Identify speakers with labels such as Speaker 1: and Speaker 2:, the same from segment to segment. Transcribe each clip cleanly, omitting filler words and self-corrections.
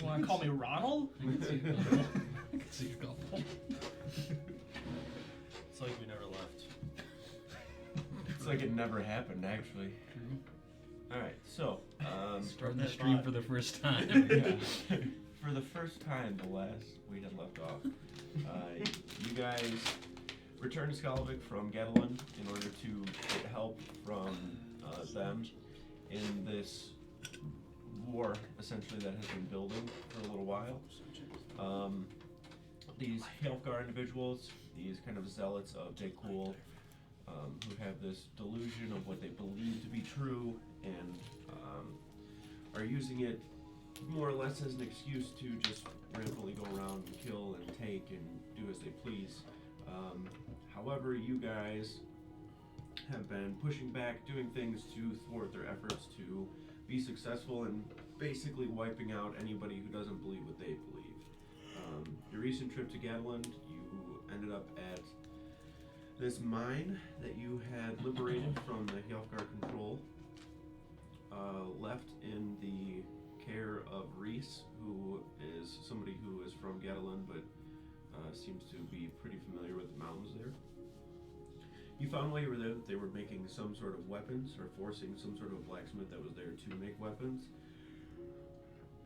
Speaker 1: want to call me Ronald?
Speaker 2: I can see a couple. I can see a couple.
Speaker 3: It's like we never left.
Speaker 4: It's like it never happened, actually.
Speaker 2: True.
Speaker 4: Alright, so,
Speaker 2: Start the stream for the first time.
Speaker 4: for the first time, the last we had left off, you guys returned to Skalavik from Gatland in order to get help from them in this war, essentially, that has been building for a little while. These Helfgar individuals, these kind of zealots of Dekul, who have this delusion of what they believe to be true and are using it more or less as an excuse to just rampantly go around and kill and take and do as they please. However, you guys have been pushing back, doing things to thwart their efforts to be successful and basically wiping out anybody who doesn't believe what they believe. Your recent trip to Gatland, you ended up at this mine that you had liberated from the Helfgar control, left in the care of Reese, who is somebody who is from Gatland but seems to be pretty familiar with the mountains there. You found while you were there that they were making some sort of weapons, or forcing some sort of blacksmith that was there to make weapons.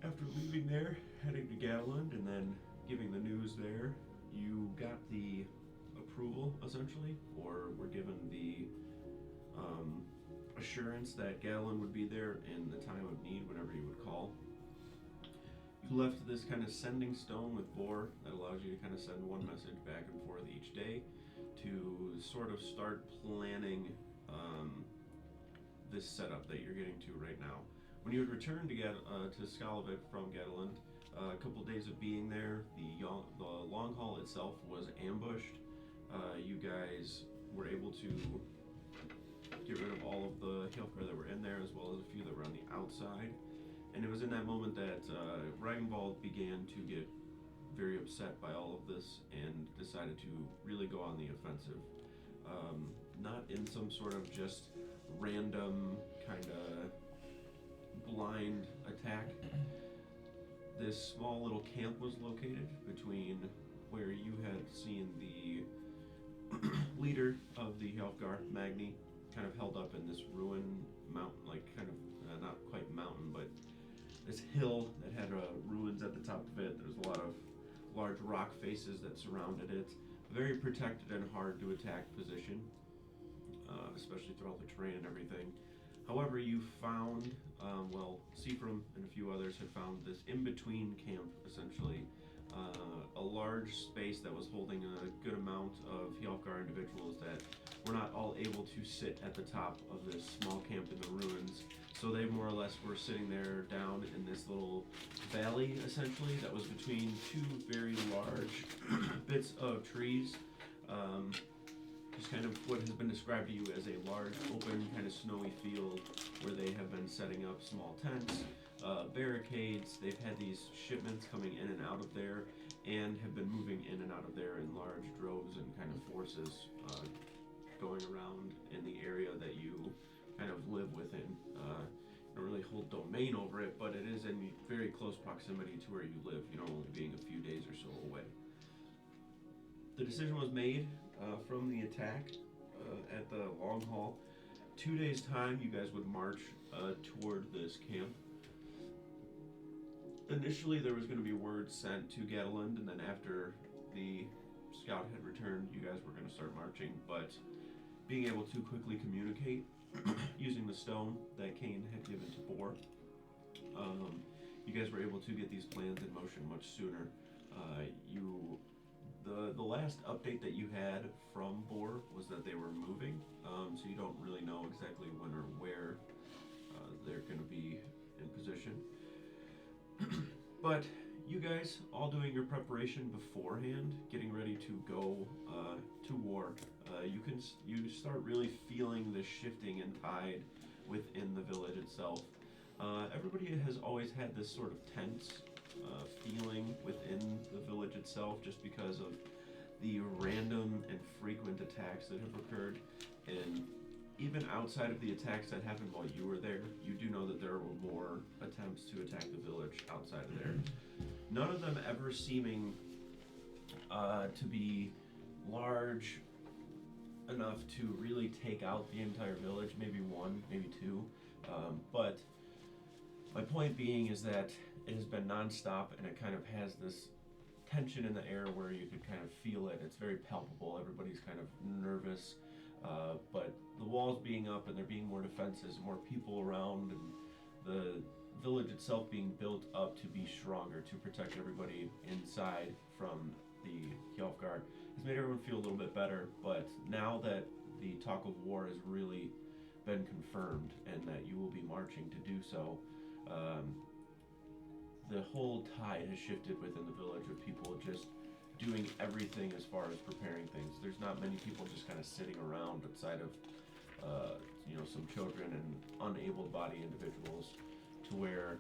Speaker 4: After leaving there, heading to Gatland, and then giving the news there, you got the approval, essentially, or were given the assurance that Gatland would be there in the time of need, whenever you would call. You left this kind of sending stone with Bor that allows you to kind of send one message back and forth each day to sort of start planning this setup that you're getting to right now. When you would return to Skalavik from Gatland, a couple days of being there, the long haul itself was ambushed. You guys were able to get rid of all of the Helfgar that were in there, as well as a few that were on the outside. And it was in that moment that Ragnvald began to get very upset by all of this and decided to really go on the offensive. Not in some sort of just random kind of blind attack. This small little camp was located between where you had seen the leader of the Helfgar, Magni, kind of held up in this ruin mountain, like kind of, not quite mountain, but this hill that had ruins at the top of it. There's a lot of large rock faces that surrounded it. A very protected and hard to attack position, especially through all the terrain and everything. However, you found, Seafram and a few others had found this in-between camp, essentially. A large space that was holding a good amount of Helfgar individuals that were not all able to sit at the top of this small camp in the ruins. So they more or less were sitting there down in this little valley, essentially, that was between two very large bits of trees. Just kind of what has been described to you as a large, open, kind of snowy field where they have been setting up small tents, barricades. They've had these shipments coming in and out of there, and have been moving in and out of there in large droves and kind of forces going around in the area that you kind of live within. You don't really hold domain over it, but it is in very close proximity to where you live, you know, only being a few days or so away. The decision was made from the attack at the Long Haul. 2 days' time, you guys would march toward this camp. Initially, there was going to be word sent to Gatland, and then after the scout had returned, you guys were going to start marching. But being able to quickly communicate using the stone that Cain had given to Bor, you guys were able to get these plans in motion much sooner. The last update that you had from Bor was that they were moving, so you don't really know exactly when or where they're going to be in position. But you guys, all doing your preparation beforehand, getting ready to go to war, you start really feeling the shifting in tide within the village itself. Everybody has always had this sort of tense feeling within the village itself, just because of the random and frequent attacks that have occurred. And even outside of the attacks that happened while you were there, you do know that there were more attempts to attack the village outside of there. None of them ever seeming to be large enough to really take out the entire village. Maybe one, maybe two. But my point being is that it has been nonstop, and it kind of has this tension in the air where you could kind of feel it. It's very palpable. Everybody's kind of nervous. But the walls being up and there being more defenses, more people around, and the village itself being built up to be stronger, to protect everybody inside from the Hjalfgar, has made everyone feel a little bit better. But now that the talk of war has really been confirmed and that you will be marching to do so, the whole tide has shifted within the village of people just doing everything as far as preparing things. There's not many people just kind of sitting around outside of, some children and unable body individuals, to where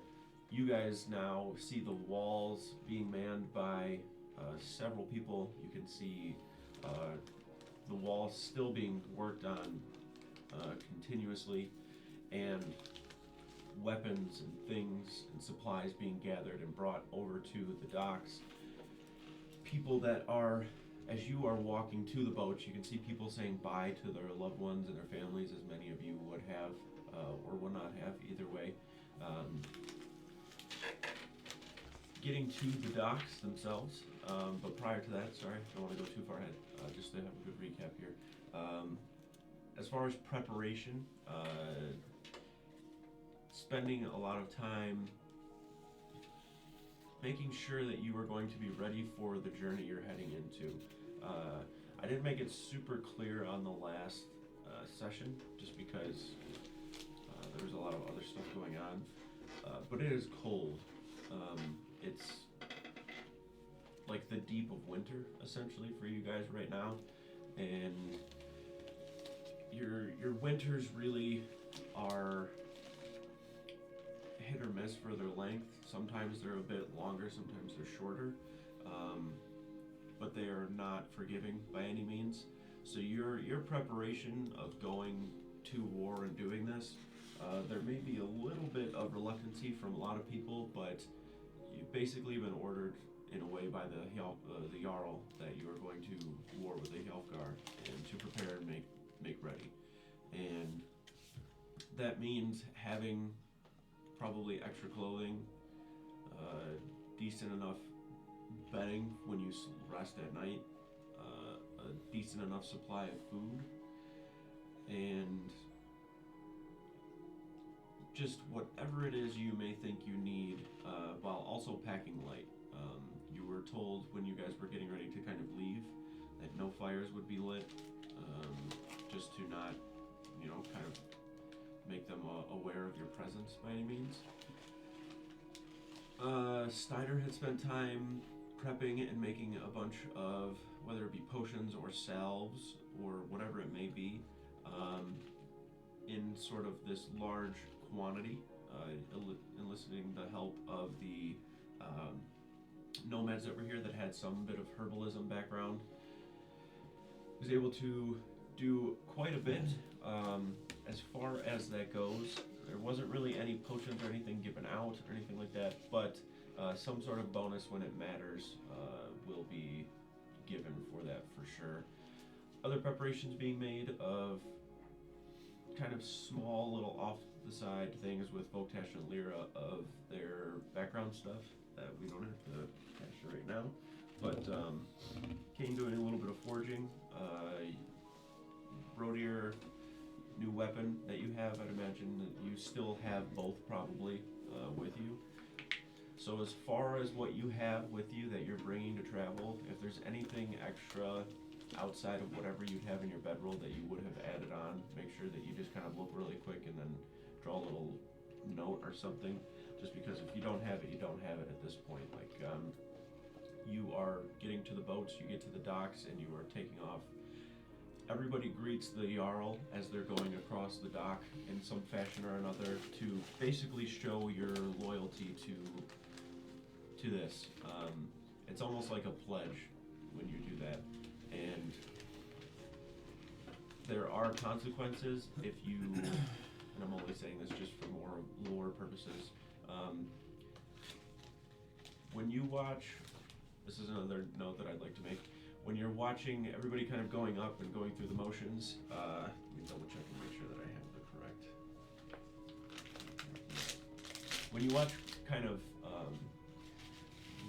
Speaker 4: you guys now see the walls being manned by several people. You can see the walls still being worked on continuously, and weapons and things and supplies being gathered and brought over to the docks. People that are, as you are walking to the boats, you can see people saying bye to their loved ones and their families, as many of you would have or would not have, either way. Getting to the docks themselves, but prior to that, sorry, I don't want to go too far ahead, just to have a good recap here. As far as preparation, spending a lot of time making sure that you are going to be ready for the journey you're heading into. I didn't make it super clear on the last session, just because there was a lot of other stuff going on, but it is cold. It's like the deep of winter, essentially, for you guys right now, and your winters really are hit or miss for their length. Sometimes they're a bit longer, sometimes they're shorter, but they are not forgiving by any means. So your preparation of going to war and doing this, there may be a little bit of reluctancy from a lot of people, but you've basically been ordered in a way by the Jarl that you are going to war with the Hjalfgar and to prepare and make ready. And that means having probably extra clothing, decent enough bedding when you rest at night, a decent enough supply of food, and just whatever it is you may think you need, while also packing light. You were told when you guys were getting ready to kind of leave that no fires would be lit, just to not, kind of make them aware of your presence by any means. Steiner had spent time prepping and making a bunch of, whether it be potions or salves or whatever it may be, in sort of this large quantity, enlisting the help of the nomads that were here that had some bit of herbalism background. Was able to do quite a bit. As far as that goes, there wasn't really any potions or anything given out or anything like that, but some sort of bonus when it matters will be given for that for sure. Other preparations being made of kind of small little off the side things with Voltash and Lyra of their background stuff that we don't have to cash right now. But Kane doing a little bit of forging, Rodier, new weapon that you have, I'd imagine that you still have both probably with you. So as far as what you have with you that you're bringing to travel, if there's anything extra outside of whatever you'd have in your bedroll that you would have added on, make sure that you just kind of look really quick and then draw a little note or something, just because if you don't have it, you don't have it at this point. Like, you are getting to the boats, you get to the docks, and you are taking off. Everybody greets the Jarl as they're going across the dock in some fashion or another to basically show your loyalty to this. It's almost like a pledge when you do that. And there are consequences if you, and I'm only saying this just for more lore purposes, when you watch, this is another note that I'd like to make, when you're watching everybody kind of going up and going through the motions, let me double check and make sure that I have the correct. When you watch kind of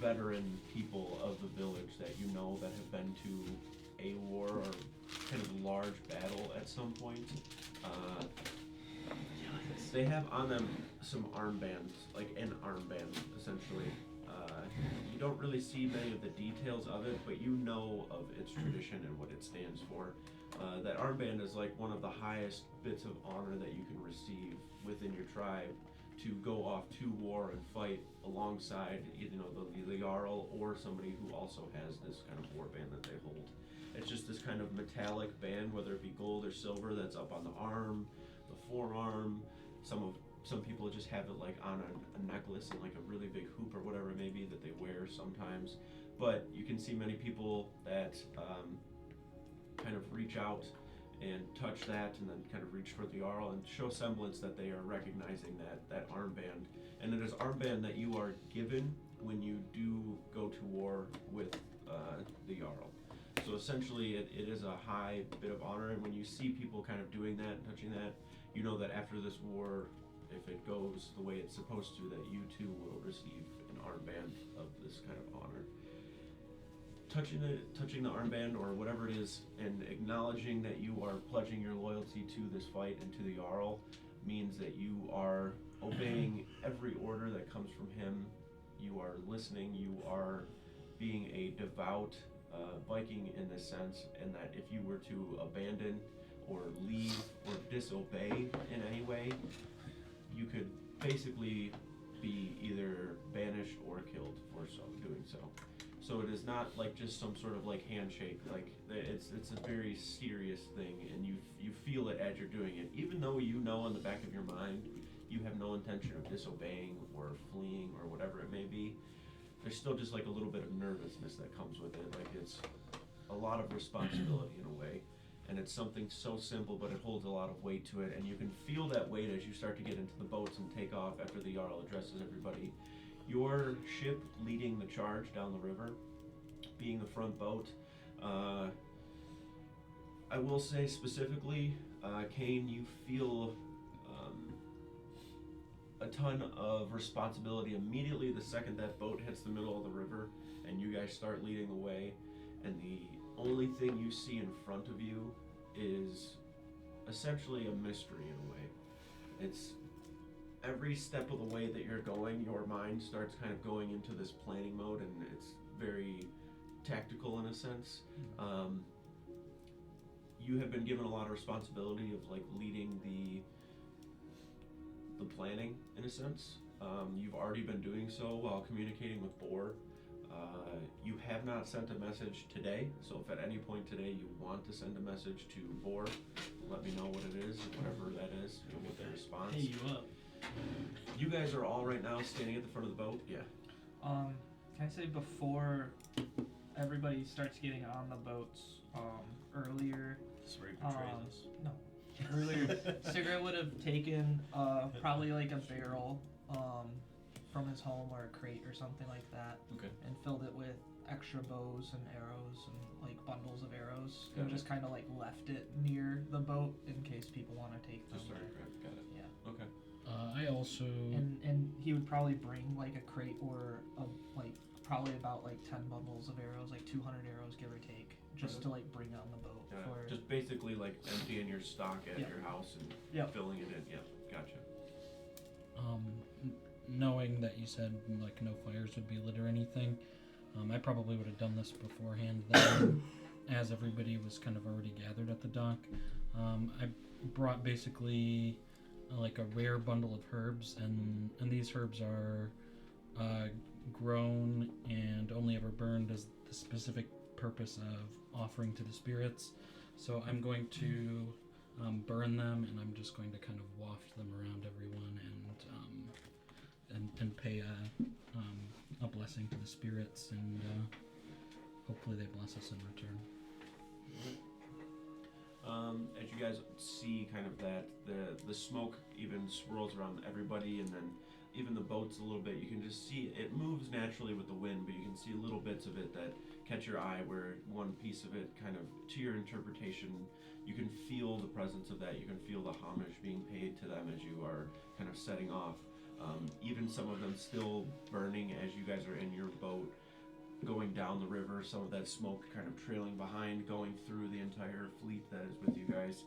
Speaker 4: veteran people of the village that you know that have been to a war or kind of large battle at some point, they have on them some armbands, like an armband essentially. You don't really see many of the details of it, but you know of its tradition and what it stands for. That armband is like one of the highest bits of honor that you can receive within your tribe, to go off to war and fight alongside, the Jarl or somebody who also has this kind of war band that they hold. It's just this kind of metallic band, whether it be gold or silver, that's up on the arm, the forearm. Some people just have it like on a necklace and like a really big hoop or whatever it may be that they wear sometimes. But you can see many people that kind of reach out and touch that and then kind of reach for the Jarl and show semblance that they are recognizing that armband. And it is armband that you are given when you do go to war with the Jarl. So essentially it is a high bit of honor, and when you see people kind of doing that and touching that, you know that after this war, if it goes the way it's supposed to, that you too will receive an armband of this kind of honor. Touching the armband or whatever it is, and acknowledging that you are pledging your loyalty to this fight and to the Jarl, means that you are obeying every order that comes from him. You are listening. You are being a devout Viking in this sense, and that if you were to abandon or leave or disobey in any way, you could basically be either banished or killed for doing so. So it is not like just some sort of like handshake, like it's a very serious thing, and you feel it as you're doing it. Even though you know in the back of your mind you have no intention of disobeying or fleeing or whatever it may be, there's still just like a little bit of nervousness that comes with it. Like it's a lot of responsibility in a way, and it's something so simple, but it holds a lot of weight to it, and you can feel that weight as you start to get into the boats and take off after the Jarl addresses everybody. Your ship leading the charge down the river, being the front boat, I will say specifically, Kane, you feel a ton of responsibility immediately the second that boat hits the middle of the river and you guys start leading the way, and the only thing you see in front of you is essentially a mystery in a way. It's every step of the way that you're going, your mind starts kind of going into this planning mode, and it's very tactical in a sense. You have been given a lot of responsibility of like leading the planning in a sense. You've already been doing so while communicating with Boar. You have not sent a message today, so if at any point today you want to send a message to Boar, let me know what it is, whatever that is, you'll get their response.
Speaker 1: Hey, you up?
Speaker 4: You guys are all right now standing at the front of the boat? Yeah.
Speaker 1: Can I say before everybody starts getting on the boats, earlier,
Speaker 2: This is where he betrays us.
Speaker 1: no, earlier, Cigarette would have taken, probably like a barrel, from his home or a crate or something like that.
Speaker 4: Okay.
Speaker 1: And filled it with extra bows and arrows and like bundles of arrows,
Speaker 4: Got
Speaker 1: and
Speaker 4: it.
Speaker 1: just kind of like left it near the boat in case people want to take them.
Speaker 4: Just started grab. Got it.
Speaker 1: Yeah.
Speaker 4: Okay.
Speaker 2: I also...
Speaker 1: And he would probably bring like a crate or probably about like 10 bundles of arrows, like 200 arrows give or take, just to like bring on the boat.
Speaker 4: Got
Speaker 1: For
Speaker 4: it. Just basically like emptying your stock at
Speaker 1: Yep.
Speaker 4: your house and
Speaker 1: Yep.
Speaker 4: filling it in. Yep. Gotcha.
Speaker 2: Knowing that you said like no fires would be lit or anything, I probably would have done this beforehand then, as everybody was kind of already gathered at the dock. I brought basically like a rare bundle of herbs, and these herbs are grown and only ever burned as the specific purpose of offering to the spirits. So I'm going to burn them, and I'm just going to kind of waft them around everyone and pay a blessing to the spirits, and hopefully they bless us in return.
Speaker 4: as you guys see kind of that the smoke even swirls around everybody, and then even the boats a little bit. You can just see it moves naturally with the wind, but you can see little bits of it that catch your eye, where one piece of it kind of, to your interpretation, you can feel the presence of that. You can feel the homage being paid to them as you are kind of setting off. Even some of them still burning as you guys are in your boat going down the river, some of that smoke kind of trailing behind, going through the entire fleet that is with you guys.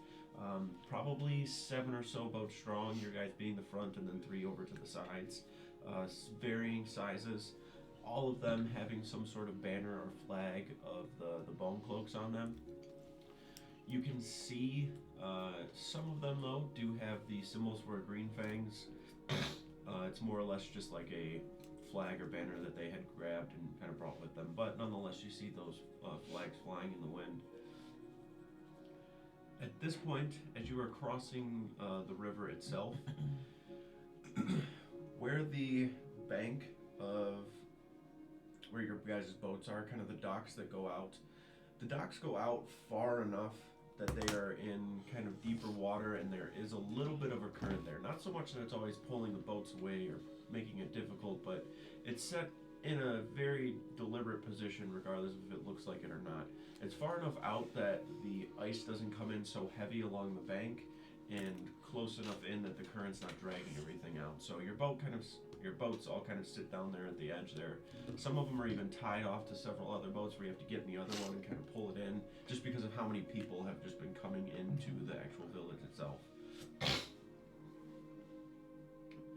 Speaker 4: Probably 7 or so boats strong, your guys being the front, and then 3 over to the sides. Varying sizes, all of them having some sort of banner or flag of the bone cloaks on them. You can see some of them, though, do have the symbols for green fangs. It's more or less just like a flag or banner that they had grabbed and kind of brought with them, but nonetheless you see those flags flying in the wind. At this point, as you are crossing the river itself, where the bank of where your guys' boats are, kind of the docks that go out, the docks go out far enough that they are in kind of deeper water, and there is a little bit of a current there. Not so much that it's always pulling the boats away or making it difficult, but it's set in a very deliberate position regardless of if it looks like it or not. It's far enough out that the ice doesn't come in so heavy along the bank, and close enough in that the current's not dragging everything out. So your boats all kind of sit down there at the edge there. Some of them are even tied off to several other boats where you have to get in the other one and kind of pull it in, just because of how many people have just been coming into the actual village itself.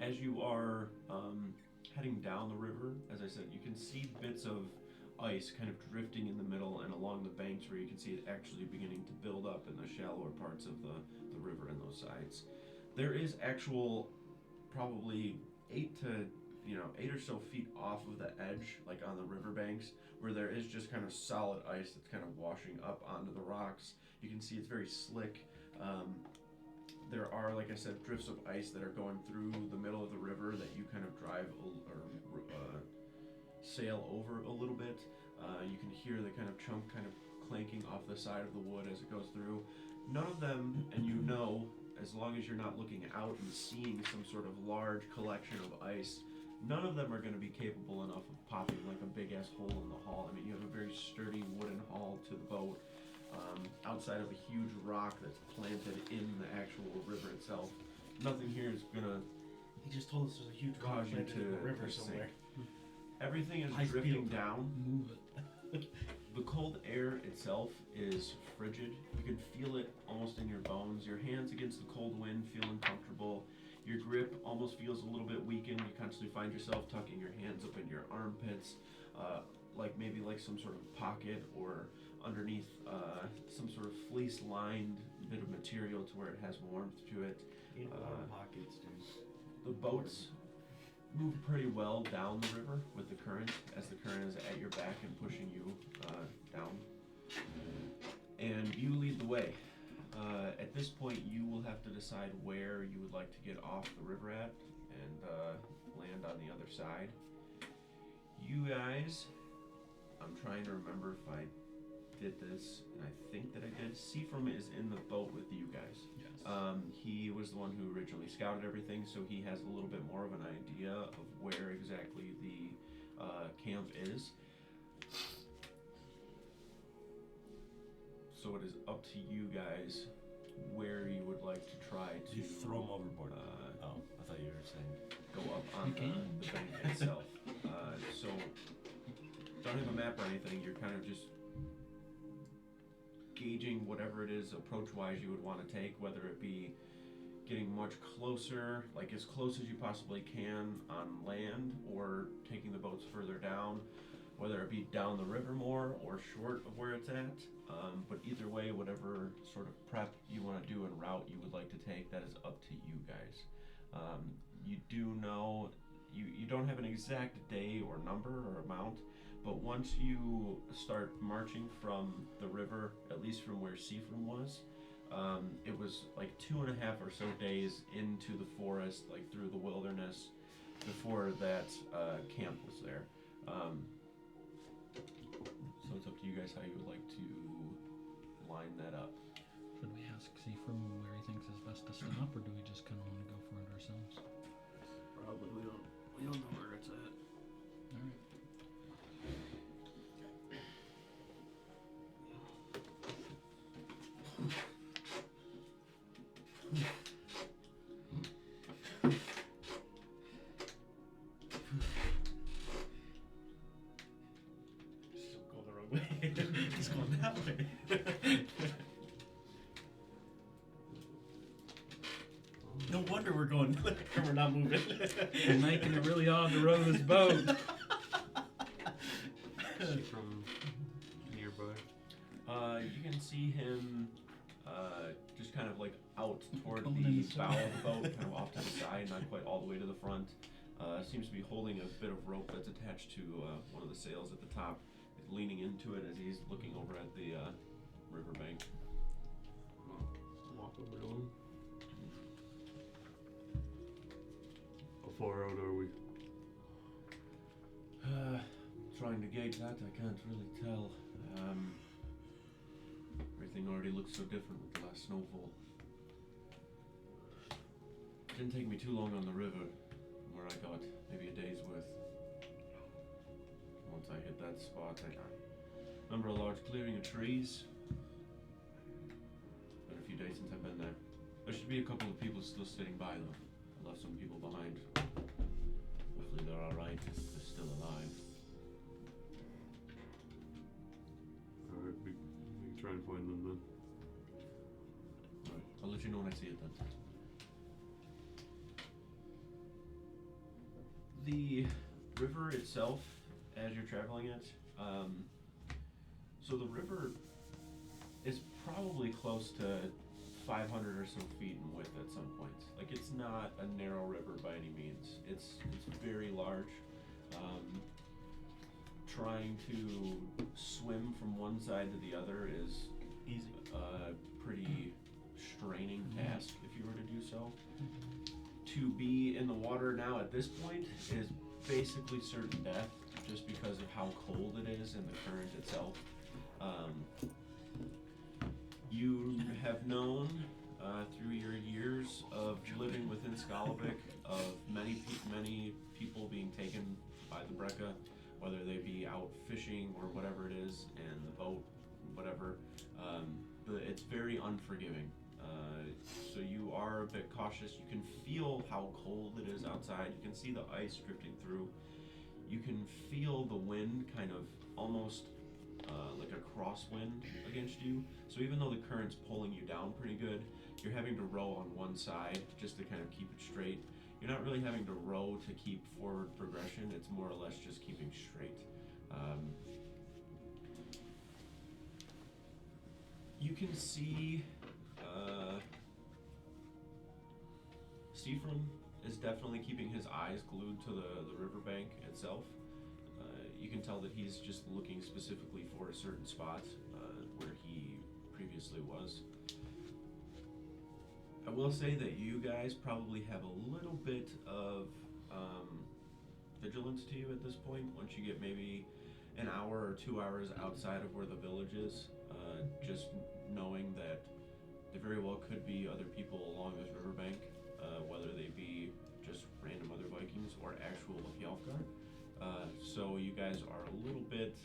Speaker 4: As you are heading down the river, as I said, you can see bits of ice kind of drifting in the middle and along the banks, where you can see it actually beginning to build up in the shallower parts of the river and those sides. There is actual, probably 8 or so feet off of the edge, like on the riverbanks, where there is just kind of solid ice that's kind of washing up onto the rocks. You can see it's very slick. There are, like I said, drifts of ice that are going through the middle of the river that you kind of drive or sail over a little bit. You can hear the kind of chunk kind of clanking off the side of the wood as it goes through. None of them, and you know, as long as you're not looking out and seeing some sort of large collection of ice, none of them are going to be capable enough of popping like a big ass hole in the hull. I mean, you have a very sturdy wooden hull to the boat, outside of a huge rock that's planted in the actual river itself. Nothing here is going to
Speaker 3: He just told us there's a huge rock
Speaker 4: cause you
Speaker 3: planted in the river
Speaker 4: to sink.
Speaker 3: somewhere.
Speaker 4: Everything is
Speaker 3: High
Speaker 4: drifting
Speaker 3: speed.
Speaker 4: down.
Speaker 2: Move it.
Speaker 4: The cold air itself is frigid. You can feel it almost in your bones. Your hands against the cold wind feel uncomfortable. Your grip almost feels a little bit weakened. You constantly find yourself tucking your hands up in your armpits, like maybe like some sort of pocket or underneath some sort of fleece-lined bit of material to where it has warmth to it.
Speaker 3: In warm pockets, dude.
Speaker 4: The boats move pretty well down the river with the current, as the current is at your back and pushing you down. And you lead the way. At this point, you will have to decide where you would like to get off the river at and land on the other side. You guys, I'm trying to remember if I did this, and I think that I did. Seafram is in the boat with you guys.
Speaker 2: Yes.
Speaker 4: He was the one who originally scouted everything, so he has a little bit more of an idea of where exactly the camp is. So it is up to you guys where you would like to try to
Speaker 3: You throw him overboard. Oh, I thought you were saying.
Speaker 4: go up on the bank itself. So don't have a map or anything. You're kind of just gauging whatever it is approach-wise you would want to take, whether it be getting much closer, like as close as you possibly can on land, or taking the boats further down, whether it be down the river more or short of where it's at. But either way, whatever sort of prep you want to do and route you would like to take, that is up to you guys. You do know, you don't have an exact day or number or amount, but once you start marching from the river, at least from where Seafram was, it was like 2.5 or so days into the forest, like through the wilderness, before that camp was there. So it's up to you guys how you would like to line that up.
Speaker 2: Should ask Seafrim where he thinks is best to stop, or do we just kind of want to go for it ourselves?
Speaker 3: Probably we don't know where it's at.
Speaker 2: Alright.
Speaker 3: Just don't go the wrong way. Just going that way. No wonder we're going and we're not moving.
Speaker 2: You're making it really hard to row this boat.
Speaker 5: See from nearby.
Speaker 4: You can see him just kind of like out toward
Speaker 2: Going in
Speaker 4: the
Speaker 2: the
Speaker 4: bow of the boat, kind of off to the side, not quite all the way to the front. Seems to be holding a bit of rope that's attached to one of the sails at the top. He's leaning into it as he's looking over at the riverbank.
Speaker 5: Walk over to him. How far out are we?
Speaker 4: Trying to gauge that, I can't really tell. Everything already looks so different with the last snowfall. It didn't take me too long on the river, where I got maybe a day's worth. Once I hit that spot, I remember a large clearing of trees. Been a few days since I've been there. There should be a couple of people still sitting by though. I left some people behind. Hopefully they're alright, they're still alive.
Speaker 5: Alright, we can try and find them then.
Speaker 4: Alright, I'll let you know when I see it then. The river itself, as you're traveling it, so the river is probably close to 500 or so feet in width at some points. Like, it's not a narrow river by any means. It's very large. Trying to swim from one side to the other is
Speaker 3: Easy.
Speaker 4: a pretty straining task if you were to do so. To be in the water now at this point is basically certain death, just because of how cold it is and the current itself. You have known through your years of living within Skalovik of many people being taken by the Brekka, whether they be out fishing or whatever it is, and the boat, whatever. It's very unforgiving. So you are a bit cautious. You can feel how cold it is outside. You can see the ice drifting through. You can feel the wind kind of almost like a crosswind against you. So even though the current's pulling you down pretty good, you're having to row on one side just to kind of keep it straight. You're not really having to row to keep forward progression. It's more or less just keeping straight. You can see Seafrim is definitely keeping his eyes glued to the riverbank itself. You can tell that he's just looking specifically for a certain spot where he previously was. I will say that you guys probably have a little bit of vigilance to you at this point. Once you get maybe an hour or 2 hours outside of where the village is, just knowing that there very well could be other people along this riverbank, whether they be just random other Vikings or actual Fjalkar. So you guys are a little bit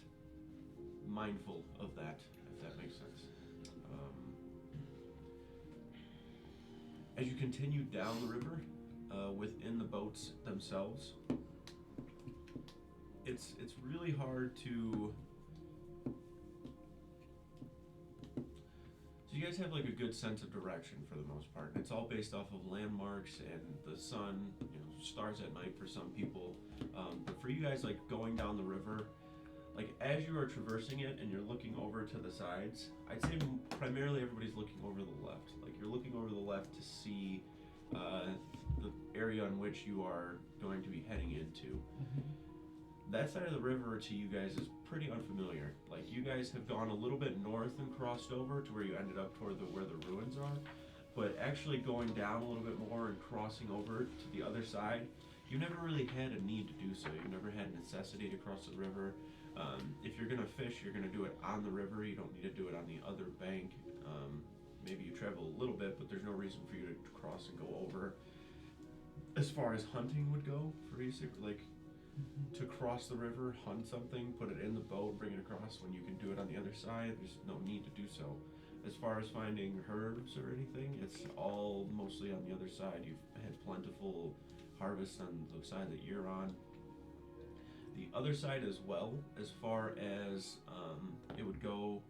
Speaker 4: mindful of that, if that makes sense. As you continue down the river, within the boats themselves, it's really hard to. So you guys have like a good sense of direction for the most part, and it's all based off of landmarks and the sun, stars at night for some people. But for you guys, like going down the river, like as you are traversing it and you're looking over to the sides, I'd say primarily everybody's looking over the left. Like you're looking over the left to see the area in which you are going to be heading into. That side of the river to you guys is pretty unfamiliar. Like you guys have gone a little bit north and crossed over to where you ended up toward where the ruins are, but actually going down a little bit more and crossing over to the other side, you never really had a need to do so. You never had a necessity to cross the river. If you're gonna fish, you're gonna do it on the river. You don't need to do it on the other bank. maybe you travel a little bit, but there's no reason for you to cross and go over. As far as hunting would go, for you, like to cross the river, hunt something, put it in the boat, bring it across when you can do it on the other side, there's no need to do so. As far as finding herbs or anything, it's all mostly on the other side. You've had plentiful harvests on the side that you're on. The other side as well, as far as it would go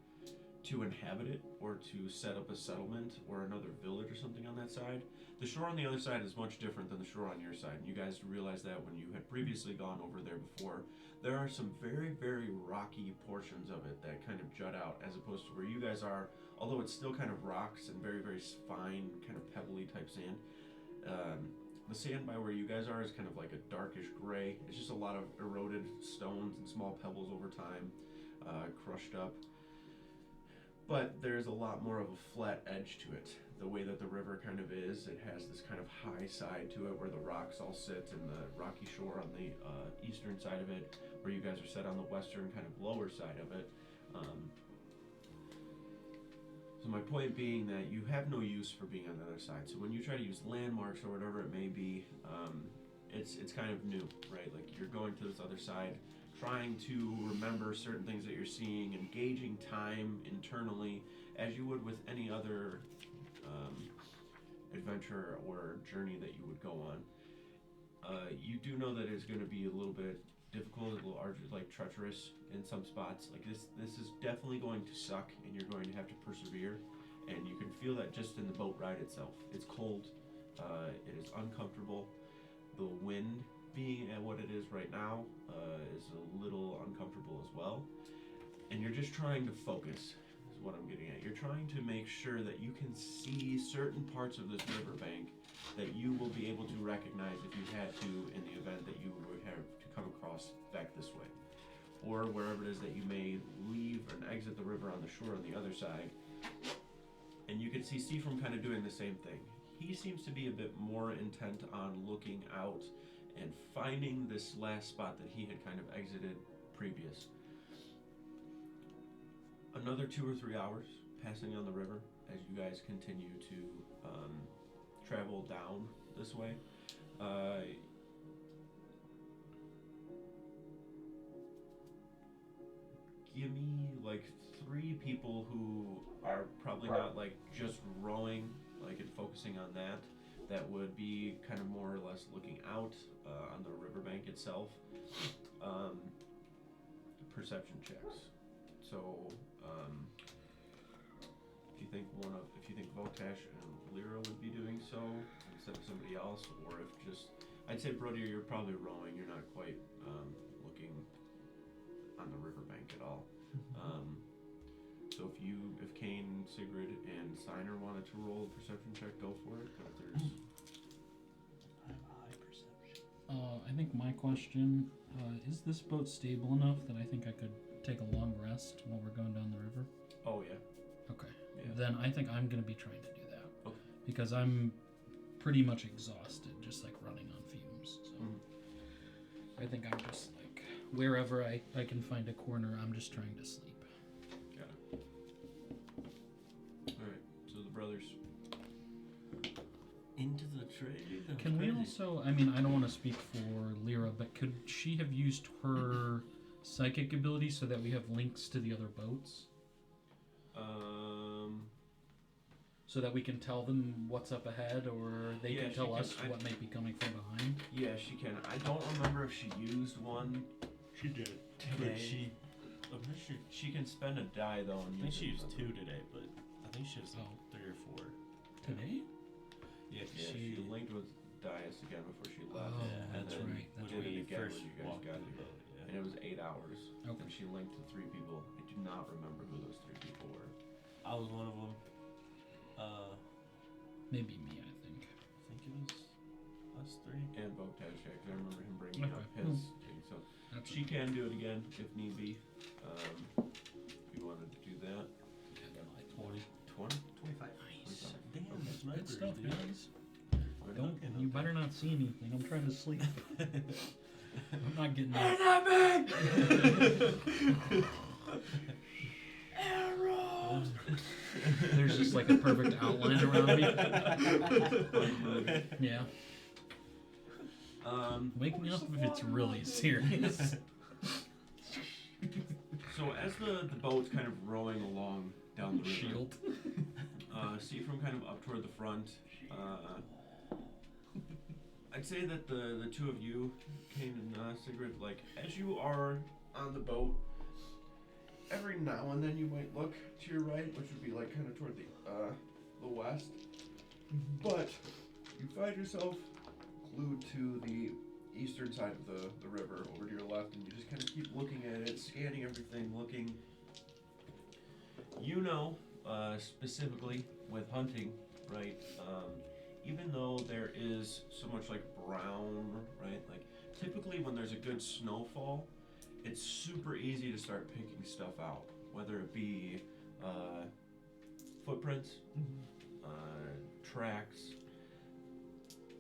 Speaker 4: to inhabit it or to set up a settlement or another village or something on that side. The shore on the other side is much different than the shore on your side, and you guys realize that when you had previously gone over there before. There are some very, very rocky portions of it that kind of jut out, as opposed to where you guys are, although it's still kind of rocks and very, very fine, kind of pebbly type sand. The sand by where you guys are is kind of like a darkish gray. It's just a lot of eroded stones and small pebbles over time, crushed up. But there's a lot more of a flat edge to it. The way that the river kind of is, it has this kind of high side to it where the rocks all sit, and the rocky shore on the eastern side of it, where you guys are set on the western kind of lower side of it. So my point being that you have no use for being on the other side. So when you try to use landmarks or whatever it may be, it's kind of new, right? Like you're going to this other side, trying to remember certain things that you're seeing, engaging time internally as you would with any other adventure or journey that you would go on. You do know that it's going to be a little bit difficult, a little arduous, like treacherous in some spots. Like this is definitely going to suck, and you're going to have to persevere. And you can feel that just in the boat ride itself. It's cold. It is uncomfortable. The wind, being at what it is right now, is a little uncomfortable as well. And you're just trying to focus, is what I'm getting at. You're trying to make sure that you can see certain parts of this riverbank that you will be able to recognize if you had to in the event that you would have to come across back this way. Or wherever it is that you may leave and exit the river on the shore on the other side. And you can see Seafram kind of doing the same thing. He seems to be a bit more intent on looking out and finding this last spot that he had kind of exited previous. Another 2 or 3 hours passing on the river as you guys continue to travel down this way. Give me like 3 people who are probably not like just rowing, like and focusing on that. That would be kind of more or less looking out on the riverbank itself. Perception checks. So, if you think Votash and Lyra would be doing so instead of somebody else, or if just, I'd say Brody, you're probably rowing. You're not quite looking on the riverbank at all. So if Kane, Sigrid, and Steiner wanted to roll a perception check, go for it. But if there's
Speaker 1: I have a high perception.
Speaker 2: I think my question, is this boat stable enough that I think I could take a long rest while we're going down the river?
Speaker 4: Oh yeah.
Speaker 2: Okay.
Speaker 4: Yeah.
Speaker 2: Then I think I'm going to be trying to do that.
Speaker 4: Okay.
Speaker 2: Because I'm pretty much exhausted, just like running on fumes. So I think I'm just like, wherever I can find a corner, I'm just trying to sleep.
Speaker 4: Got it. Alright, so the brothers into the trade.
Speaker 2: Can we also, I mean, I don't want to speak for Lyra, but could she have used her psychic ability so that we have links to the other boats? So that we can tell them what's up ahead, or they can tell us what might be coming from behind?
Speaker 4: Yeah, she can. I don't remember if she used one.
Speaker 3: She did.
Speaker 4: Today.
Speaker 3: I'm pretty sure.
Speaker 4: She can spend a die though.
Speaker 3: I think she used 2 today, but I think she used 3 or 4.
Speaker 2: Today?
Speaker 3: Yeah,
Speaker 4: Yeah, she linked with Dias again before she left.
Speaker 2: Oh,
Speaker 4: and
Speaker 2: that's
Speaker 4: then
Speaker 2: right.
Speaker 3: When
Speaker 4: did
Speaker 3: we
Speaker 4: it again
Speaker 3: first
Speaker 4: when you guys
Speaker 3: walked
Speaker 4: got
Speaker 3: the
Speaker 4: here.
Speaker 3: boat, yeah.
Speaker 4: And it was 8 hours.
Speaker 2: Okay.
Speaker 4: And she linked to 3 people. I do not remember who those 3 people were.
Speaker 3: I was one of them.
Speaker 2: Maybe me, I think.
Speaker 3: I think it was us 3.
Speaker 4: And Votash, because I remember him bringing
Speaker 2: Okay.
Speaker 4: up his thing. So
Speaker 2: That's
Speaker 4: she can do it again if need be. If you wanted to do that.
Speaker 3: Like 20.
Speaker 4: 20?
Speaker 1: 25.
Speaker 2: Nice.
Speaker 3: Damn, that's
Speaker 2: Good
Speaker 3: snipers,
Speaker 2: stuff,
Speaker 3: dude.
Speaker 2: guys.
Speaker 4: Right.
Speaker 2: Don't,
Speaker 3: Okay,
Speaker 2: you
Speaker 3: okay.
Speaker 2: better not see anything. I'm trying to sleep. I'm not getting that.
Speaker 1: Arrows!
Speaker 2: There's just like a perfect outline around me. Yeah. Wake me up if it's really serious.
Speaker 4: So as the boat's kind of rowing along down the river,
Speaker 2: Shield.
Speaker 4: see from kind of up toward the front, I'd say that the two of you, Kane and Sigrid, like as you are on the boat, every now and then you might look to your right, which would be like kind of toward the west, but you find yourself glued to the eastern side of the river over to your left, and you just kind of keep looking at it, scanning everything, looking. You know, specifically with hunting, right, even though there is so much like brown, right, like typically when there's a good snowfall, it's super easy to start picking stuff out, whether it be footprints, tracks,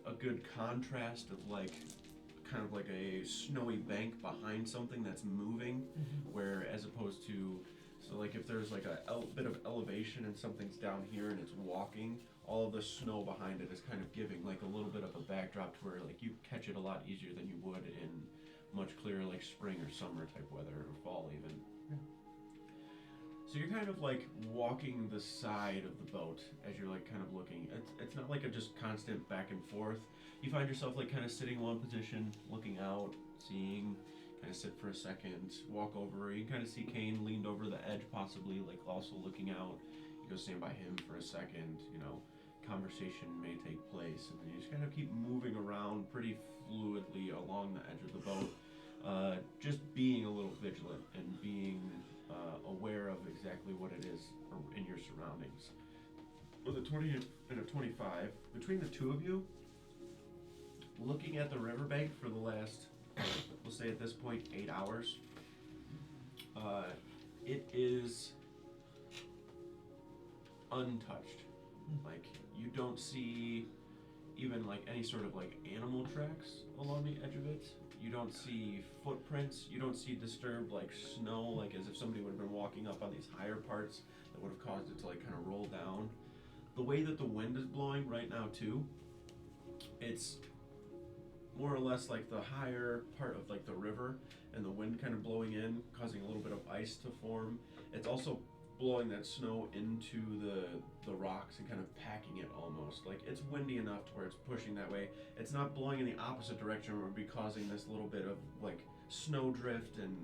Speaker 4: a good contrast of like kind of like a snowy bank behind something that's moving, where as opposed to, so like if there's like a bit of elevation and something's down here and it's walking, all of the snow behind it is kind of giving like a little bit of a backdrop to where like you catch it a lot easier than you would in much clearer like spring or summer type weather or fall even. So you're kind of like walking the side of the boat as you're like kind of looking. It's not like a just constant back and forth. You find yourself like kind of sitting in one position, looking out, seeing, kind of sit for a second, walk over. You can kind of see Kane leaned over the edge possibly, like also looking out. You go stand by him for a second, you know, conversation may take place, and then you just kind of keep moving around pretty fluidly along the edge of the boat. Just being a little vigilant and being aware of exactly what it is in your surroundings. With a 20 and a 25, between the two of you, looking at the riverbank for the last, we'll say at this point, 8 hours, it is untouched. Like, you don't see even like any sort of like animal tracks along the edge of it. You don't see footprints. You don't see disturbed like snow, like as if somebody would have been walking up on these higher parts that would have caused it to like kind of roll down. The way that the wind is blowing right now too, it's more or less like the higher part of like the river and the wind kind of blowing in, causing a little bit of ice to form. It's also blowing that snow into the rocks and kind of packing it almost. Like it's windy enough to where it's pushing that way. It's not blowing in the opposite direction where it would be causing this little bit of like snow drift, and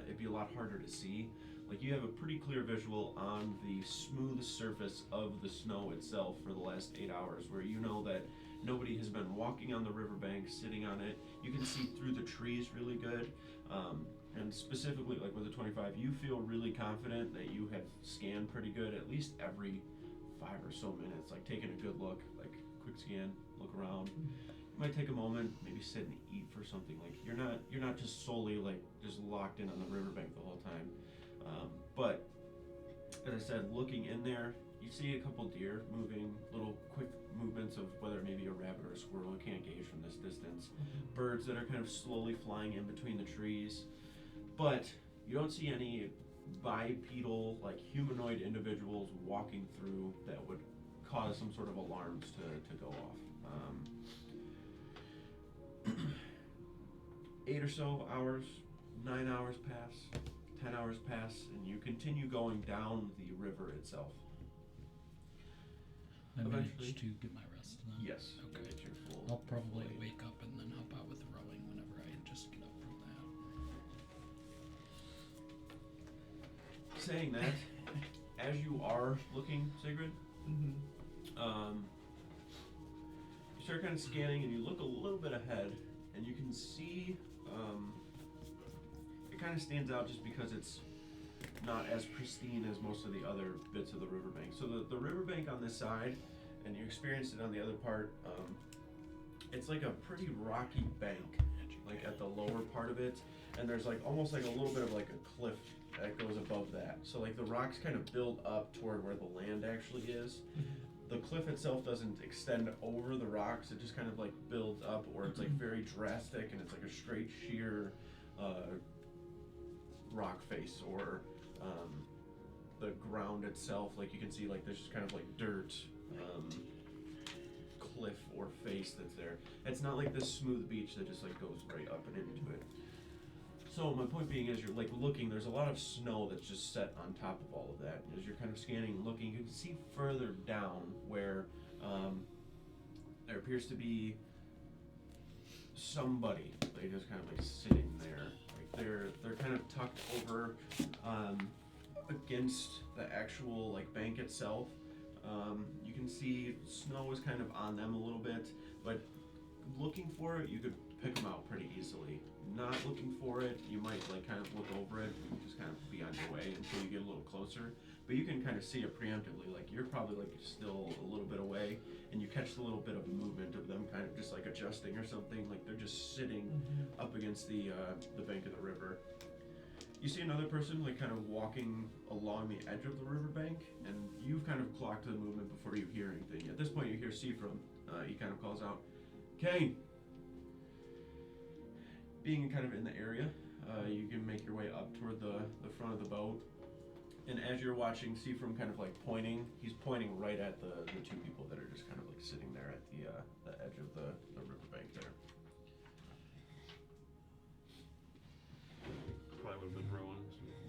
Speaker 4: it'd be a lot harder to see. Like you have a pretty clear visual on the smooth surface of the snow itself for the last 8 hours, where you know that nobody has been walking on the riverbank, sitting on it. You can see through the trees really good. And specifically, like with the 25, you feel really confident that you have scanned pretty good, at least every 5 or so minutes, like taking a good look, like quick scan, look around. You might take a moment, maybe sit and eat for something. Like you're not just solely like just locked in on the riverbank the whole time. But as I said, looking in there, you see a couple deer moving, little quick movements of whether maybe a rabbit or a squirrel, you can't gauge from this distance. Birds that are kind of slowly flying in between the trees. But you don't see any bipedal, like humanoid individuals walking through that would cause some sort of alarms to go off. 8 or so hours, 9 hours pass, 10 hours pass, and you continue going down the river itself.
Speaker 2: I
Speaker 4: Eventually-
Speaker 2: managed to get my rest then.
Speaker 4: Yes.
Speaker 2: Okay.
Speaker 4: Get your full
Speaker 2: I'll probably
Speaker 4: full
Speaker 2: wake up and then help out with rowing whenever I just get up from that.
Speaker 4: Saying that, as you are looking, Sigrid, you start kind of scanning and you look a little bit ahead, and you can see it kind of stands out just because it's not as pristine as most of the other bits of the riverbank. So the riverbank on this side, and you experienced it on the other part, it's like a pretty rocky bank, like at the lower part of it, and there's like almost like a little bit of like a cliff that goes above that. So like the rocks kind of build up toward where the land actually is. The cliff itself doesn't extend over the rocks, it just kind of like builds up, or it's like very drastic and it's like a straight sheer rock face or the ground itself, like you can see like there's just kind of like dirt, cliff or face that's there. It's not like this smooth beach that just like goes right up and into it. So my point being, as you're like looking, there's a lot of snow that's just set on top of all of that. As you're kind of scanning and looking, you can see further down where there appears to be somebody, like just kind of like sitting there. Like they're kind of tucked over against the actual like bank itself. You can see snow is kind of on them a little bit, but looking for it, you could pick them out pretty easily. Not looking for it, you might like kind of look over it and just kind of be on your way until you get a little closer. But you can kind of see it preemptively, like you're probably like still a little bit away, and you catch the little bit of movement of them kind of just like adjusting or something, like they're just sitting up against the bank of the river. You see another person like kind of walking along the edge of the riverbank, and you've kind of clocked the movement before you hear anything. At this point you hear Seafrom. He kind of calls out, Kane! Being kind of in the area, you can make your way up toward the front of the boat. And as you're watching Seafrom kind of like pointing, he's pointing right at the two people that are just kind of like sitting there at the edge of the riverbank there.
Speaker 5: Probably would have been rowing.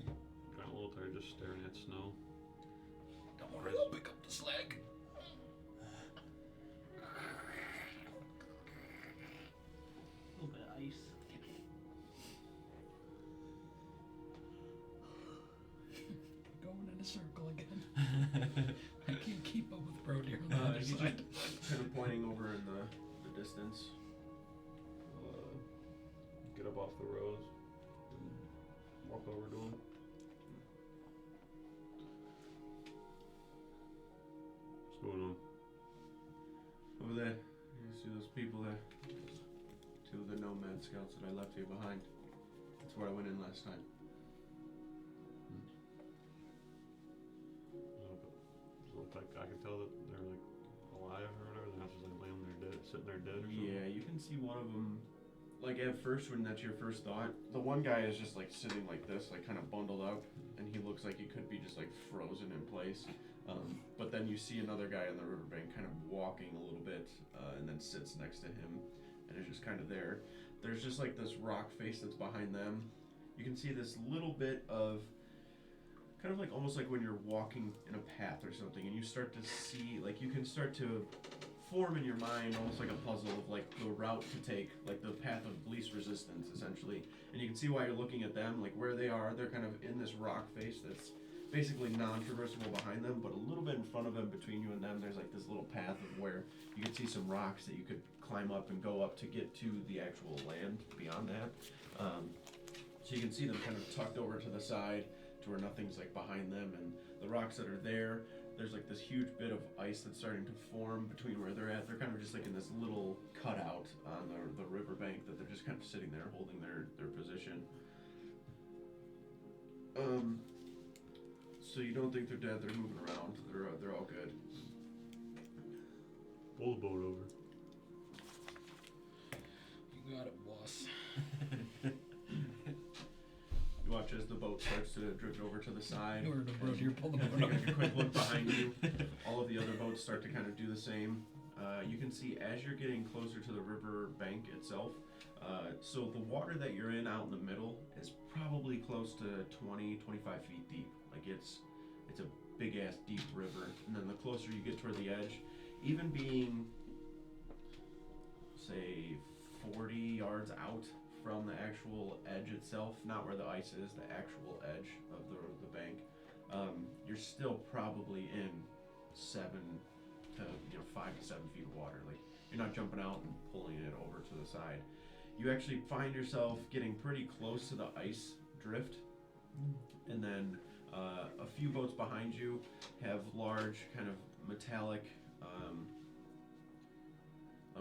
Speaker 5: So got a little tired just staring at snow.
Speaker 2: Don't worry, I'll pick up the slack.
Speaker 1: A little bit of ice.
Speaker 2: Going in a circle again. I can't keep up with Brody on the other
Speaker 4: He's
Speaker 2: side.
Speaker 4: kind of pointing over in the distance.
Speaker 5: Get up off the rows and walk over to him. What's going on?
Speaker 4: Over there, you see those people there? Two of the nomad scouts that I left here behind. That's where I went in last time.
Speaker 5: So like I can tell that they're like alive or whatever. They're not just like laying there dead, sitting there dead or something.
Speaker 4: Yeah, you can see one of them. Like at first, when that's your first thought, the one guy is just like sitting like this, like kind of bundled up, and he looks like he could be just like frozen in place. But then you see another guy on the riverbank kind of walking a little bit, and then sits next to him, and is just kind of there. There's just like this rock face that's behind them. You can see this little bit of kind of like almost like when you're walking in a path or something, and you start to see, like you can start to form in your mind almost like a puzzle of like the route to take, like the path of least resistance essentially. And you can see why you're looking at them, like where they are, they're kind of in this rock face that's basically non-traversable behind them, but a little bit in front of them, between you and them, there's like this little path of where you can see some rocks that you could climb up and go up to get to the actual land beyond that. So you can see them kind of tucked over to the side to where nothing's like behind them, and the rocks that are there, there's like this huge bit of ice that's starting to form between where they're at. They're kind of just like in this little cutout on the riverbank that they're just kind of sitting there holding their position. So you don't think they're dead, they're moving around, they're all good.
Speaker 5: Pull the boat over.
Speaker 2: You got it, boss.
Speaker 4: You watch as the boat starts to drift over to the side.
Speaker 2: In order to Brody, you pull the
Speaker 4: And
Speaker 2: boat
Speaker 4: take a
Speaker 2: over.
Speaker 4: quick look behind you. All of the other boats start to kind of do the same. You can see as you're getting closer to the river bank itself, so the water that you're in out in the middle is probably close to 20, 25 feet deep. Like it's a big ass deep river. And then the closer you get toward the edge, even being say 40 yards out from the actual edge itself, not where the ice is, the actual edge of the bank, you're still probably in 5 to 7 feet of water. Like you're not jumping out and pulling it over to the side. You actually find yourself getting pretty close to the ice drift, and then a few boats behind you have large kind of metallic,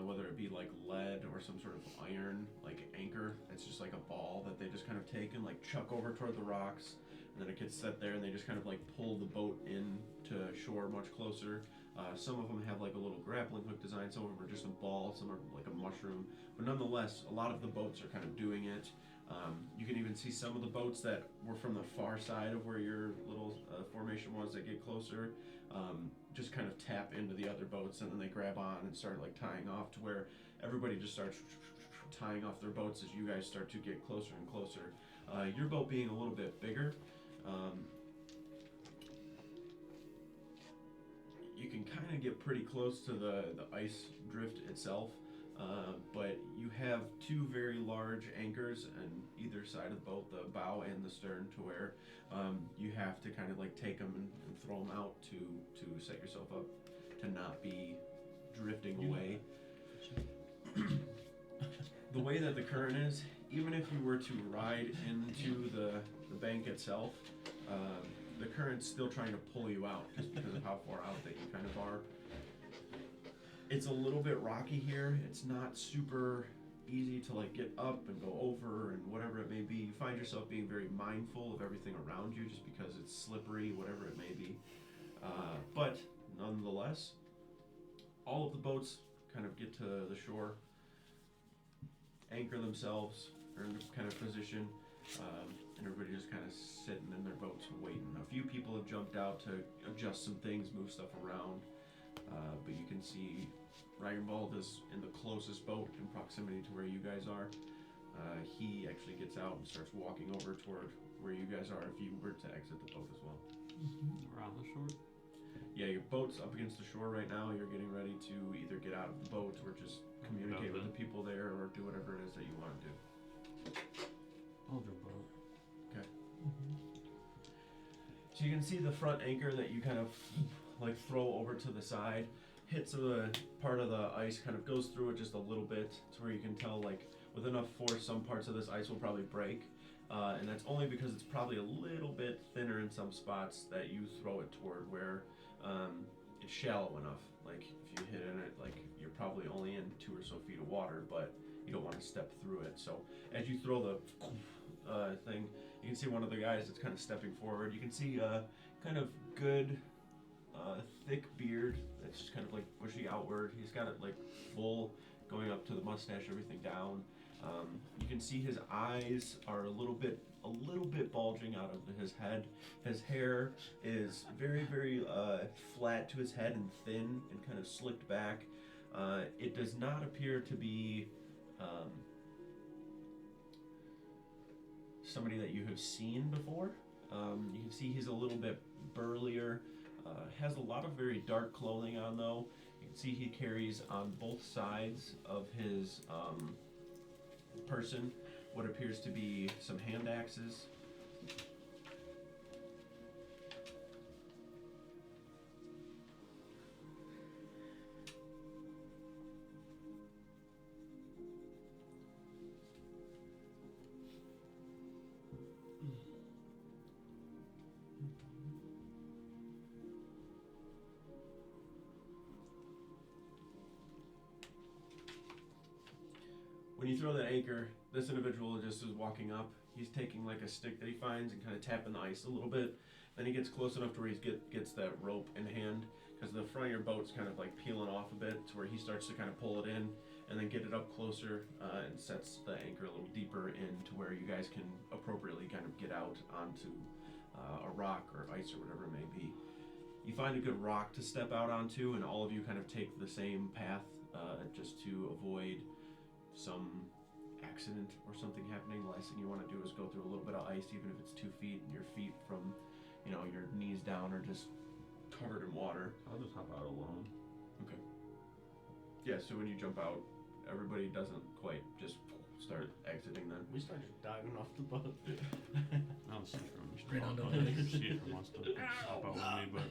Speaker 4: whether it be like lead or some sort of iron like anchor. It's just like a ball that they just kind of take and like chuck over toward the rocks, and then it gets set there and they just kind of like pull the boat in to shore much closer. Some of them have like a little grappling hook design, some of them are just a ball, some are like a mushroom, but nonetheless a lot of the boats are kind of doing it. You can even see some of the boats that were from the far side of where your little formation was that get closer, just kind of tap into the other boats, and then they grab on and start like tying off to where everybody just starts tying off their boats as you guys start to get closer and closer. Your boat being a little bit bigger, you can kind of get pretty close to the ice drift itself, but you have two very large anchors on either side of the boat, the bow and the stern, to where you have to kind of like take them and throw them out to set yourself up to not be drifting away. The way that the current is, even if you were to ride into the bank itself, the current's still trying to pull you out just because of how far out that you kind of are. It's a little bit rocky here. It's not super easy to like get up and go over and whatever it may be. You find yourself being very mindful of everything around you just because it's slippery, whatever it may be. But nonetheless, all of the boats kind of get to the shore, anchor themselves, are in kind of position, and everybody just kind of sitting in their boats waiting. A few people have jumped out to adjust some things, move stuff around, but you can see Ragnvald is in the closest boat in proximity to where you guys are. He actually gets out and starts walking over toward where you guys are if you were to exit the boat as well.
Speaker 5: Around the shore?
Speaker 4: Yeah, your boat's up against the shore right now. You're getting ready to either get out of the boat or just communicate with the people there or do whatever it is that you want to do.
Speaker 5: I'll jump out.
Speaker 4: Okay. So you can see the front anchor that you kind of like throw over to the side, hits the part of the ice, kind of goes through it just a little bit to where you can tell like with enough force some parts of this ice will probably break. And that's only because it's probably a little bit thinner in some spots that you throw it toward where it's shallow enough. Like if you hit in it, like you're probably only in 2 or so feet of water, but you don't want to step through it. So as you throw the thing, you can see one of the guys that's kind of stepping forward. You can see kind of good thick beard that's just kind of like bushy outward. He's got it like full going up to the mustache, everything down. You can see his eyes are a little bit bulging out of his head. His hair is very, very flat to his head and thin and kind of slicked back. It does not appear to be somebody that you have seen before. You can see he's a little bit burlier, has a lot of very dark clothing on though. You can see he carries on both sides of his person what appears to be some hand axes. When you throw that anchor, this individual just is walking up. He's taking like a stick that he finds and kind of tapping the ice a little bit. Then he gets close enough to where he gets that rope in hand, because the front of your boat's kind of like peeling off a bit, to where he starts to kind of pull it in and then get it up closer and sets the anchor a little deeper in to where you guys can appropriately kind of get out onto a rock or ice or whatever it may be. You find a good rock to step out onto, and all of you kind of take the same path just to avoid some accident or something happening. The last thing you want to do is go through a little bit of ice, even if it's 2 feet, and your feet from, you know, your knees down are just covered in water.
Speaker 5: I'll just hop out alone.
Speaker 4: Okay. Yeah, so when you jump out, everybody doesn't quite just start exiting then.
Speaker 3: We started diving off the boat.
Speaker 5: I'll see if I'm
Speaker 2: Straight onto
Speaker 5: I'll
Speaker 2: the ice.
Speaker 5: see if he wants to hop out with me, but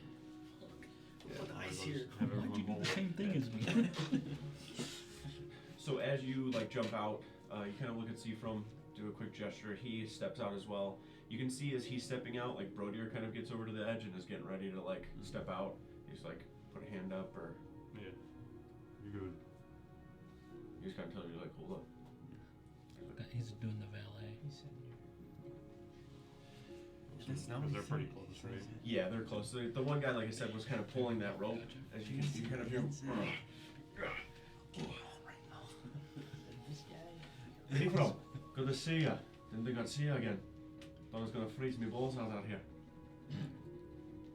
Speaker 3: Put the ice
Speaker 5: I'll
Speaker 3: here.
Speaker 5: just have
Speaker 2: Why'd
Speaker 5: everyone
Speaker 2: you do
Speaker 5: hold
Speaker 2: the
Speaker 5: it.
Speaker 2: same thing as me?
Speaker 4: So as you like jump out, you kind of look at Seafrom, do a quick gesture. He steps out as well. You can see as he's stepping out, like Brodier kind of gets over to the edge and is getting ready to like step out. He's like put a hand up, or
Speaker 5: Yeah. You're good.
Speaker 4: he just kind of tells you like hold up.
Speaker 2: He's doing the valet.
Speaker 5: Because they're pretty close, right?
Speaker 4: Yeah, they're close. The one guy, like I said, was kind of pulling that rope. As you can see, kind of hear him. Seafrom, good to see ya. Didn't think I'd see you again. Thought I was gonna freeze me balls out here.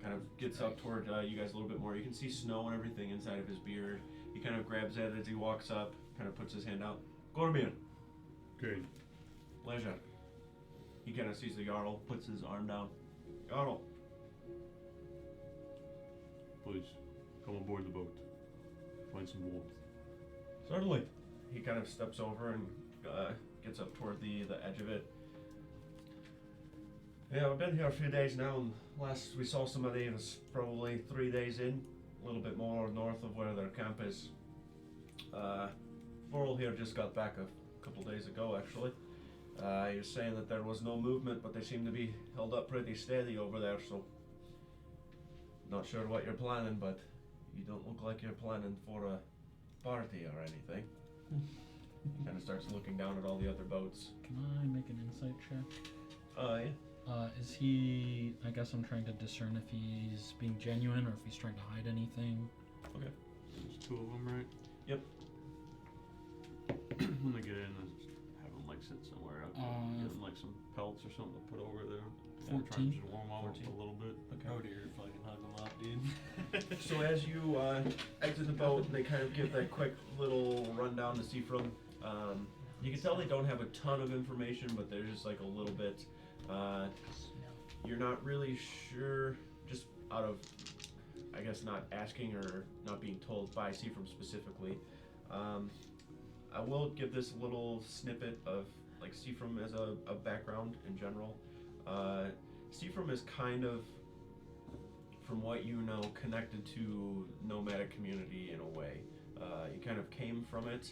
Speaker 4: Kind of gets up toward you guys a little bit more. You can see snow and everything inside of his beard. He kind of grabs at it as he walks up, kind of puts his hand out. Gormir,
Speaker 5: Okay.
Speaker 4: pleasure. He kind of sees the Jarl, puts his arm down. Jarl,
Speaker 5: Please, come aboard the boat. Find some warmth.
Speaker 4: certainly. He kind of steps over and gets up toward the edge of it. Yeah, I've been here a few days now, and last we saw somebody was probably 3 days in, a little bit more north of where their camp is. Forl here just got back a couple days ago, actually. He was saying that there was no movement, but they seem to be held up pretty steady over there, so not sure what you're planning, but you don't look like you're planning for a party or anything. He kind of starts looking down at all the other boats.
Speaker 2: Can I make an insight check?
Speaker 4: Yeah.
Speaker 2: Is he? I guess I'm trying to discern if he's being genuine or if he's trying to hide anything.
Speaker 5: There's 2 of them, right?
Speaker 4: Yep.
Speaker 5: When they get in, I just have them like sit somewhere out there. Give them like some pelts or something to put over there. Try and
Speaker 2: 14.
Speaker 5: just warm them up
Speaker 4: 14.
Speaker 5: a little bit.
Speaker 3: Oh dear, fucking hug him up, dude.
Speaker 4: So as you exit the boat, they kind of give that quick little rundown to Seafrom. You can tell they don't have a ton of information, but there's just like a little bit. You're not really sure, just out of, I guess, not asking or not being told by Seafrom specifically. I will give this little snippet of like Seafrom as a background in general. Seafrom is kind of, from what you know, connected to nomadic community in a way. He kind of came from it,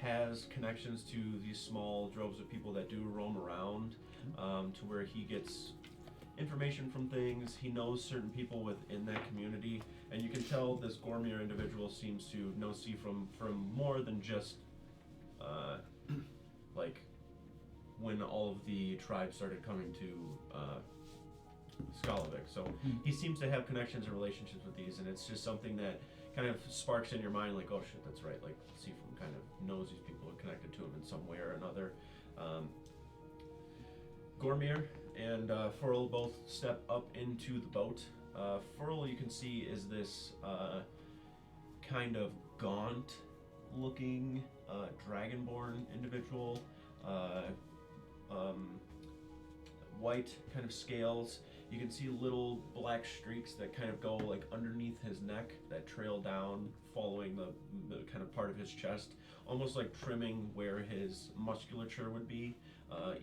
Speaker 4: has connections to these small droves of people that do roam around, to where he gets information from things. He knows certain people within that community, and you can tell this Gormir individual seems to know Seafrom from more than just like when all of the tribes started coming to Skalavik. So he seems to have connections and relationships with these, and it's just something that kind of sparks in your mind, like, oh shit, that's right. Like Seafrom kind of knows these people are connected to him in some way or another. Gormir and Furl both step up into the boat. Furl, you can see, is this kind of gaunt-looking dragonborn individual. White kind of scales. You can see little black streaks that kind of go like underneath his neck that trail down, following the kind of part of his chest, almost like trimming where his musculature would be.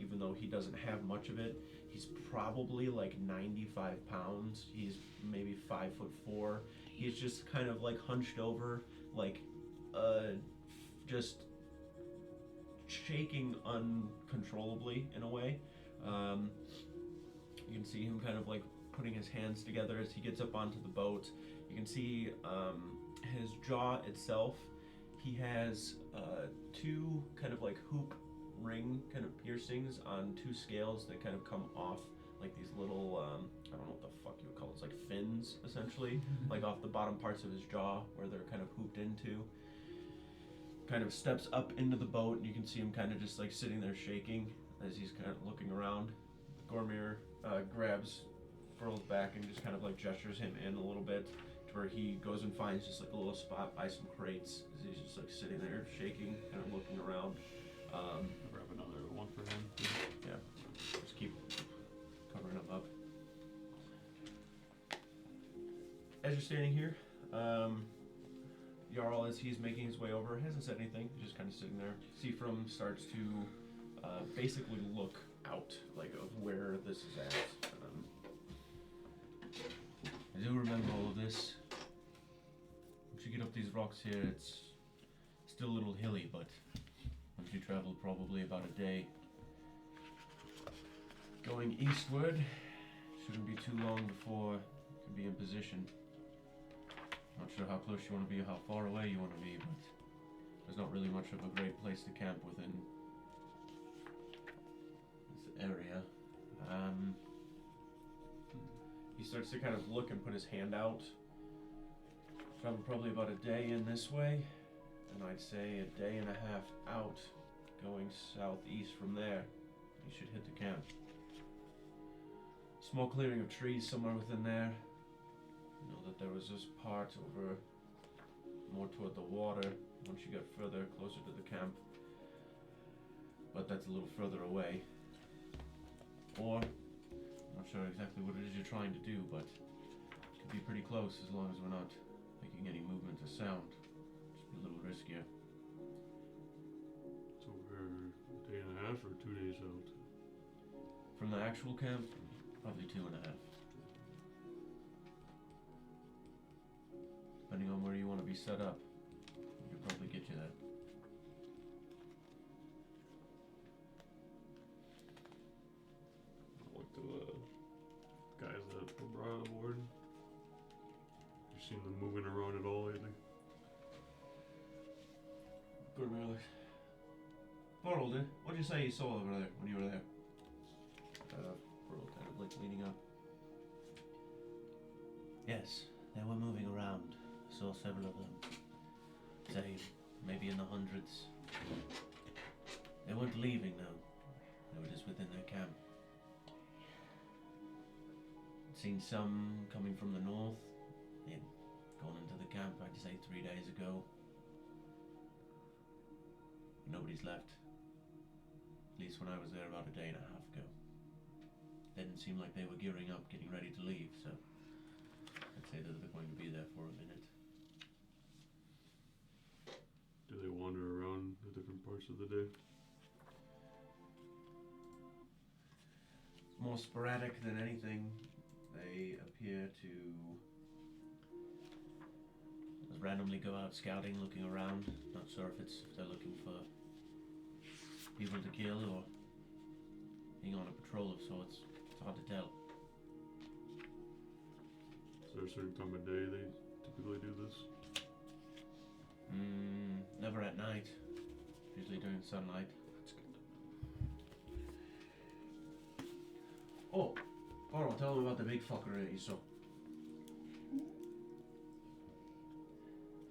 Speaker 4: Even though he doesn't have much of it, he's probably like 95 pounds. He's maybe 5'4". He's just kind of like hunched over, like just shaking uncontrollably in a way. You can see him kind of like putting his hands together as he gets up onto the boat. You can see his jaw itself. He has 2 kind of like hoop ring kind of piercings on 2 scales that kind of come off like these little I don't know what the fuck you would call it. It's like fins essentially, like off the bottom parts of his jaw where they're kind of hooped into. Kind of steps up into the boat, and you can see him kind of just like sitting there shaking as he's kind of looking around. Gormir grabs Furl's back and just kind of like gestures him in a little bit to where he goes and finds just like a little spot by some crates as he's just like sitting there shaking, kind of looking around.
Speaker 5: I'll grab another one for him.
Speaker 4: Yeah, just keep covering him up. As you're standing here, Jarl, as he's making his way over, hasn't said anything. He's just kind of sitting there. Seafrom starts to basically look out, like of where this is at. I do remember all of this. Once you get up these rocks here, it's still a little hilly, but once you travel probably about a day, going eastward, shouldn't be too long before you can be in position. Not sure how close you want to be or how far away you want to be, but there's not really much of a great place to camp within this area. He starts to kind of look and put his hand out. Travel probably about a day in this way, and I'd say a day and a half out, going southeast from there. you should hit the camp. Small clearing of trees somewhere within there. You know that there was this part over more toward the water once you got further closer to the camp. But that's a little further away. Or, I'm not sure exactly what it is you're trying to do, but it could be pretty close as long as we're not making any movement or sound. Just be a little riskier.
Speaker 5: So we're a day and a half or 2 days out?
Speaker 4: From the actual camp, probably 2.5. Depending on where you want to be set up, we could probably get you there.
Speaker 5: Like the guys that were brought aboard. You seen them moving around at all lately?
Speaker 4: Good, really. Borrowed it. What did you say you saw over there when you were there? Borrowed kind of like leaning up.
Speaker 6: Yes, they were moving around. Saw several of them. Say, maybe in the hundreds. They weren't leaving though. They were just within their camp. Seen some coming from the north. They'd gone into the camp, I'd say 3 days ago. Nobody's left. At least when I was there about a day and a half ago. Didn't seem like they were gearing up, getting ready to leave, so I'd say that they're going to be there for a minute.
Speaker 5: Do they wander around the different parts of the day?
Speaker 4: More sporadic than anything. They appear to just randomly go out scouting, looking around. Not sure if they're looking for people to kill or being on a patrol of sorts. It's hard to tell.
Speaker 5: Is there a certain time of day they typically do this?
Speaker 4: Never at night. Usually during sunlight. Oh, Borrow, tell them about the big fucker that you saw.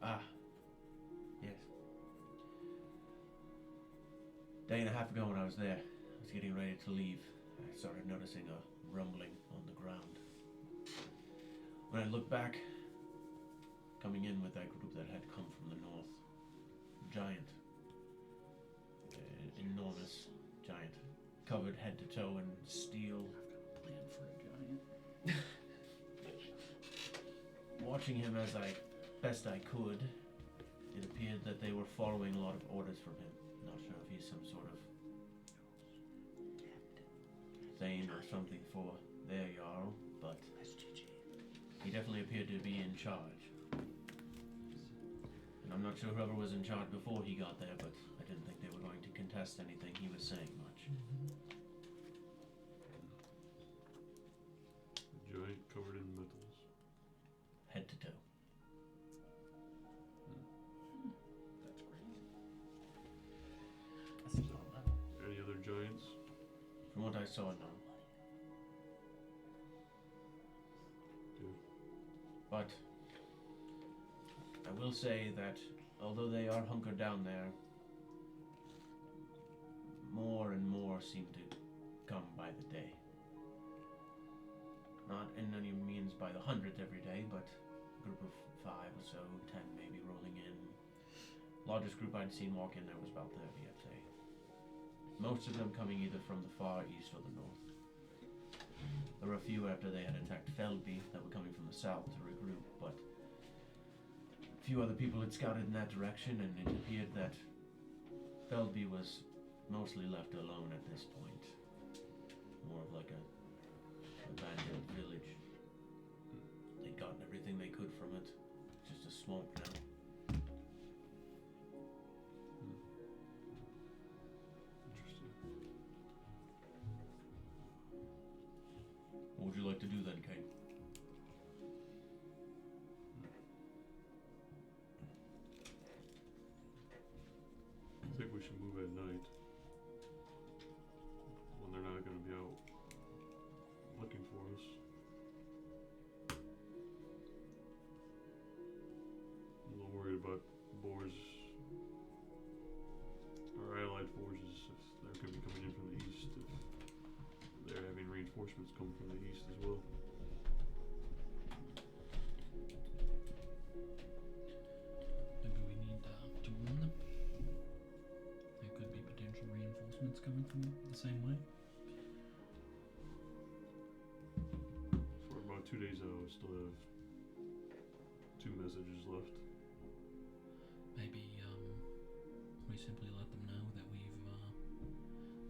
Speaker 4: Ah, yes. Day and a half ago when I was there, I was getting ready to leave. I started noticing a rumbling on the ground. When I looked back, coming in with that group that had come from the north, giant, enormous giant, covered head to toe in steel.
Speaker 2: Plan for a giant.
Speaker 4: Watching him as best I could, it appeared that they were following a lot of orders from him. Not sure if he's some sort of Thane or something for their Jarl, but he definitely appeared to be in charge. And I'm not sure whoever was in charge before he got there, but I didn't think they were going to contest anything he was saying much.
Speaker 5: A giant covered in metals.
Speaker 4: Head to toe.
Speaker 1: That's crazy. That's not bad.
Speaker 5: Any other giants?
Speaker 4: From what I saw, no.
Speaker 5: Good.
Speaker 4: But I will say that although they are hunkered down there, more and more seem to come by the day. Not in any means by the hundreds every day, but a group of 5 or so, 10 maybe rolling in. Largest group I'd seen walk in there was about 30, I'd say. Most of them coming either from the far east or the north. There were a few after they had attacked Feldby that were coming from the south to regroup, but a few other people had scouted in that direction, and it appeared that Feldby was mostly left alone at this point. More of like a abandoned village. They'd gotten everything they could from it. Just a swamp now.
Speaker 5: Interesting.
Speaker 4: What would you like to do then, Kate?
Speaker 5: I think we should move at night. When they're not going to be out looking for us. I'm a little worried about boars. Our allied forces, if they're going to be coming in from the east. If reinforcements come from the east as well.
Speaker 2: Maybe we need to warn them. There could be potential reinforcements coming from the same way.
Speaker 5: For about 2 days out, I still have 2 messages left.
Speaker 2: Maybe we simply let them know that we're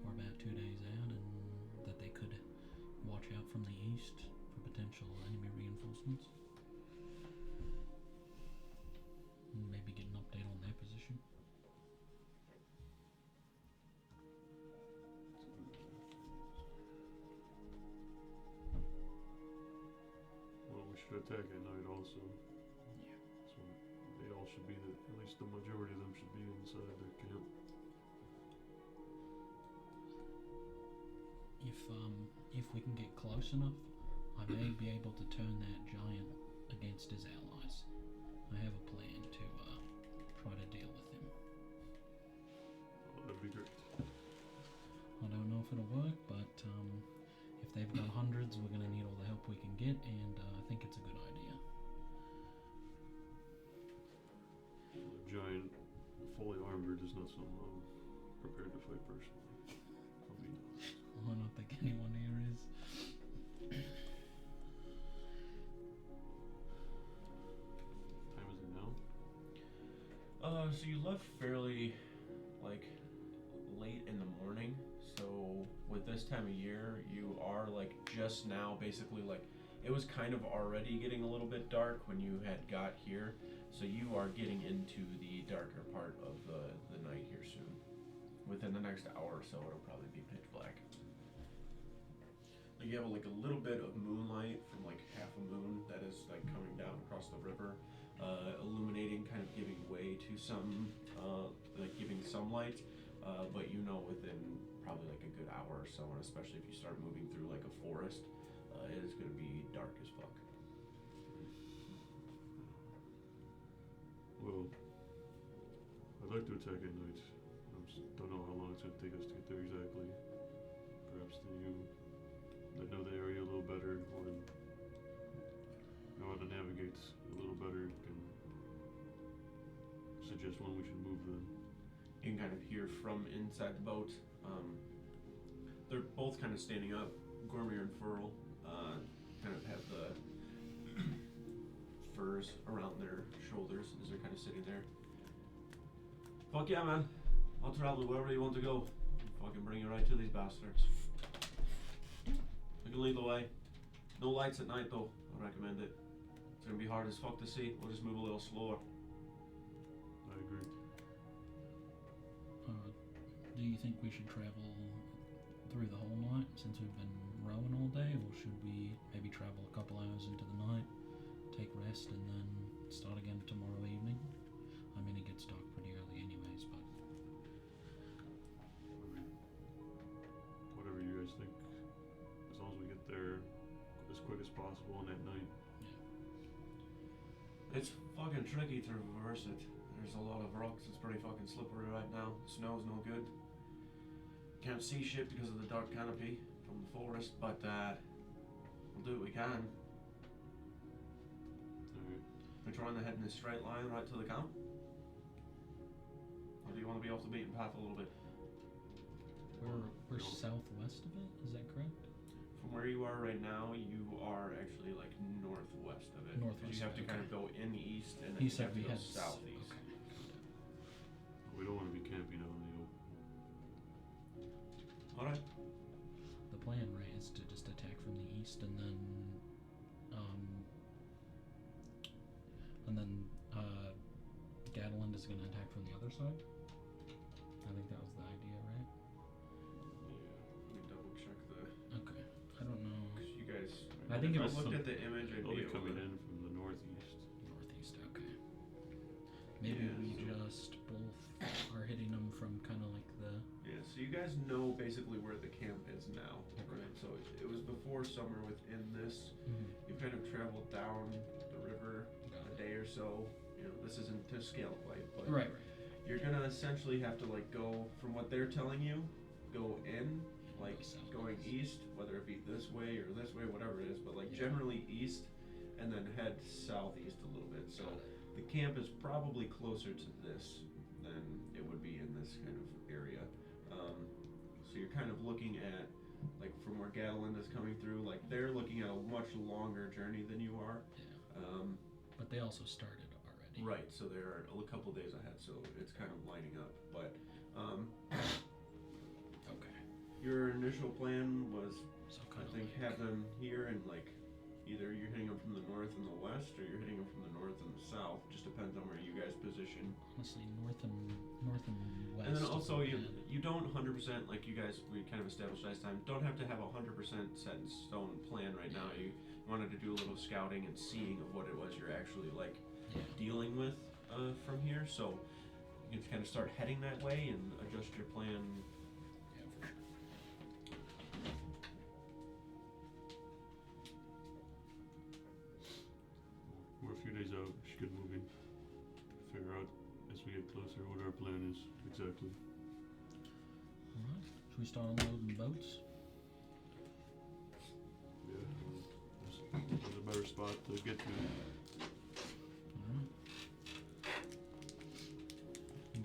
Speaker 2: about 2 days out and that they could watch out from the east for potential enemy reinforcements. And maybe get an update on their position.
Speaker 5: Well, we should attack at night also.
Speaker 2: Yeah.
Speaker 5: So they all should be there. At least the majority of them should be inside their camp.
Speaker 2: If we can get close enough, I may be able to turn that giant against his allies. I have a plan to try to deal with him.
Speaker 5: Oh, that'd be great.
Speaker 2: I don't know if it'll work, but if they've got hundreds, we're going to need all the help we can get, and I think it's a good idea.
Speaker 5: A giant, fully armored is not something I'm prepared to fight personally. I'll be honest.
Speaker 2: I don't think anyone here is.
Speaker 5: Time is it now?
Speaker 4: So you left fairly, like, late in the morning. So with this time of year, you are like just now, basically, like it was kind of already getting a little bit dark when you had got here. So you are getting into the darker part of the night here soon. Within the next hour or so, it'll probably be pitch black. You have like a little bit of moonlight from like half a moon that is like coming down across the river, illuminating, kind of giving way to some, like giving some light. But you know within probably like a good hour or so, and especially if you start moving through like a forest, it is going to be dark as fuck.
Speaker 5: Well, I'd like to attack at night. I just don't know how long it's going to take us to get there exactly. Perhaps you that know the area a little better, or know how to navigate a little better, can suggest when we should move then.
Speaker 4: You can kind of hear from inside the boat. They're both kind of standing up. Gormier and Furl kind of have the furs around their shoulders as they're kind of sitting there. Fuck yeah, man. I'll travel wherever you want to go. Fucking bring you right to these bastards. We can lead the way. No lights at night though. I recommend it. It's gonna be hard as fuck to see. We'll just move a little slower.
Speaker 5: I agree.
Speaker 2: Do you think we should travel through the whole night since we've been rowing all day, or should we maybe travel a couple hours into the night, take rest, and then start again tomorrow evening? I mean, it gets dark pretty early anyways, but...
Speaker 5: Whatever you guys think. As long as we get there as quick as possible on that night.
Speaker 4: It's fucking tricky to reverse it. There's a lot of rocks. It's pretty fucking slippery right now. The snow's no good. Can't see shit because of the dark canopy from the forest, but we'll do what we can.
Speaker 5: Alright.
Speaker 4: We're trying to head in a straight line right to the camp. Or do you want to be off the beaten path a little bit?
Speaker 2: We're southwest of it, is that correct?
Speaker 4: From where you are right now, you are actually like northwest of it. Because
Speaker 2: Northwest,
Speaker 4: you have to kind of
Speaker 2: okay.
Speaker 4: go in east and then
Speaker 2: He
Speaker 4: you
Speaker 2: said
Speaker 4: have to
Speaker 2: we
Speaker 4: go
Speaker 2: had
Speaker 4: southeast.
Speaker 2: Okay.
Speaker 5: We don't want to be camping out in the open.
Speaker 4: Alright.
Speaker 2: The plan, right, is to just attack from the east and then Gatland is going to attack from the other side. I think that was the idea, right?
Speaker 4: Yeah, let me double check the...
Speaker 2: Okay. I don't know.
Speaker 4: Because you guys...
Speaker 2: I think
Speaker 4: if
Speaker 2: it
Speaker 4: I
Speaker 2: was
Speaker 4: looked at the image, I'd
Speaker 5: They'll
Speaker 4: be
Speaker 5: be
Speaker 4: able
Speaker 5: coming
Speaker 4: to...
Speaker 5: in from the northeast.
Speaker 2: Northeast, okay. Maybe
Speaker 4: Yeah,
Speaker 2: we
Speaker 4: so-
Speaker 2: just both are hitting them from kind of like the...
Speaker 4: Yeah, so you guys know basically where the camp is now, right? So it was before summer within this. You've kind of traveled down the river a day or so. You know, this isn't to scale quite, but
Speaker 2: Right.
Speaker 4: you're gonna essentially have to like go from what they're telling you, go in, like
Speaker 2: South
Speaker 4: going
Speaker 2: east.
Speaker 4: east, whether it be this way or this way, whatever it is, but like generally east, and then head southeast a little bit. So the camp is probably closer to this than it would be in this kind of area. So you're kind of looking at, like from where Gatlin is coming through, like they're looking at a much longer journey than you are.
Speaker 2: Yeah. But they also started already.
Speaker 4: Right, so they're a couple days ahead, so it's kind of lining up. But
Speaker 2: Okay.
Speaker 4: your initial plan was,
Speaker 2: So
Speaker 4: I
Speaker 2: kind of
Speaker 4: think, have them here and like either you're hitting them from the north and the west, or you're hitting them from the north and the south. Just depends on where you guys position.
Speaker 2: honestly north and west.
Speaker 4: And then also
Speaker 2: is
Speaker 4: you don't 100%, like you guys, we kind of established last time, don't have to have a 100% set in stone plan right now. You wanted to do a little scouting and seeing of what it was you're actually like dealing with from here. So you can kind of start heading that way and adjust your plan.
Speaker 2: Yeah, for sure.
Speaker 5: We're a few days out. We should get moving. Figure out as we get closer what our plan is exactly.
Speaker 2: Alright. Should we start unloading boats?
Speaker 5: Yeah, there's a better spot to get to.
Speaker 2: Alright.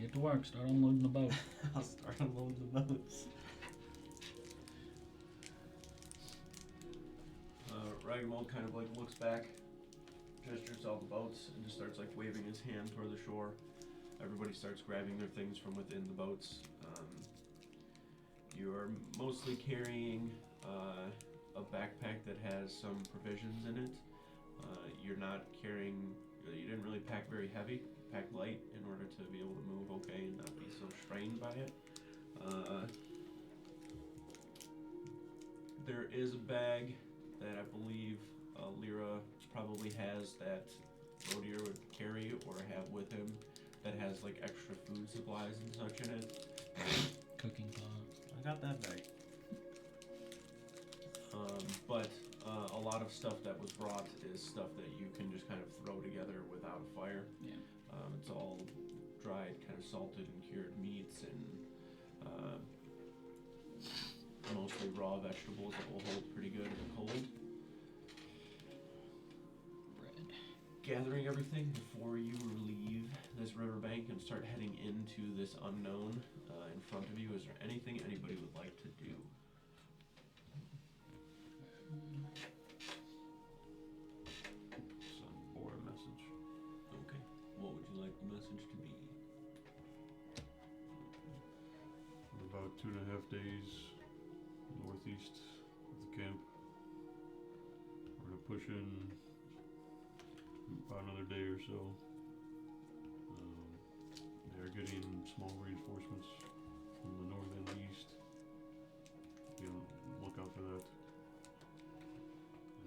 Speaker 2: Get to work, start unloading the boat.
Speaker 1: I'll start unloading the boats.
Speaker 4: Ragnvald kind of like looks back, gestures to all the boats, and just starts like waving his hand toward the shore. Everybody starts grabbing their things from within the boats. You are mostly carrying a backpack that has some provisions in it. You're not carrying, you didn't really pack very heavy, pack light in order to be able to move okay and not be so strained by it. There is a bag that I believe Lyra probably has that Rodier would carry or have with him that has like extra food supplies and such in it.
Speaker 2: Cooking pot.
Speaker 1: I got that bag.
Speaker 4: But a lot of stuff that was brought is stuff that you can just kind of throw together without a fire.
Speaker 2: Yeah.
Speaker 4: It's all dried, kind of salted and cured meats and mostly raw vegetables that will hold pretty good in the cold.
Speaker 2: Bread.
Speaker 4: Gathering everything before you leave this riverbank and start heading into this unknown in front of you. Is there anything anybody would like to do?
Speaker 5: Send Boar a message.
Speaker 4: Okay. What would you like the message to be?
Speaker 5: We're about 2.5 days northeast of the camp. We're gonna push in about another day or so. They're getting small reinforcements from the north and the east. Be on lookout for that.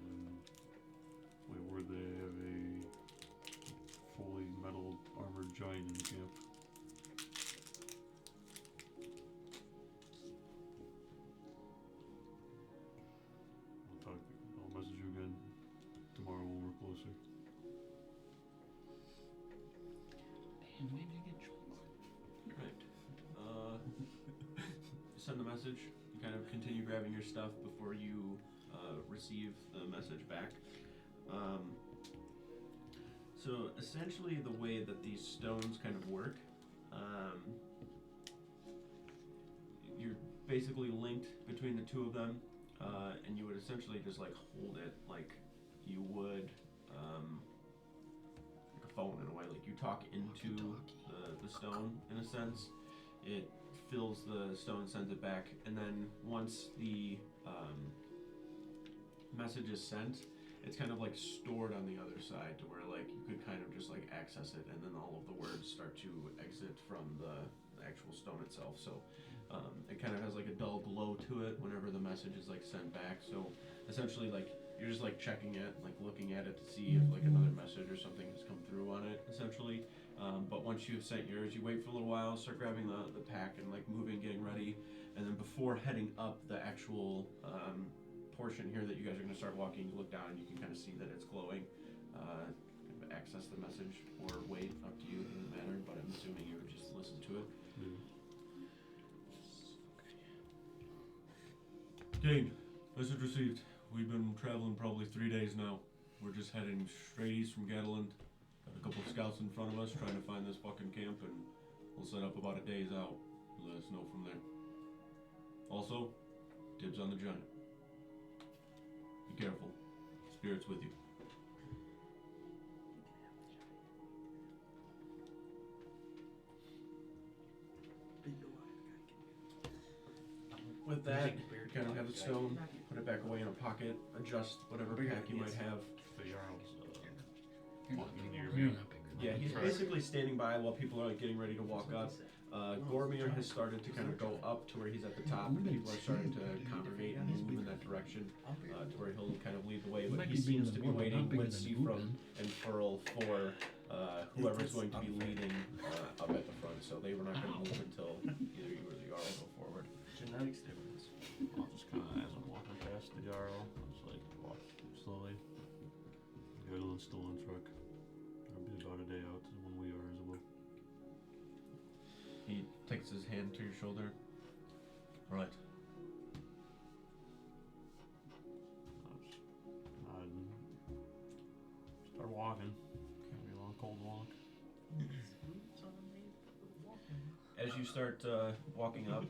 Speaker 5: And we have word they have a fully metal armored giant in the camp. I'll message you again tomorrow when we're closer.
Speaker 2: And we did get chocolate.
Speaker 4: Right. Send the message. You kind of continue grabbing your stuff before you receive the message back. So essentially the way that these stones kind of work, you're basically linked between the two of them, and you would essentially just like hold it like you would like a phone in a way. Like you talk into the stone in a sense. It fills the stone, sends it back, and then once the message is sent, it's kind of like stored on the other side to where like you could kind of just like access it, and then all of the words start to exit from the actual stone itself. So it kind of has like a dull glow to it whenever the message is like sent back. So essentially like you're just like checking it, like looking at it to see if like another message or something has come through on it essentially. But once you've sent yours, you wait for a little while, start grabbing the pack and like moving, getting ready, and then before heading up the actual portion here that you guys are going to start walking, you look down and you can kind of see that it's glowing. Access the message or wait, up to you, it doesn't matter, but I'm assuming you would just listen to it. Kane, message received. we've been traveling probably 3 days now. We're just heading straight east from Gatland. Got a couple of scouts in front of us trying to find this fucking camp, and we'll set up about a day's out. Let us know from there. Also, dibs on the giant. Be careful. Spirit's with you. With that, you kind of have the stone, put it back away in a pocket, adjust whatever pack you might have.
Speaker 5: The Jarl's walking near
Speaker 2: You're
Speaker 5: me.
Speaker 2: not bigger.
Speaker 4: Yeah, he's basically standing by while people are like getting ready to walk up. Gormir has started to kind of go up to where he's at the top, and people are starting to congregate and move in that direction to where he'll kind of lead the way. But
Speaker 2: Might
Speaker 4: he
Speaker 2: be bigger
Speaker 4: seems to
Speaker 2: than
Speaker 4: be
Speaker 2: Wooten,
Speaker 4: waiting
Speaker 2: not bigger
Speaker 4: with
Speaker 2: than
Speaker 4: Seafrum
Speaker 2: Wooten.
Speaker 4: and Furl for whoever's going to be leading up at the front. So they were not going to move until either you or the Jarl go forward.
Speaker 3: Genetics difference.
Speaker 5: I'll just kind of, as I'm walking past the Jarl, I'll just like walk slowly. Galen's still on truck. It'll be about a day out when we are as well.
Speaker 4: He takes his hand to your shoulder. All right.
Speaker 5: I'll just nod and start walking. Gonna be a long, cold walk.
Speaker 4: As you start walking up,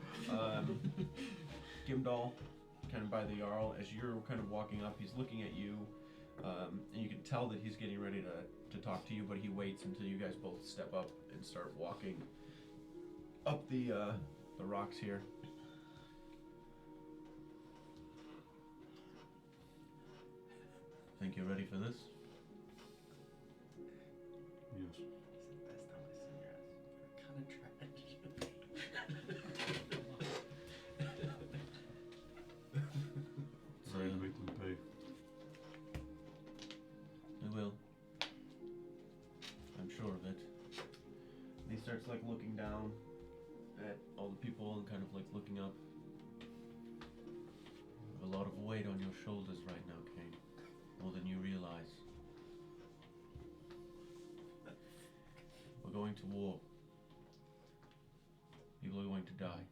Speaker 4: Gimdall, kind of by the Jarl, as you're kind of walking up, he's looking at you, and you can tell that he's getting ready to talk to you, but he waits until you guys both step up and start walking up the rocks here. Think you're ready for this?
Speaker 5: Yes.
Speaker 3: Last time I seen your ass, you're kind of trash.
Speaker 5: Sorry to make them pay.
Speaker 4: We will. I'm sure of it. And he starts like looking down at all the people and kind of like looking up. You have a lot of weight on your shoulders right now, Kane. More than you realize. We're going to war. People are going to die.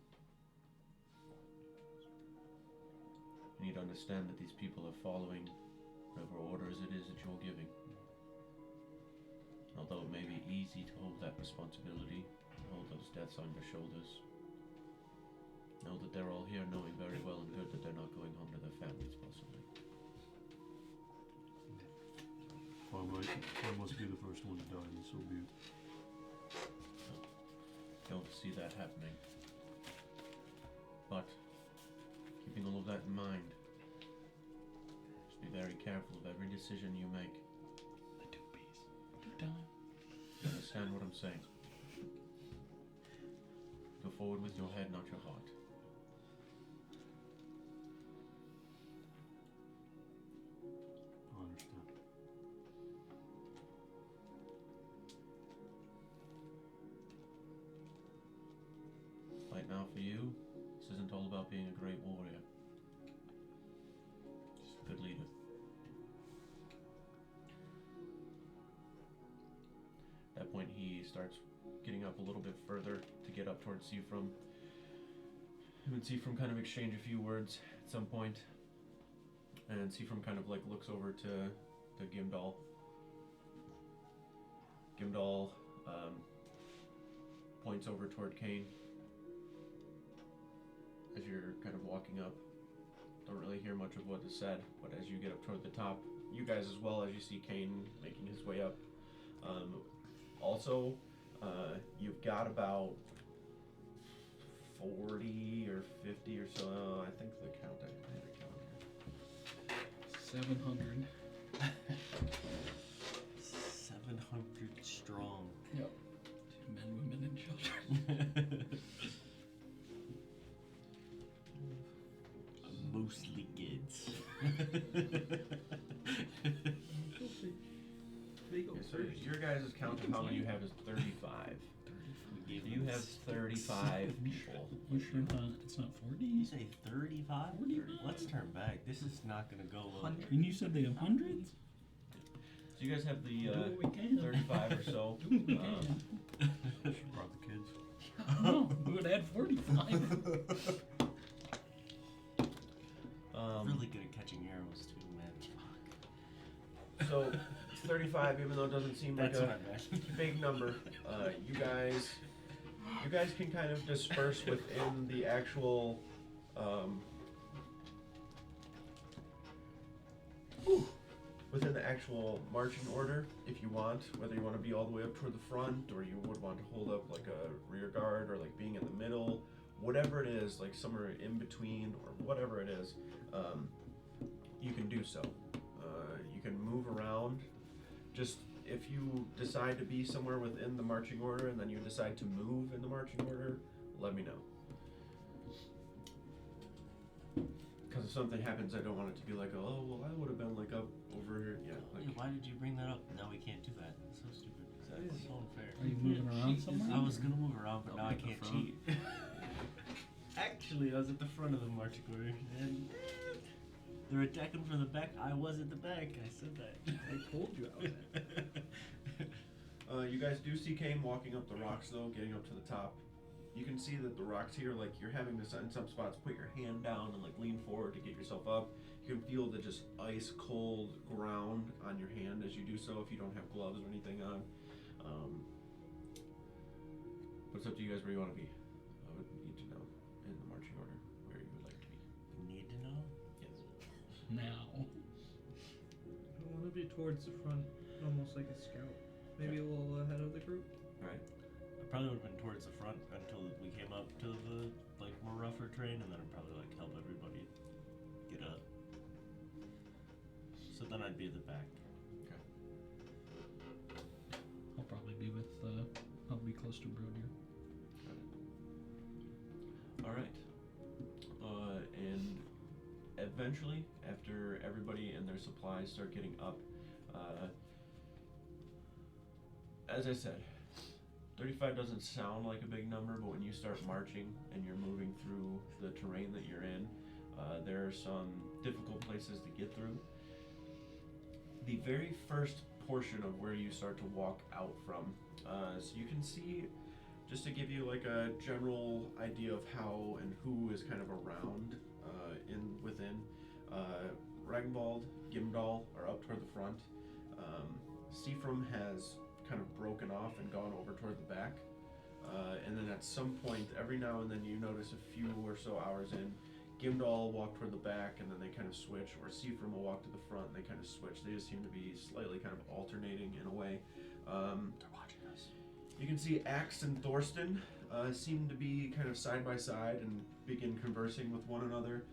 Speaker 4: You need to understand that these people are following whatever orders it is that you're giving. Although it may be easy to hold that responsibility, hold those deaths on your shoulders, know that they're all here knowing very well and good that they're not going home to their families, possibly.
Speaker 5: Well, I must be the first one to die, and so be it.
Speaker 4: Don't see that happening. But, keeping all of that in mind, just be very careful of every decision you make.
Speaker 2: The two P's. Two time.
Speaker 4: You understand what I'm saying? Go forward with your head, not your heart.
Speaker 5: I understand.
Speaker 4: Right now for you, this isn't all about being a great warrior. Just a good leader. At that point he starts getting up a little bit further to get up towards Seafrum. Him and Seafrum kind of exchange a few words at some point. And Seafrum kind of like looks over to Gimdall. Gimdall points over toward Kane. As you're kind of walking up, don't really hear much of what is said, but as you get up toward the top, you guys as well, as you see Kane making his way up. Also, you've got about 40 or 50 or so, I think the count, I had a count here.
Speaker 2: 700.
Speaker 3: 700 strong.
Speaker 2: Yep. Men, women, and children.
Speaker 3: Mostly kids.
Speaker 4: Okay, so your guys' count of how many you have is 35. So you have 35 people.
Speaker 2: You sure it's not 40?
Speaker 3: You say 35?
Speaker 2: 40?
Speaker 3: Let's turn back. This is not gonna go well.
Speaker 2: And you said they have hundreds?
Speaker 4: So you guys have the
Speaker 2: Do what we can.
Speaker 4: 35 or so.
Speaker 2: Do what we can.
Speaker 5: Should brought the kids.
Speaker 2: No, we would add 45.
Speaker 3: Really good at catching arrows
Speaker 4: So 35, even though it doesn't seem like
Speaker 6: That's what
Speaker 4: a
Speaker 6: I meant.
Speaker 4: big number, you guys can kind of disperse within the actual within the actual marching order if you want, whether you want to be all the way up toward the front or you would want to hold up like a rear guard or like being in the middle, whatever it is, like somewhere in between or whatever it is, you can do so. You can move around. Just if you decide to be somewhere within the marching order and then you decide to move in the marching order, let me know. Because if something happens, I don't want it to be like, oh, well, I would have been like up over here. Yeah, like,
Speaker 6: Yeah, why did you bring that up? No, we can't do that. It's so stupid. It's so unfair.
Speaker 2: Are you moving around somewhere?
Speaker 6: I was gonna move around, but
Speaker 3: I'll
Speaker 6: now I
Speaker 3: be at the
Speaker 6: can't
Speaker 3: front.
Speaker 6: cheat. Actually, I was at the front of the marching order, and they're attacking from the back. I was at the back. I said that.
Speaker 1: I told you I was at.
Speaker 4: You guys do see Kane walking up the rocks though, getting up to the top. You can see that the rocks here, like you're having to, in some spots, put your hand down and like lean forward to get yourself up. You can feel the just ice cold ground on your hand as you do so if you don't have gloves or anything on. But it's up to you guys where you want to be. I would need to know in the marching order where you would like to be.
Speaker 6: Need to know?
Speaker 4: Yes.
Speaker 2: Now.
Speaker 1: I want to be towards the front, almost like a scout. Maybe a little ahead of the group.
Speaker 4: Alright.
Speaker 6: I probably would have been towards the front until we came up to the like more rougher terrain, and then I'd probably like help everybody get up. So then I'd be at the back.
Speaker 2: I'll probably be with, I'll be close to Brodir.
Speaker 4: Alright. And eventually, after everybody and their supplies start getting up, as I said, 35 doesn't sound like a big number, but when you start marching and you're moving through the terrain that you're in, there are some difficult places to get through. The very first portion of where you start to walk out from, so you can see, just to give you like a general idea of how and who is kind of around within, Ragnvald, Gimdal are up toward the front. Seafram has kind of broken off and gone over toward the back. And then at some point, every now and then you notice a few or so hours in, Gimdal will walk toward the back and then they kind of switch, or Seafram will walk to the front and they kind of switch. They just seem to be slightly kind of alternating in a way.
Speaker 6: They're watching us.
Speaker 4: You can see Axe and Thorsten seem to be kind of side by side and begin conversing with one another.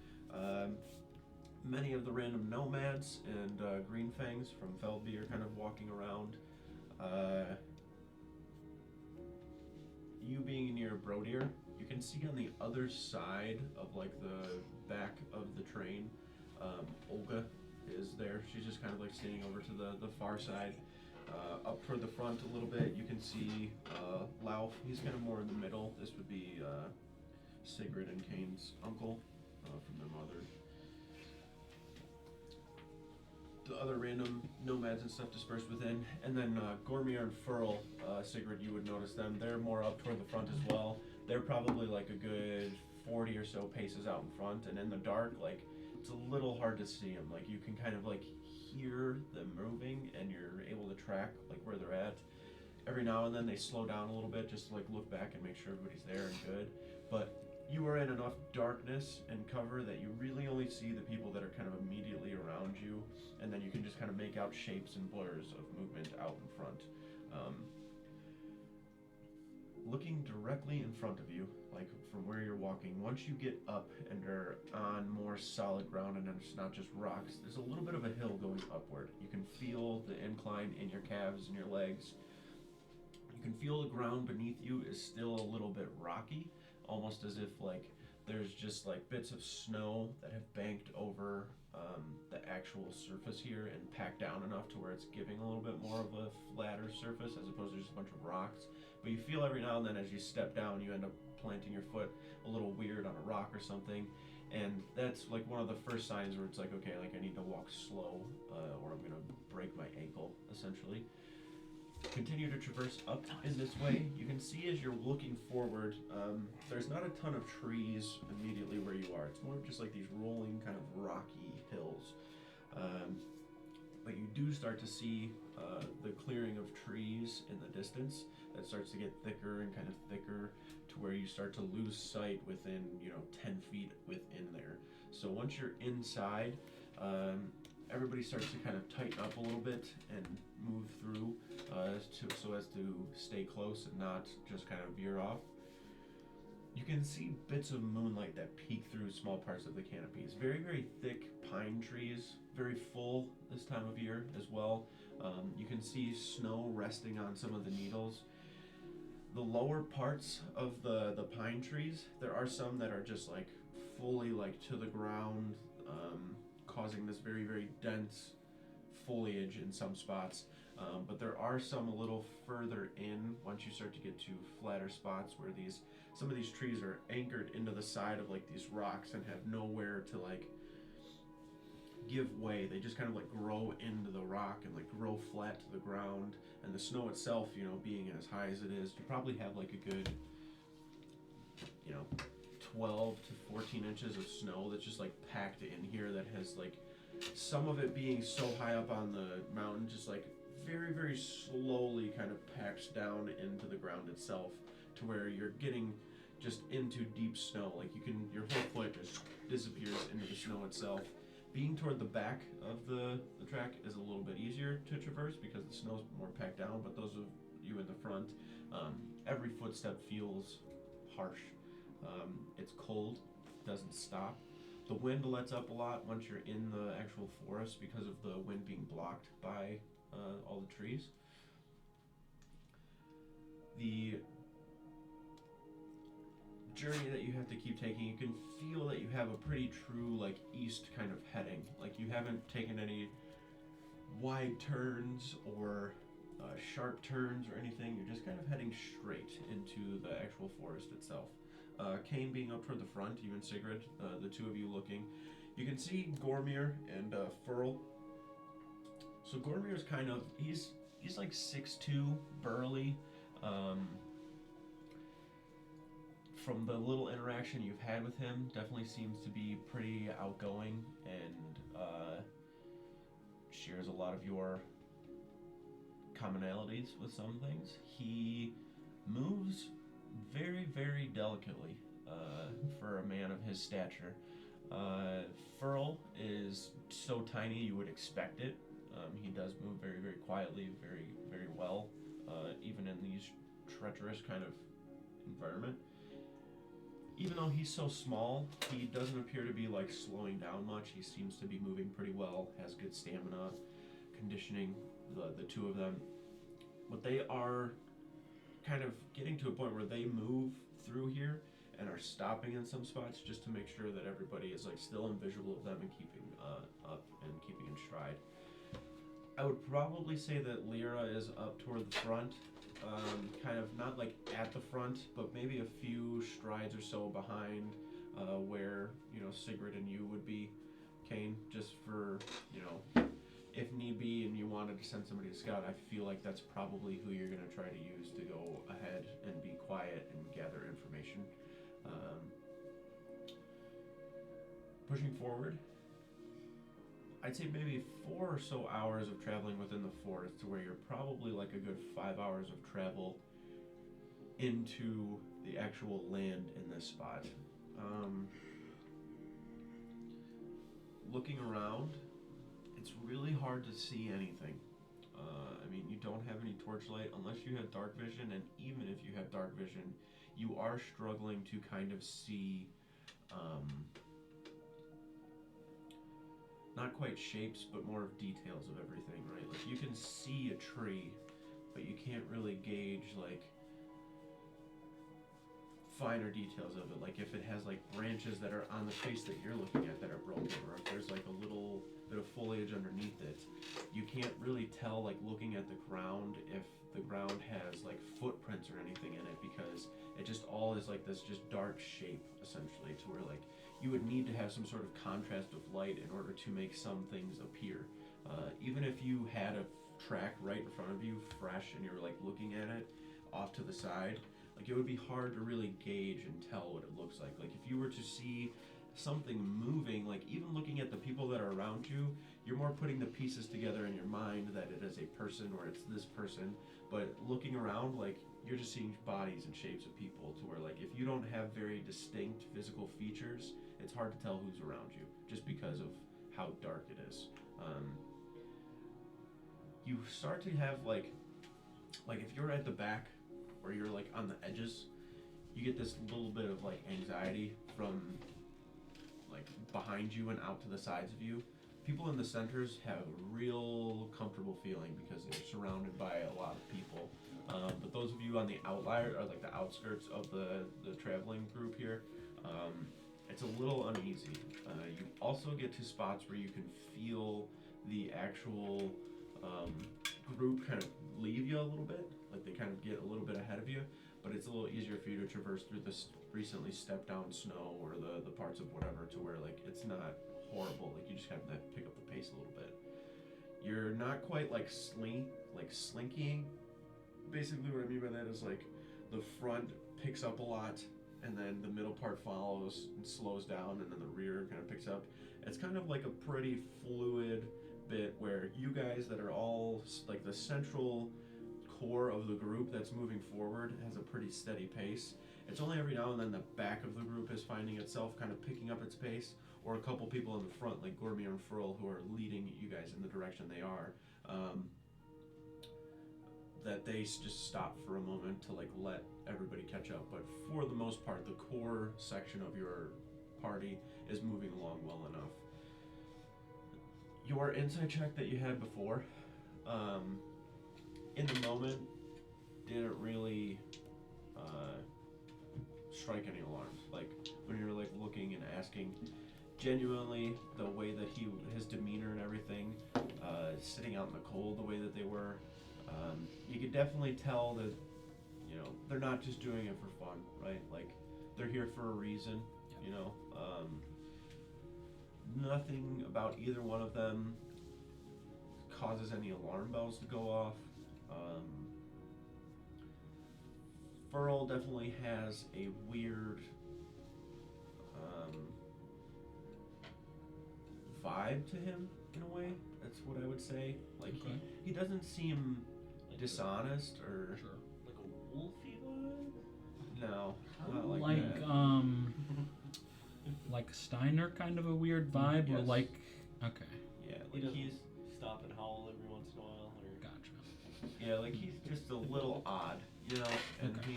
Speaker 4: Many of the random nomads and Greenfangs from Feldby are kind of walking around. You being near Brodir, you can see on the other side of like the back of the train, Olga is there. She's just kind of like standing over to the far side. Up toward the front a little bit, you can see Lauf. He's kind of more in the middle. This would be Sigrid and Kane's uncle from their mother. The other random nomads and stuff dispersed within. And then Gormir and Furl, Sigrid, you would notice them. They're more up toward the front as well. They're probably like a good 40 or so paces out in front. And in the dark, like, it's a little hard to see them. Like, you can kind of like hear them moving and you're able to track like where they're at. Every now and then they slow down a little bit just to like look back and make sure everybody's there and good. But you are in enough darkness and cover that you really only see the people that are kind of immediately around you, and then you can just kind of make out shapes and blurs of movement out in front. Looking directly in front of you, like from where you're walking, once you get up and are on more solid ground and it's not just rocks, there's a little bit of a hill going upward. You can feel the incline in your calves and your legs. You can feel the ground beneath you is still a little bit rocky, almost as if like there's just like bits of snow that have banked over the actual surface here and packed down enough to where it's giving a little bit more of a flatter surface as opposed to just a bunch of rocks. But you feel every now and then as you step down, you end up planting your foot a little weird on a rock or something, and that's like one of the first signs where it's like, okay, like I need to walk slow or I'm gonna break my ankle essentially. Continue to traverse up in this way. You can see as you're looking forward, there's not a ton of trees immediately where you are. It's more just like these rolling kind of rocky hills. but you do start to see the clearing of trees in the distance that starts to get thicker and kind of thicker to where you start to lose sight within 10 feet within there. So once you're inside, everybody starts to kind of tighten up a little bit and move through so as to stay close and not just kind of veer off. You can see bits of moonlight that peek through small parts of the canopies. Very, very thick pine trees, very full this time of year as well. You can see snow resting on some of the needles. The lower parts of the pine trees, there are some that are just like fully like to the ground, causing this very, very dense foliage in some spots. But there are some a little further in once you start to get to flatter spots where some of these trees are anchored into the side of like these rocks and have nowhere to like give way. They just kind of like grow into the rock and like grow flat to the ground. And the snow itself, being as high as it is, you probably have like a good 12 to 14 inches of snow that's just like packed in here, that has like some of it being so high up on the mountain, just like very, very slowly kind of packs down into the ground itself, to where you're getting just into deep snow. Like your whole foot just disappears into the snow itself. Being toward the back of the track is a little bit easier to traverse because the snow's more packed down, but those of you in the front, every footstep feels harsh. It's cold, doesn't stop. The wind lets up a lot once you're in the actual forest because of the wind being blocked by all the trees. The journey that you have to keep taking, you can feel that you have a pretty true like east kind of heading. Like you haven't taken any wide turns or sharp turns or anything. You're just kind of heading straight into the actual forest itself. Kane being up toward the front, you and Sigrid, the two of you looking. You can see Gormir and Furl. So Gormir's kind of, he's like 6'2", burly. From the little interaction you've had with him, definitely seems to be pretty outgoing and shares a lot of your commonalities with some things. He moves very, very delicately for a man of his stature. Furl is so tiny you would expect it. He does move very, very quietly, very, very well, even in these treacherous kind of environment. Even though he's so small, he doesn't appear to be like slowing down much. He seems to be moving pretty well, has good stamina, conditioning, the two of them. But they are kind of getting to a point where they move through here and are stopping in some spots just to make sure that everybody is like still in visual of them and keeping up and keeping in stride. I would probably say that Lyra is up toward the front, kind of not like at the front, but maybe a few strides or so behind where Sigrid and you would be, Kane, just for if need be and you wanted to send somebody to scout. I feel like that's probably who you're going to try to use to go ahead and be quiet and gather information. Pushing forward, I'd say maybe 4 or so hours of traveling within the forest, to where you're probably like a good 5 hours of travel into the actual land in this spot. Looking around, it's really hard to see anything. I mean, you don't have any torchlight unless you have dark vision, and even if you have dark vision, you are struggling to kind of see not quite shapes, but more of details of everything, right? Like you can see a tree, but you can't really gauge like finer details of it. Like if it has like branches that are on the face that you're looking at that are broken, or if there's like a little bit of foliage underneath it, you can't really tell, like looking at the ground, if the ground has like footprints or anything in it, because it just all is like this just dark shape essentially, to where like you would need to have some sort of contrast of light in order to make some things appear. Even if you had a track right in front of you, fresh, and you were like looking at it off to the side, like it would be hard to really gauge and tell what it looks like. Like if you were to see something moving. Like even looking at the people that are around you, you're more putting the pieces together in your mind that it is a person or it's this person. But looking around, like you're just seeing bodies and shapes of people to where like if you don't have very distinct physical features, it's hard to tell who's around you just because of how dark it is. You start to have like if you're at the back or you're like on the edges, you get this little bit of like anxiety from like behind you and out to the sides of you. People in the centers have a real comfortable feeling because they're surrounded by a lot of people. But those of you on the outlier or like the outskirts of the traveling group here, it's a little uneasy. You also get to spots where you can feel the actual group kind of leave you a little bit, like they kind of get a little bit ahead of you, but it's a little easier for you to traverse through this recently stepped down snow or the parts of whatever to where like it's not horrible, like you just have to pick up the pace a little bit. You're not quite like slinking. Basically what I mean by that is like the front picks up a lot and then the middle part follows and slows down and then the rear kind of picks up. It's kind of like a pretty fluid bit where you guys that are all like the central core of the group that's moving forward has a pretty steady pace. It's only every now and then the back of the group is finding itself kind of picking up its pace, or a couple people in the front like Gormir and Furl who are leading you guys in the direction they are, that they just stop for a moment to like let everybody catch up. But for the most part, the core section of your party is moving along well enough. Your insight check that you had before, in the moment, didn't really strike any alarms. Like when you're like looking and asking, genuinely the way that his demeanor and everything, sitting out in the cold the way that they were, you could definitely tell that, you know, they're not just doing it for fun, right? Like they're here for a reason, you know. Nothing about either one of them causes any alarm bells to go off. Furl definitely has a weird vibe to him in a way. That's what I would say. Like
Speaker 2: Okay.
Speaker 4: he doesn't seem dishonest or
Speaker 3: Sure. Like a wolfy vibe?
Speaker 4: no, not like
Speaker 2: Like
Speaker 4: that.
Speaker 2: like Steiner kind of a weird vibe, or
Speaker 4: Yes.
Speaker 2: like okay,
Speaker 4: Yeah,
Speaker 3: He
Speaker 4: like
Speaker 3: doesn't
Speaker 4: he's
Speaker 3: stop and howl every once in a while, or
Speaker 2: gotcha.
Speaker 4: like he's just a little odd, you know, and
Speaker 2: Okay.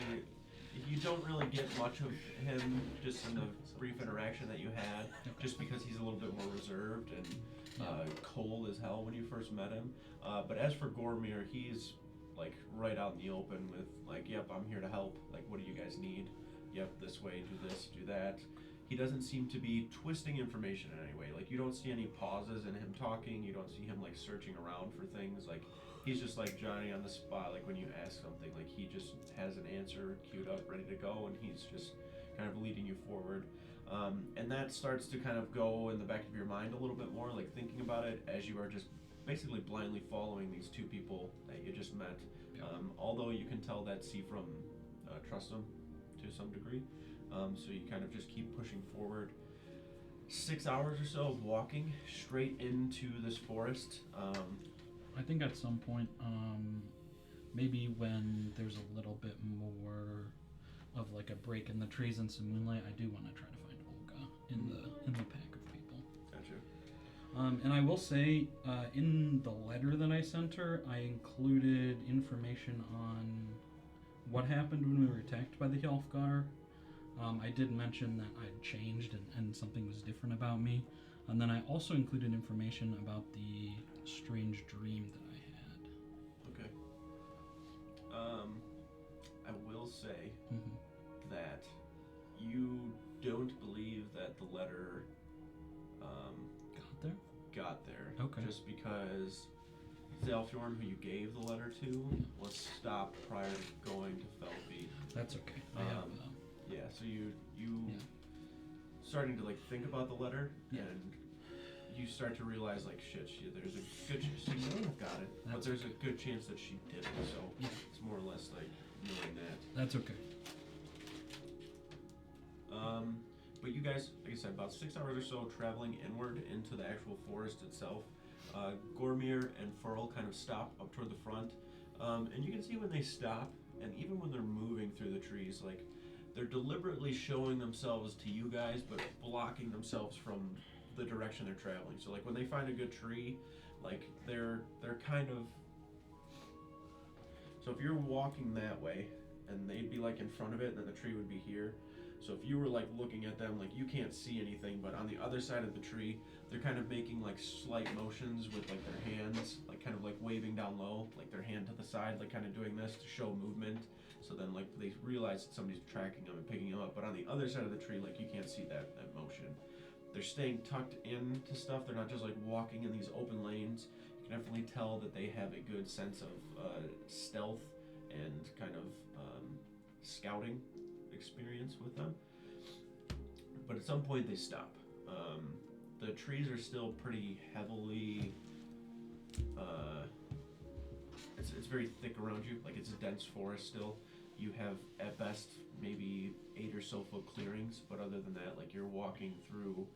Speaker 4: you don't really get much of him just in the brief interaction that you had, just because he's a little bit more reserved and cold as hell when you first met him. But as for Gormir, he's like right out in the open with like, yep, I'm here to help. Like, what do you guys need? Yep, this way, do this, do that. He doesn't seem to be twisting information in any way. Like, you don't see any pauses in him talking. You don't see him like searching around for things. Like, he's just like Johnny on the spot. Like when you ask something, like he just has an answer queued up, ready to go, and he's just kind of leading you forward. And that starts to kind of go in the back of your mind a little bit more, like thinking about it as you are just basically blindly following these two people that you just met. Although you can tell that Seafrom trusts them to some degree. So you kind of just keep pushing forward. 6 hours or so of walking straight into this forest.
Speaker 2: I think at some point, maybe when there's a little bit more of like a break in the trees and some moonlight, I do want to try to find Olga in the pack of people.
Speaker 4: Gotcha.
Speaker 2: And I will say, in the letter that I sent her, I included information on what happened when we were attacked by the Hjalfgar. I did mention that I'd changed and something was different about me. And then I also included information about the strange dream that I had.
Speaker 4: Okay. I will say that you don't believe that the letter
Speaker 2: Got there?
Speaker 4: got there.
Speaker 2: Okay.
Speaker 4: Just because Zalfjorn, who you gave the letter to, was stopped prior to going to Felby.
Speaker 2: That's okay. I have
Speaker 4: Yeah, so you
Speaker 2: Yeah.
Speaker 4: starting to like think about the letter,
Speaker 2: Yeah.
Speaker 4: and you start to realize like shit, there's a good chance she may have got it, but
Speaker 2: That's
Speaker 4: there's a good chance that she didn't. So
Speaker 2: Yeah.
Speaker 4: it's more or less like knowing that.
Speaker 2: That's okay.
Speaker 4: But you guys, like I said, about 6 hours or so traveling inward into the actual forest itself. Gormir and Furl kind of stop up toward the front. And you can see when they stop, and even when they're moving through the trees, like they're deliberately showing themselves to you guys, but blocking themselves from the direction they're traveling. So like when they find a good tree, like they're kind of. So if you're walking that way, and they'd be like in front of it, and then the tree would be here. So if you were like looking at them, like you can't see anything, but on the other side of the tree, they're kind of making like slight motions with like their hands, like kind of like waving down low, like their hand to the side, like kind of doing this to show movement. So then like they realize that somebody's tracking them and picking them up, but on the other side of the tree, like you can't see that motion. They're staying tucked into stuff. They're not just like walking in these open lanes. You can definitely tell that they have a good sense of stealth and kind of scouting experience with them. But at some point they stop. The trees are still pretty heavily it's very thick around you, like it's a dense forest still. You have at best maybe 8 or so foot clearings, but other than that, like you're walking through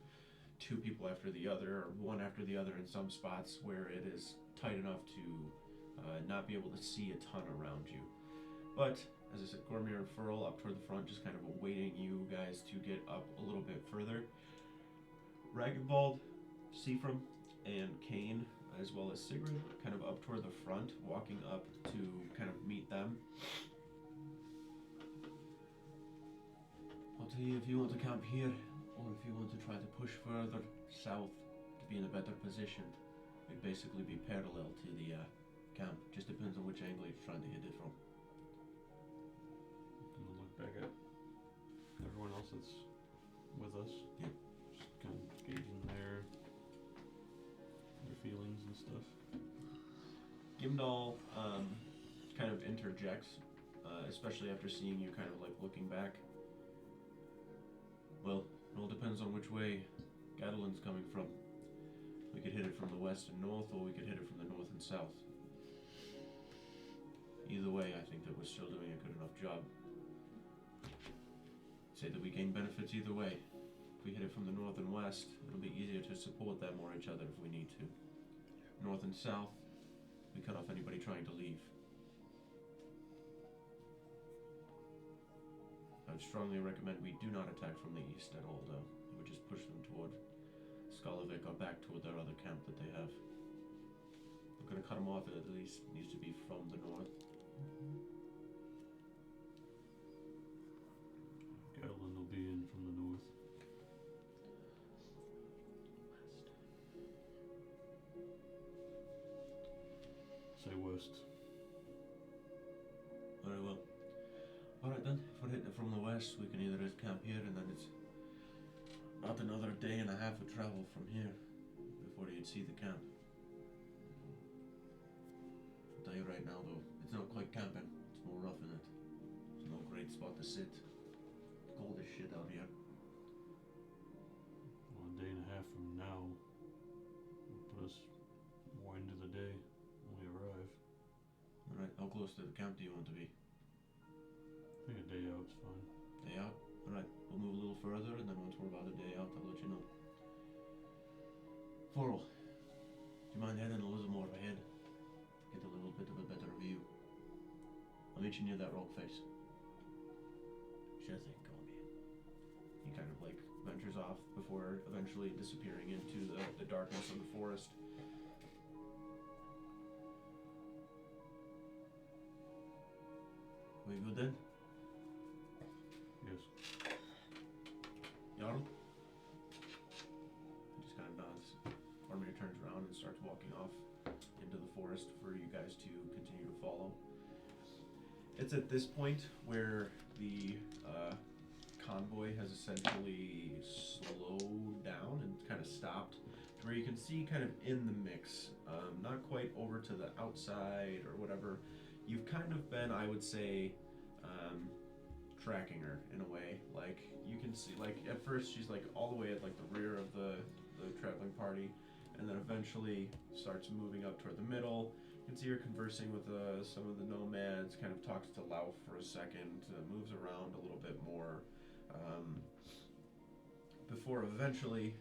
Speaker 4: 2 people after the other, or one after the other in some spots where it is tight enough to not be able to see a ton around you. But as I said, Gormir and Furl up toward the front, just kind of awaiting you guys to get up a little bit further. Ragnvald, Seafram, and Kane, as well as Sigrid, kind of up toward the front, walking up to kind of meet them. I'll tell you, if you want to camp here, or if you want to try to push further south to be in a better position, it'd basically be parallel to the camp. Just depends on which angle you're trying to hit it from.
Speaker 5: And look back at everyone else that's with us.
Speaker 4: Yeah.
Speaker 5: Just kind of gauging their feelings and stuff.
Speaker 4: Gimdall kind of interjects, especially after seeing you kind of like looking back. Well, it all depends on which way Gadolin's coming from. We could hit it from the west and north, or we could hit it from the north and south. Either way, I think that we're still doing a good enough job. Say that we gain benefits either way. If we hit it from the north and west, it'll be easier to support them or each other if we need to. North and south, we cut off anybody trying to leave. I would strongly recommend we do not attack from the east at all, though. It would just push them toward Skalavik or back toward their other camp that they have. We're going to cut them off, it at least needs to be from the north.
Speaker 5: Gadolin will be in from the north. Say west.
Speaker 4: Very well. Alright then, if we're hitting it from the west, we can either just camp here and then it's about another day and a half of travel from here before you'd see the camp. I'll tell you right now though, it's not quite camping, it's more rough in it. It's no great spot to sit. Cold as shit out here.
Speaker 5: Well, a day and a half from now will put us more into the day when we arrive.
Speaker 4: Alright, how close to the camp do you want to be?
Speaker 5: I think a day out's fine.
Speaker 4: Day out? Alright, we'll move a little further and then once we're about a day out, I'll let you know. Forl, do you mind heading a little more ahead? Get a little bit of a better view. I'll meet you near that rock face.
Speaker 6: Sure thing, Gormir.
Speaker 4: He kind of like ventures off before eventually disappearing into the darkness of the forest. We good then?
Speaker 5: Yes.
Speaker 4: Jarl? He just kind of nods. Ormir turns around and starts walking off into the forest for you guys to continue to follow. It's at this point where the convoy has essentially slowed down and kind of stopped to where you can see kind of in the mix, not quite over to the outside or whatever. You've kind of been, I would say, tracking her in a way. Like you can see, like at first she's like all the way at like the rear of the traveling party, and then eventually starts moving up toward the middle. You can see her conversing with some of the nomads, kind of talks to Lauf for a second, moves around a little bit more. before eventually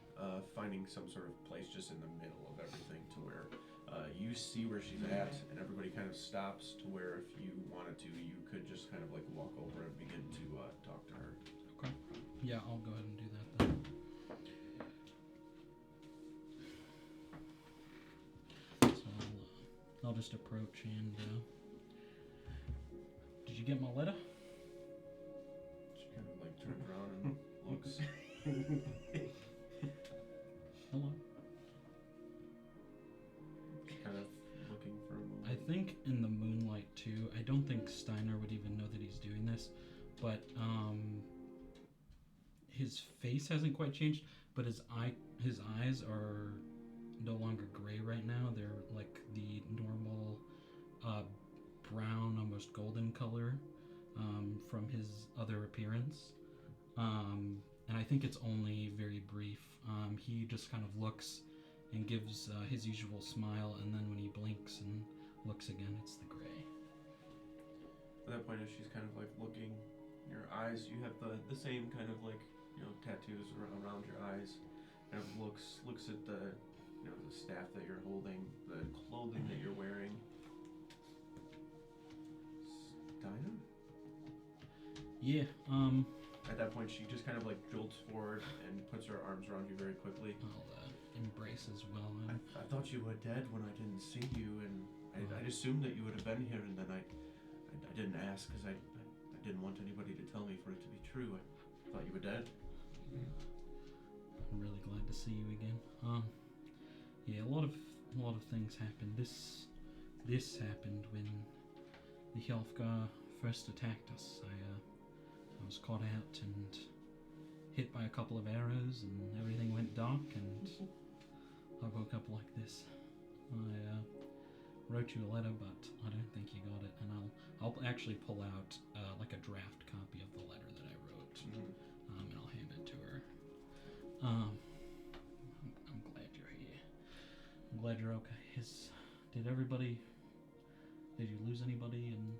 Speaker 4: finding some sort of place just in the middle of everything to where you see where she's at, and everybody kind of stops to where if you wanted to, you could just kind of like walk over and begin to talk to her.
Speaker 2: Okay. Yeah, I'll go ahead and do that then. So I'll just approach and. Did you get my letter?
Speaker 4: She kind of like turns around and looks.
Speaker 2: Hello.
Speaker 4: Kind of looking for a moment.
Speaker 2: I think in the moonlight too. I don't think Steiner would even know that he's doing this, but his face hasn't quite changed, but his eyes are no longer gray right now. They're like the normal brown, almost golden color from his other appearance. And I think it's only very brief. He just kind of looks and gives his usual smile, and then when he blinks and looks again, it's the gray.
Speaker 4: At that point, as she's kind of like looking, your eyes, you have the same kind of like, tattoos around your eyes. Kind of looks at the, the staff that you're holding, the clothing that you're wearing. Steiner?
Speaker 2: Yeah,
Speaker 4: At that point, she just kind of like jolts forward and puts her arms around you very quickly.
Speaker 2: I'll embrace as well.
Speaker 4: I thought you were dead when I didn't see you, and I'd assumed that you would have been here, and then I didn't ask because I didn't want anybody to tell me for it to be true. I thought you were dead.
Speaker 2: I'm really glad to see you again. Yeah, a lot of things happened. This happened when the Hjalfgar first attacked us. I was caught out and hit by a couple of arrows, and everything went dark, and I woke up like this. I wrote you a letter, but I don't think you got it, and I'll actually pull out like a draft copy of the letter that I wrote, and I'll hand it to her. I'm glad you're here. I'm glad you're okay. Did you lose anybody? And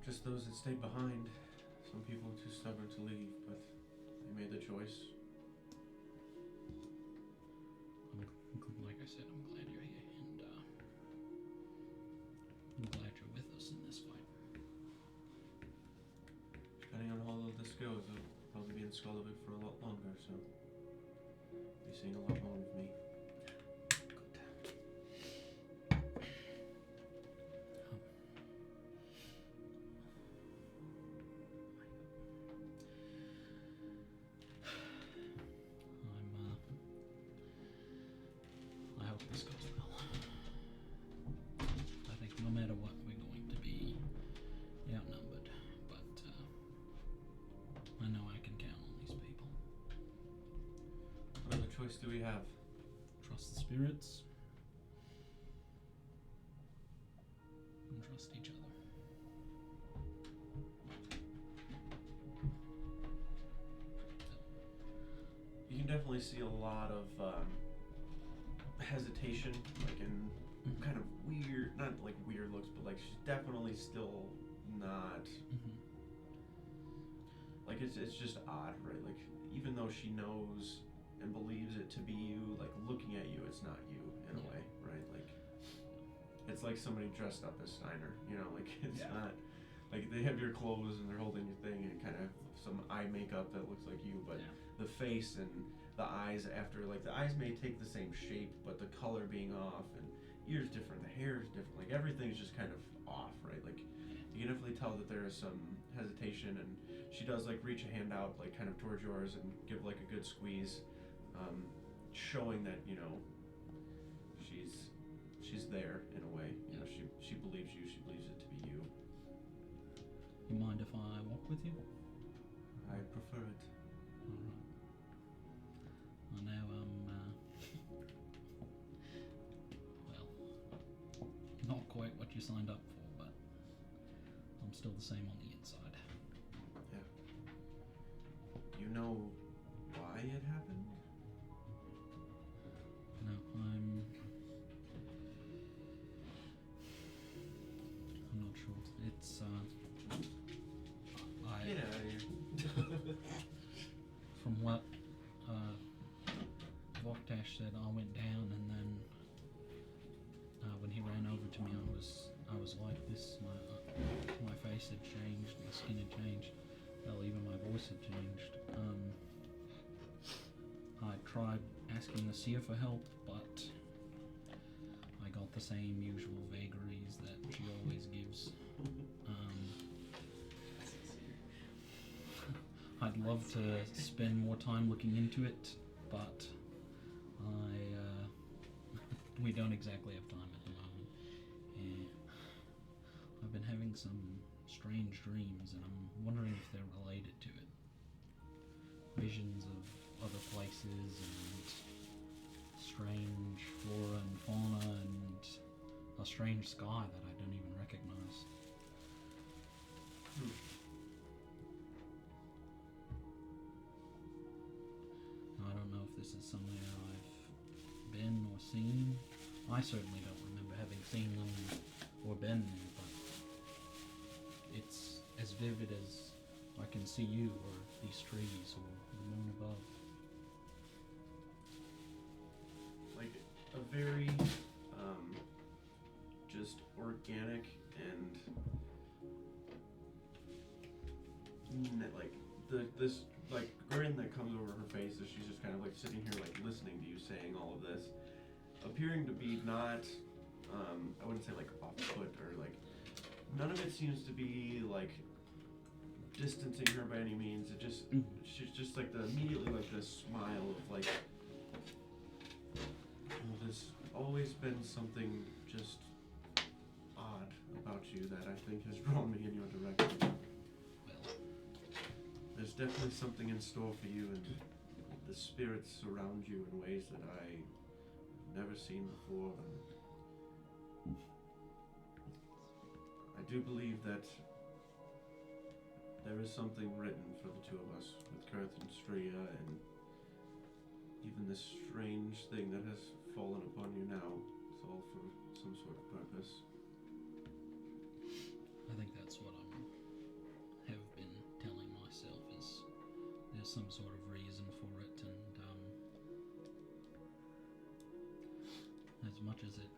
Speaker 4: just those that stayed behind. Some people were too stubborn to leave, but they made the choice.
Speaker 2: Like I said, I'm glad you're here, and I'm glad you're with us in this fight.
Speaker 4: Depending on how all of this goes, I'll probably be in Skolovik for a lot longer, so you'll be seeing a lot more of me.
Speaker 2: I hope this goes well. I think no matter what, we're going to be outnumbered, but I know I can count on these people.
Speaker 4: What other choice do we have?
Speaker 2: Trust the spirits and trust each other.
Speaker 4: You can definitely see a lot of hesitation, like in kind of weird, not like weird looks, but like she's definitely still not, like it's just odd, right? Like even though she knows and believes it to be you, like looking at you, it's not you in a way, right? Like it's like somebody dressed up as Steiner, like it's not, like they have your clothes and they're holding your thing and kind of some eye makeup that looks like you, but the face and the eyes after, like the eyes may take the same shape, but the color being off, and ears different, the hair is different, like everything's just kind of off, right? Like you can definitely tell that there is some hesitation, and she does like reach a hand out like kind of towards yours and give like a good squeeze, showing that she's there in a way. She believes you, she believes it to be you.
Speaker 2: You mind if I walk with you?
Speaker 4: I prefer it.
Speaker 2: Alright. I know well, not quite what you signed up for, but I'm still the same on the inside.
Speaker 4: Yeah. You know why it happened?
Speaker 2: No, I'm not sure. It's
Speaker 4: Get out of here.
Speaker 2: from what Voktash said, I went down, and then when he ran over to me, I was like this. My face had changed, my skin had changed, hell, even my voice had changed. I tried asking the seer for help, but I got the same usual vagaries that she always gives. I'd love to spend more time looking into it, but we don't exactly have time at the moment. And I've been having some strange dreams, and I'm wondering if they're related to it. Visions of other places and strange flora and fauna and a strange sky that I don't even recognize. I don't know if this is somewhere I've been or seen. I certainly don't remember having seen them or been there, but it's as vivid as I can see you or these trees or the moon above.
Speaker 4: Like a very just organic and like this like grin that comes over her face as she's just kind of like sitting here like listening to you saying all of this, appearing to be not I wouldn't say like off put or like none of it seems to be like distancing her by any means. It just she's just like immediately like this smile of like, well, there's always been something just odd about you that I think has drawn me in your direction.
Speaker 2: Well,
Speaker 4: There's definitely something in store for you, and the spirits surround you in ways that I've never seen before. And I do believe that there is something written for the two of us with Kurth and Stria, and even this strange thing that has fallen upon you now. It's all for some sort of purpose.
Speaker 2: I think that's what I have been telling myself is there's some sort of reason for it, and as much as it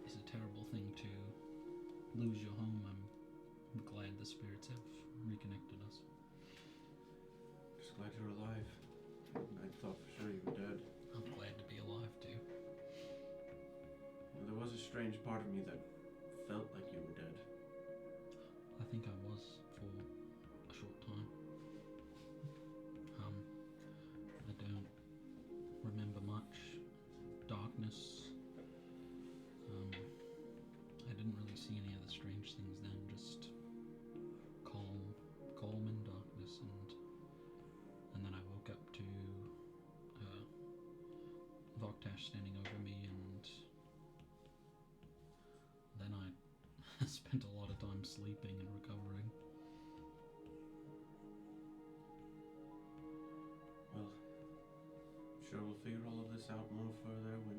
Speaker 2: is a terrible thing to lose your home, I'm glad the spirits have reconnected us.
Speaker 4: Just glad you're alive. I thought for sure you were dead.
Speaker 2: I'm glad to be alive too.
Speaker 4: Well, there was a strange part of me that felt like you were dead.
Speaker 2: I think I was for a short time. I don't remember much. Darkness. I didn't really see any other strange things then, just calm and darkness, and then I woke up to Voktash standing over me, and then I spent a lot of time sleeping and recovering.
Speaker 4: Well, I'm sure we'll figure all of this out more further when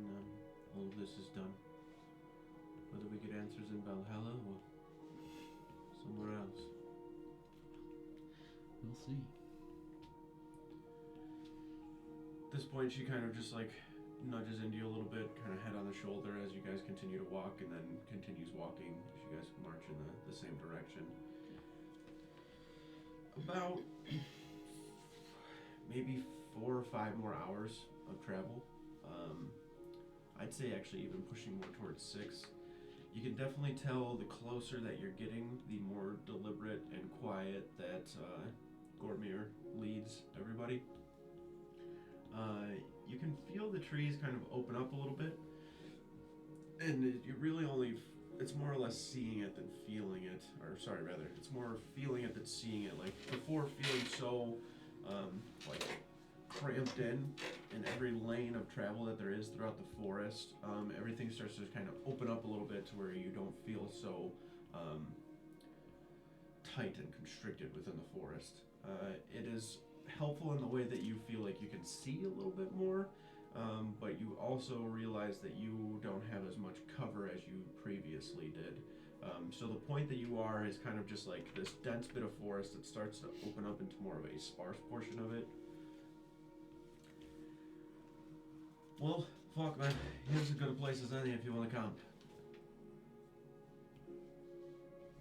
Speaker 4: all of this is done. Whether we get answers in Valhalla or somewhere else.
Speaker 2: We'll see.
Speaker 4: At this point, she kind of just like nudges into you a little bit, kind of head on the shoulder as you guys continue to walk, and then continues walking as you guys march in the same direction. About maybe 4 or 5 more hours of travel. I'd say actually even pushing more towards 6. You can definitely tell the closer that you're getting, the more deliberate and quiet that Gormir leads everybody. You can feel the trees kind of open up a little bit, and you really only, it's more or less seeing it than feeling it, or sorry, rather, it's more feeling it than seeing it. Like, before feeling so, like, cramped in every lane of travel that there is throughout the forest, everything starts to kind of open up a little bit to where you don't feel so tight and constricted within the forest. It is helpful in the way that you feel like you can see a little bit more, but you also realize that you don't have as much cover as you previously did. So the point that you are is kind of just like this dense bit of forest that starts to open up into more of a sparse portion of it. Well, fuck man, here's as good a place as any if you want to camp.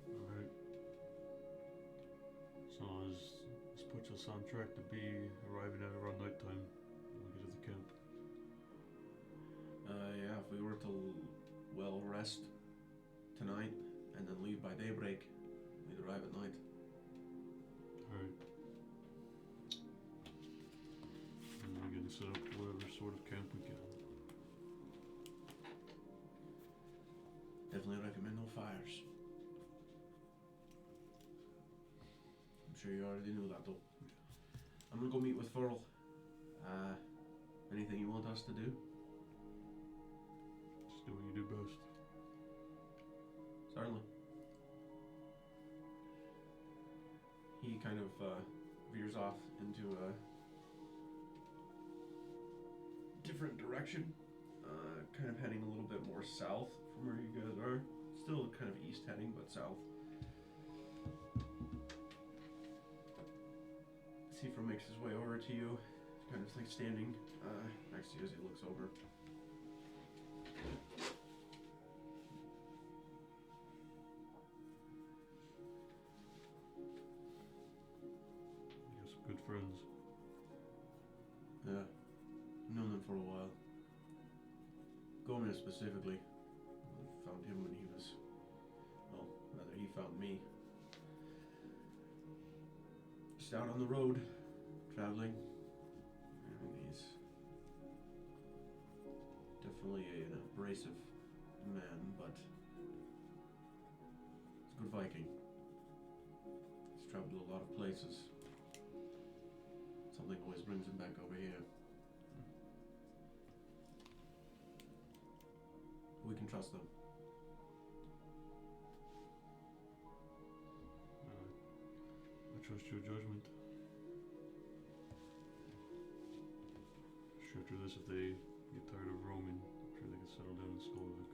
Speaker 5: Alright. So this puts us on track to be arriving at around nighttime when we get to the camp.
Speaker 4: Yeah, if we were to well rest tonight and then leave by daybreak, we'd arrive at night.
Speaker 5: Alright. And we're gonna set up whatever sort of camp we can.
Speaker 6: Definitely recommend no fires. I'm sure you already knew that though.
Speaker 4: I'm gonna go meet with Furl. Anything you want us to do?
Speaker 5: Just do what you do best.
Speaker 4: Certainly. He kind of veers off into a different direction, kind of heading a little bit more south from where you guys are. Still kind of east heading, but south. Sifra makes his way over to you, kind of like standing next to you as he looks over.
Speaker 5: You have some good friends.
Speaker 6: Yeah, known them for a while. Gormir specifically. I found him when he was, well, rather he found me. Just out on the road, traveling. And he's definitely an abrasive man, but he's a good Viking. He's traveled to a lot of places. Something always brings him back over here. We can trust them.
Speaker 5: I trust your judgment. Sure, after this, if they get tired of roaming, I'm sure they can settle down in Skolovik.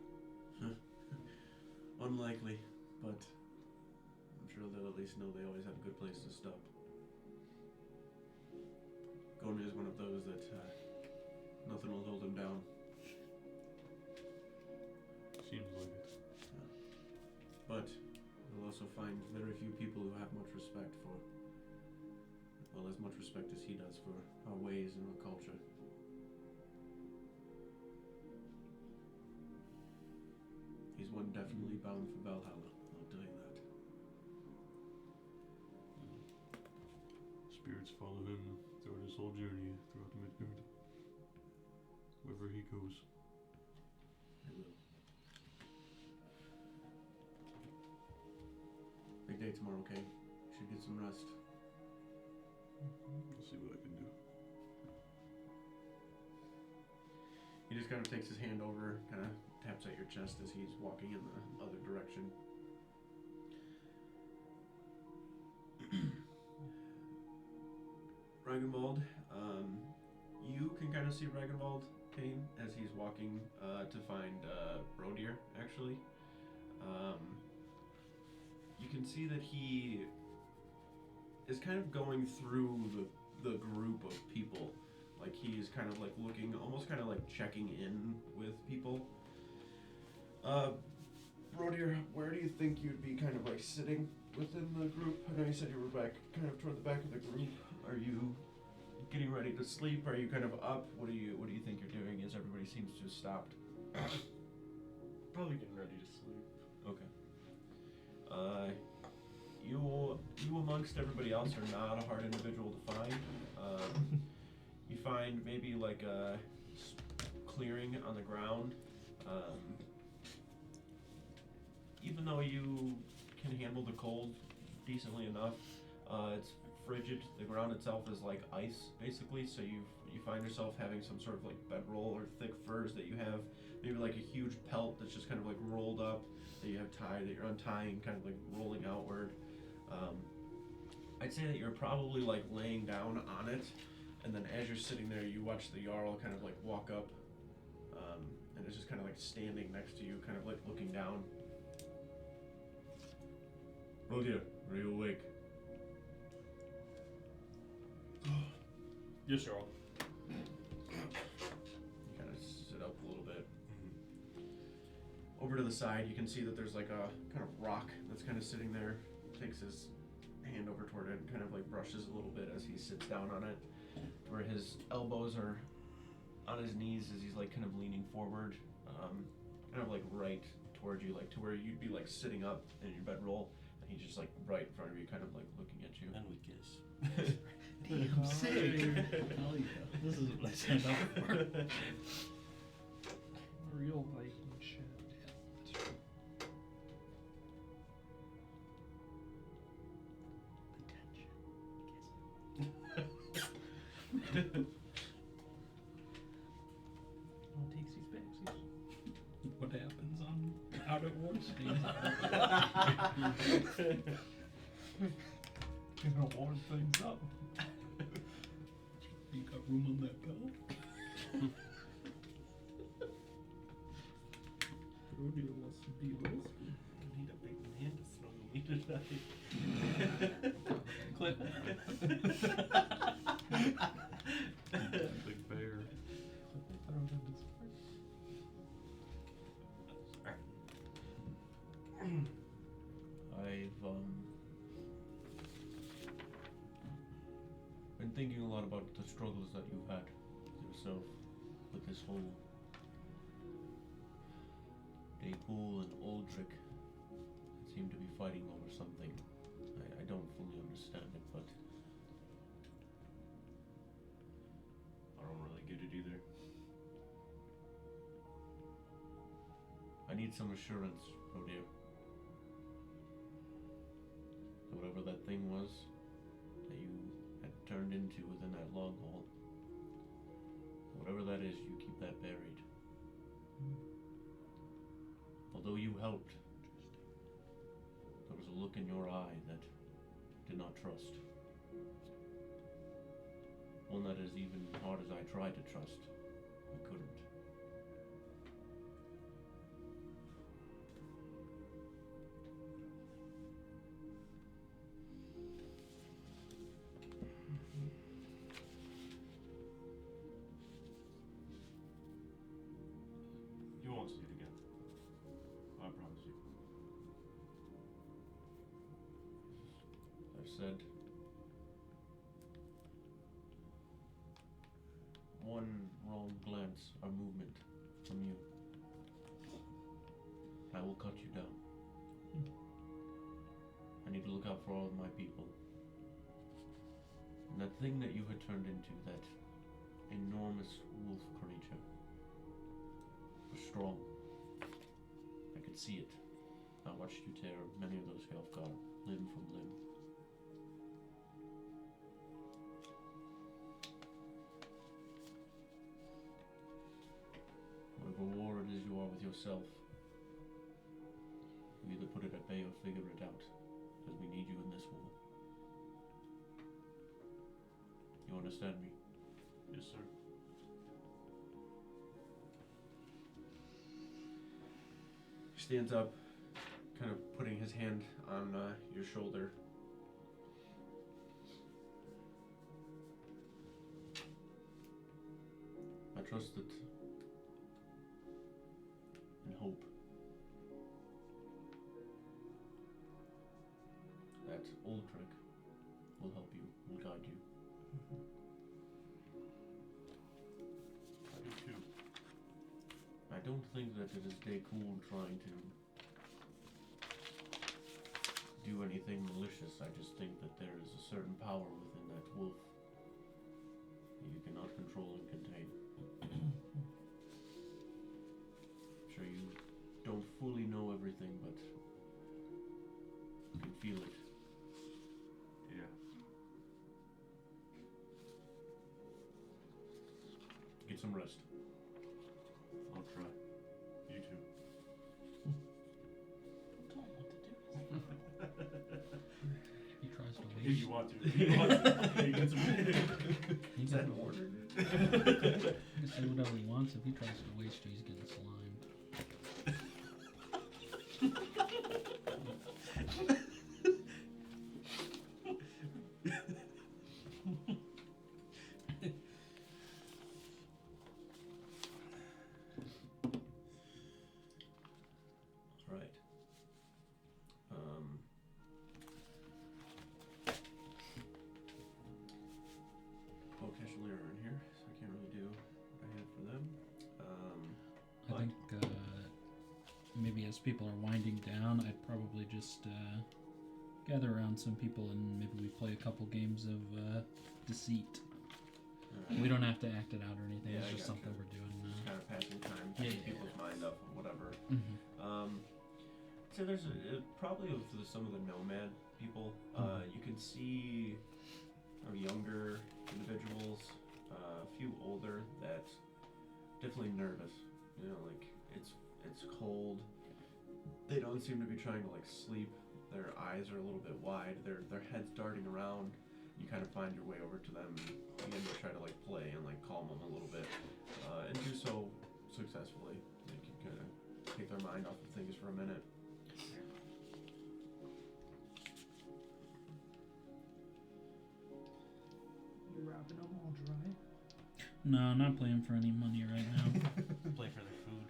Speaker 6: Unlikely, but I'm sure they'll at least know they always have a good place to stop. Gormir is one of those that nothing will hold him down.
Speaker 5: Seems like it.
Speaker 6: But you'll also find very few people who have much respect for, well, as much respect as he does for our ways and our culture. He's one definitely bound for Valhalla, I'll tell you that.
Speaker 5: Spirits follow him throughout his whole journey throughout Midgard. Wherever he goes.
Speaker 6: They will. Big day tomorrow, okay? Should get some rest.
Speaker 5: I'll see what I can do.
Speaker 4: He just kind of takes his hand over, kind of taps at your chest as he's walking in the other direction. Ragnvald, you can kind of see Ragnvald, Kane, as he's walking to find Brodir, actually. You can see that he is kind of going through the group of people. Like he's kind of like looking, almost kind of like checking in with people. Brodir, where do you think you'd be kind of like sitting within the group? I know you said you were back, kind of toward the back of the group. Are you getting ready to sleep? Are you kind of up? What do you think you're doing? As everybody seems to have stopped.
Speaker 3: Probably getting ready to sleep.
Speaker 4: Okay. You amongst everybody else are not a hard individual to find. You find maybe like a clearing on the ground. Even though you can handle the cold decently enough, it's frigid. The ground itself is like ice, basically. So you find yourself having some sort of like bedroll or thick furs that you have, maybe like a huge pelt that's just kind of like rolled up that you have tied, that you're untying, kind of like rolling outward. I'd say that you're probably like laying down on it, and then as you're sitting there, you watch the Jarl kind of like walk up, and it's just kind of like standing next to you, kind of like looking down.
Speaker 6: Oh dear, are you awake?
Speaker 3: Yes, Earl.
Speaker 6: You kind of sit up a little bit. Over to the side, you can see that there's like a kind of rock that's kind of sitting there. Takes his hand over toward it and kind of like brushes a little bit as he sits down on it, where his elbows are on his knees as he's like kind of leaning forward, kind of like right towards you, like to where you'd be like sitting up in your bedroll, and he's just like right in front of you, kind of like looking at you.
Speaker 3: And we kiss.
Speaker 2: Damn sick. Hell yeah. This is what I signed up for.
Speaker 1: Real Viking shit. Well, takes these backsies.
Speaker 2: What happens on Out at War stays
Speaker 1: You're gonna warm things up.
Speaker 2: You got room on that belt?
Speaker 1: Rodeo wants to be with us.
Speaker 3: I need a big man to throw me tonight.
Speaker 1: Clip.
Speaker 5: Big bear.
Speaker 6: I've been thinking a lot about the struggles that you've had yourself with this whole Daypool and Aldrich seem to be fighting over something. I don't fully understand it, but
Speaker 3: I don't really get it either.
Speaker 6: I need some assurance, Rodeo. Whatever that thing was that you had turned into within that long hall, whatever that is, you keep that buried. Although you helped, there was a look in your eye that did not trust. One that is even hard as I tried to trust, I couldn't.
Speaker 3: You won't see it again. I promise you.
Speaker 6: I've said one wrong glance or movement from you, I will cut you down. I need to look out for all of my people. And that thing that you had turned into, that enormous wolf creature, was strong. I could see it. I watched you tear many of those Helfgar limb from limb. Whatever war it is you are with yourself, you either put it at bay or figure it out, because we need you in this war. You understand me?
Speaker 3: Yes, sir.
Speaker 6: He stands up, kind of putting his hand on your shoulder. I trust that and hope that Aldrich will help you, will guide you.
Speaker 3: I do too.
Speaker 6: I don't think that it is Daycool trying to do anything malicious. I just think that there is a certain power within that wolf that you cannot control and contain. I'm sure you don't fully know everything, but you can feel it.
Speaker 3: Yeah.
Speaker 6: Get some rest.
Speaker 3: I'll try. You too.
Speaker 2: He tries to
Speaker 3: If
Speaker 2: waste.
Speaker 3: you want to. If you want to. Hey, get some.
Speaker 2: He
Speaker 6: Is that
Speaker 2: can
Speaker 6: an order?
Speaker 2: say whatever he wants. If he tries to waste you, he's getting slimed. think maybe as people are winding down, I'd probably just gather around some people and maybe we play a couple games of deceit. We don't have to act it out or anything.
Speaker 4: Yeah,
Speaker 2: it's
Speaker 4: I
Speaker 2: just something
Speaker 4: gotcha.
Speaker 2: we're doing.
Speaker 4: Just kind of passing time,
Speaker 2: Yeah,
Speaker 4: keeping
Speaker 2: yeah,
Speaker 4: people's mind up or whatever.
Speaker 2: Mhm.
Speaker 4: So there's probably of some of the nomad people. You can see younger individuals, a few older that definitely nervous. You know, like it's cold. They don't seem to be trying to like sleep. Their eyes are a little bit wide. Their heads darting around. You kind of find your way over to them and begin to try to like play and like calm them a little bit, and do so successfully. Like you kind of take their mind off of things for a minute.
Speaker 1: You wrapping them all dry?
Speaker 2: No, I'm not playing for any money right now.
Speaker 3: Play for their food.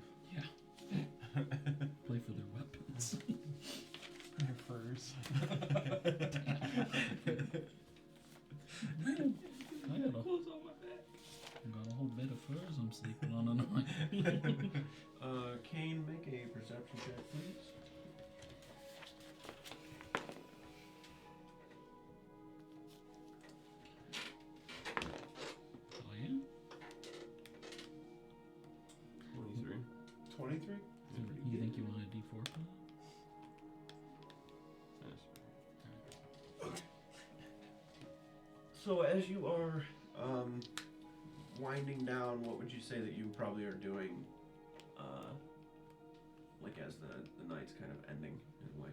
Speaker 2: Play for their weapons.
Speaker 1: Their furs.
Speaker 2: I got a whole bed of furs I'm sleeping on tonight.
Speaker 4: Kane, make a perception check, please.
Speaker 2: Oh yeah?
Speaker 5: 23.
Speaker 4: 23.
Speaker 2: You think you want a D4 for that?
Speaker 5: Yes.
Speaker 4: So as you are winding down, what would you say that you probably are doing, like as the night's kind of ending in a way?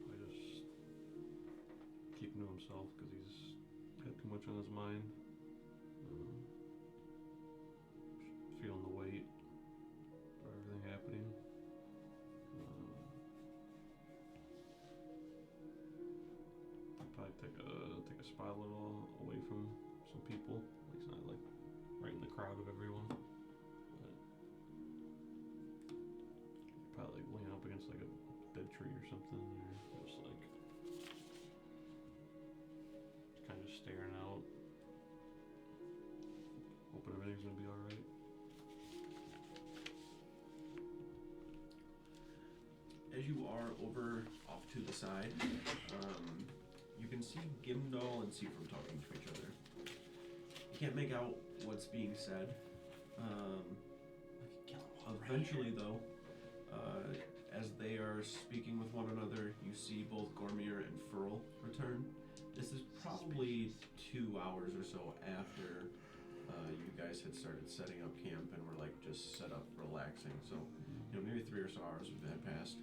Speaker 5: I just keep him to himself because he's got too much on his mind. Feeling the weight of everything happening. I'd probably take a spot a little away from some people. He's not like right in the crowd of everyone. But probably like lean up against like a dead tree or something, or just like kind of staring out, hoping everything's gonna be all right.
Speaker 4: As you are over off to the side, you can see Gimdall and Seafram talking to each other. You can't make out what's being said. Eventually, though, as they are speaking with one another, you see both Gormier and Furl return. This is probably 2 hours or so after you guys had started setting up camp and were like just set up relaxing. So, you know, maybe 3 or so hours had passed.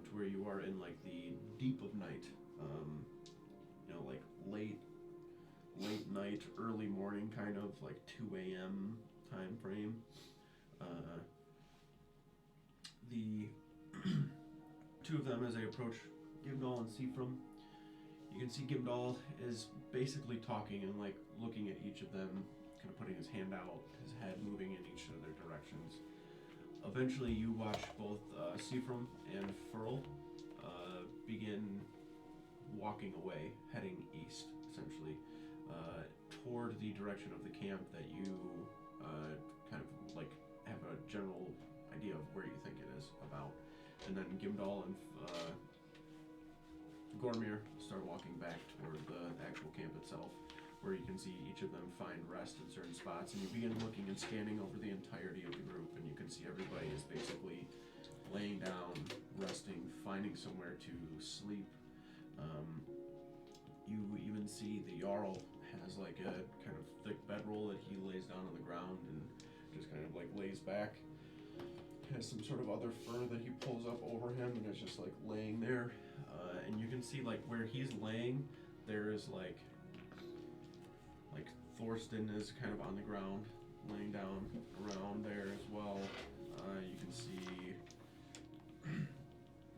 Speaker 4: To where you are in like the deep of night, you know, like late night, early morning, kind of like 2 a.m. time frame. The two of them, as they approach Gimdall and Seafram, you can see Gimdall is basically talking and like looking at each of them, kind of putting his hand out, his head moving in each of their directions. Eventually, you watch both Seafram and Furl begin walking away, heading east, essentially, toward the direction of the camp that you kind of like have a general idea of where you think it is about. And then Gimdall and Gormier start walking back toward the actual camp itself, where you can see each of them find rest in certain spots, and you begin looking and scanning over the entirety of the group, and you can see everybody is basically laying down, resting, finding somewhere to sleep. You even see the Jarl has like a kind of thick bedroll that he lays down on the ground and just kind of like lays back. Has some sort of other fur that he pulls up over him and is just like laying there. And you can see like where he's laying, there is like Thorsten is kind of on the ground, laying down around there as well. You can see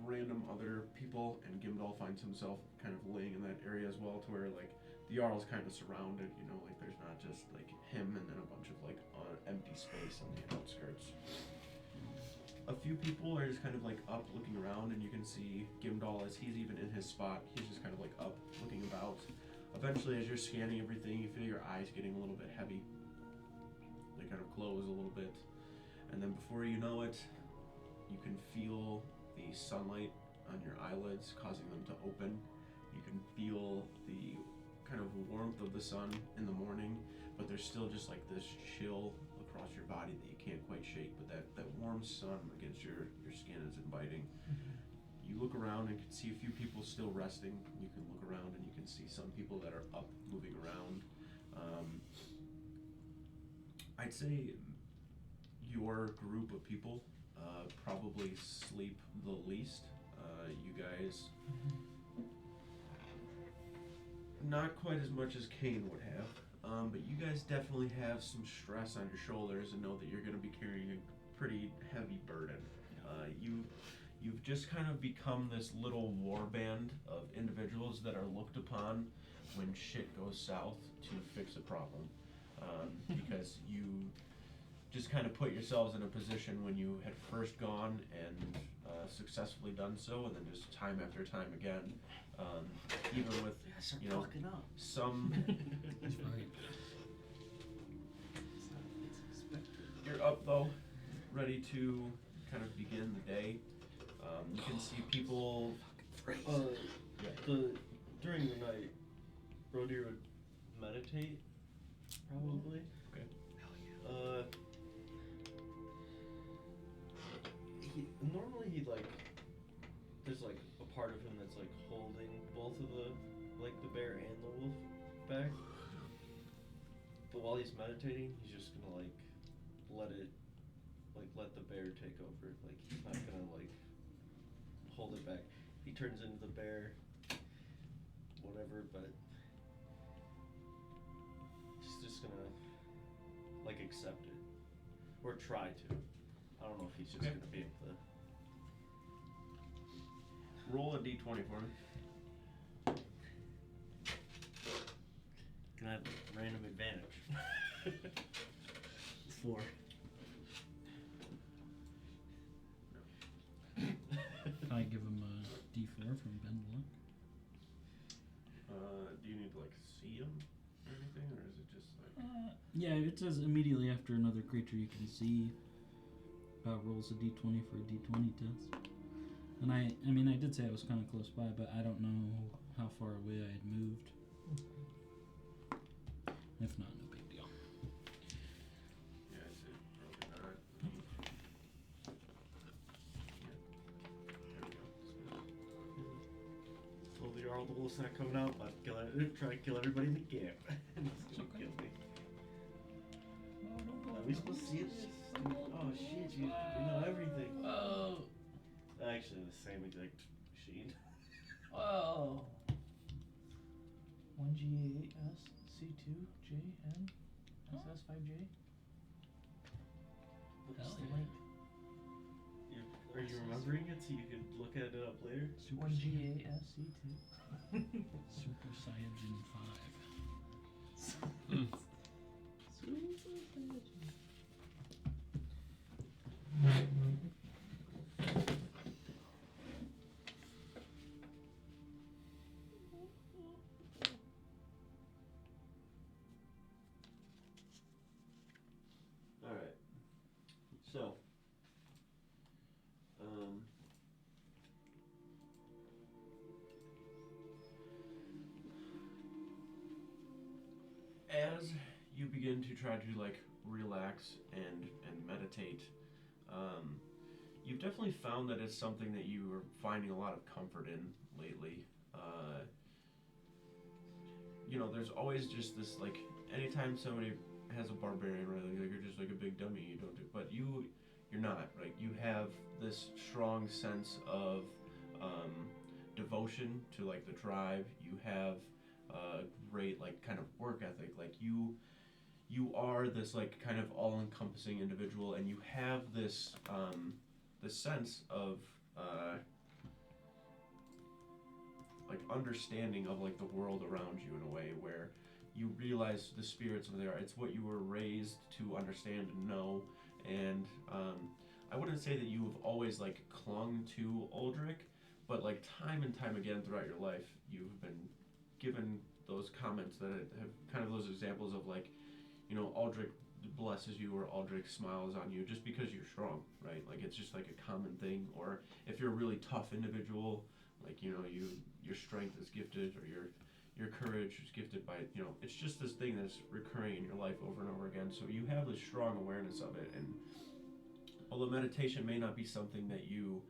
Speaker 4: random other people, and Gimdall finds himself kind of laying in that area as well, to where like the Jarl's kind of surrounded, you know, like there's not just like him and then a bunch of like empty space on the outskirts. A few people are just kind of like up looking around, and you can see Gimdall as he's even in his spot, he's just kind of like up looking about. Eventually, as you're scanning everything, you feel your eyes getting a little bit heavy. They kind of close a little bit. And then before you know it, you can feel the sunlight on your eyelids causing them to open. You can feel the kind of warmth of the sun in the morning, but there's still just like this chill across your body that you can't quite shake. But that warm sun against your skin is inviting. You look around and can see a few people still resting. You can look around and you can see some people that are up, moving around. I'd say your group of people probably sleep the least. You guys, not quite as much as Kane would have, but you guys definitely have some stress on your shoulders and know that you're going to be carrying a pretty heavy burden. You've just kind of become this little war band of individuals that are looked upon when shit goes south to fix a problem. Because you just kind of put yourselves in a position when you had first gone and successfully done so, and then just time after time again, even with
Speaker 3: fucking up.
Speaker 4: some.
Speaker 2: That's right.
Speaker 4: You're up though, ready to kind of begin the day. You can see people.
Speaker 3: During the night, Rodir would meditate, probably.
Speaker 4: Okay.
Speaker 3: Normally he'd like, there's like a part of him that's like holding both of the bear and the wolf back. But while he's meditating, he's just gonna let the bear take over. Like he's not gonna hold it back. He turns into the bear, whatever, but he's just gonna accept it. Or try to. I don't know if he's just gonna be able to.
Speaker 4: Roll a d20 for me.
Speaker 3: Can I have random advantage? 4.
Speaker 2: Can I give him a D4 from Ben Luck?
Speaker 4: Do you need to see him or anything, or is it just
Speaker 2: Yeah, it says immediately after another creature you can see rolls a D20 for a D20 test. And I did say I was kind of close by, but I don't know how far away I had moved. If not, no big deal.
Speaker 4: Yeah, I'd say probably not.
Speaker 3: Well, the Jarl the Wolf's not coming out, but try to kill everybody in the camp. He's gonna kill me. Are we supposed to see this? Oh shit, you know everything.
Speaker 1: Oh.
Speaker 3: Actually, the same exact machine.
Speaker 1: Whoa. 1G8S C2JN SS5J.
Speaker 2: Hell
Speaker 1: the
Speaker 2: yeah.
Speaker 1: link.
Speaker 3: Are you remembering it so you could look at it up later?
Speaker 1: 1G8S C2.
Speaker 2: Super Saiyan 5.
Speaker 1: Super Saiyan.
Speaker 4: Alright. So. As you begin to try to relax and meditate, you've definitely found that it's something that you are finding a lot of comfort in lately. There's always just this anytime somebody has a barbarian, right? You're just a big dummy. You don't do, but you're not, right? You have this strong sense of devotion to the tribe. You have great kind of work ethic. You are this kind of all-encompassing individual, and you have this this sense of understanding of the world around you in a way where you realize the spirits of there. It's what you were raised to understand and know, and I wouldn't say that you have always clung to Uldric, but time and time again throughout your life, you've been given those comments that have kind of those examples of like, you know, Aldrich blesses you or Aldrich smiles on you just because you're strong, right? Like it's just like a common thing. Or if you're a really tough individual, like, you know, your strength is gifted, or your courage is gifted by, you know, it's just this thing that's recurring in your life over and over again. So you have this strong awareness of it. And although meditation may not be something that you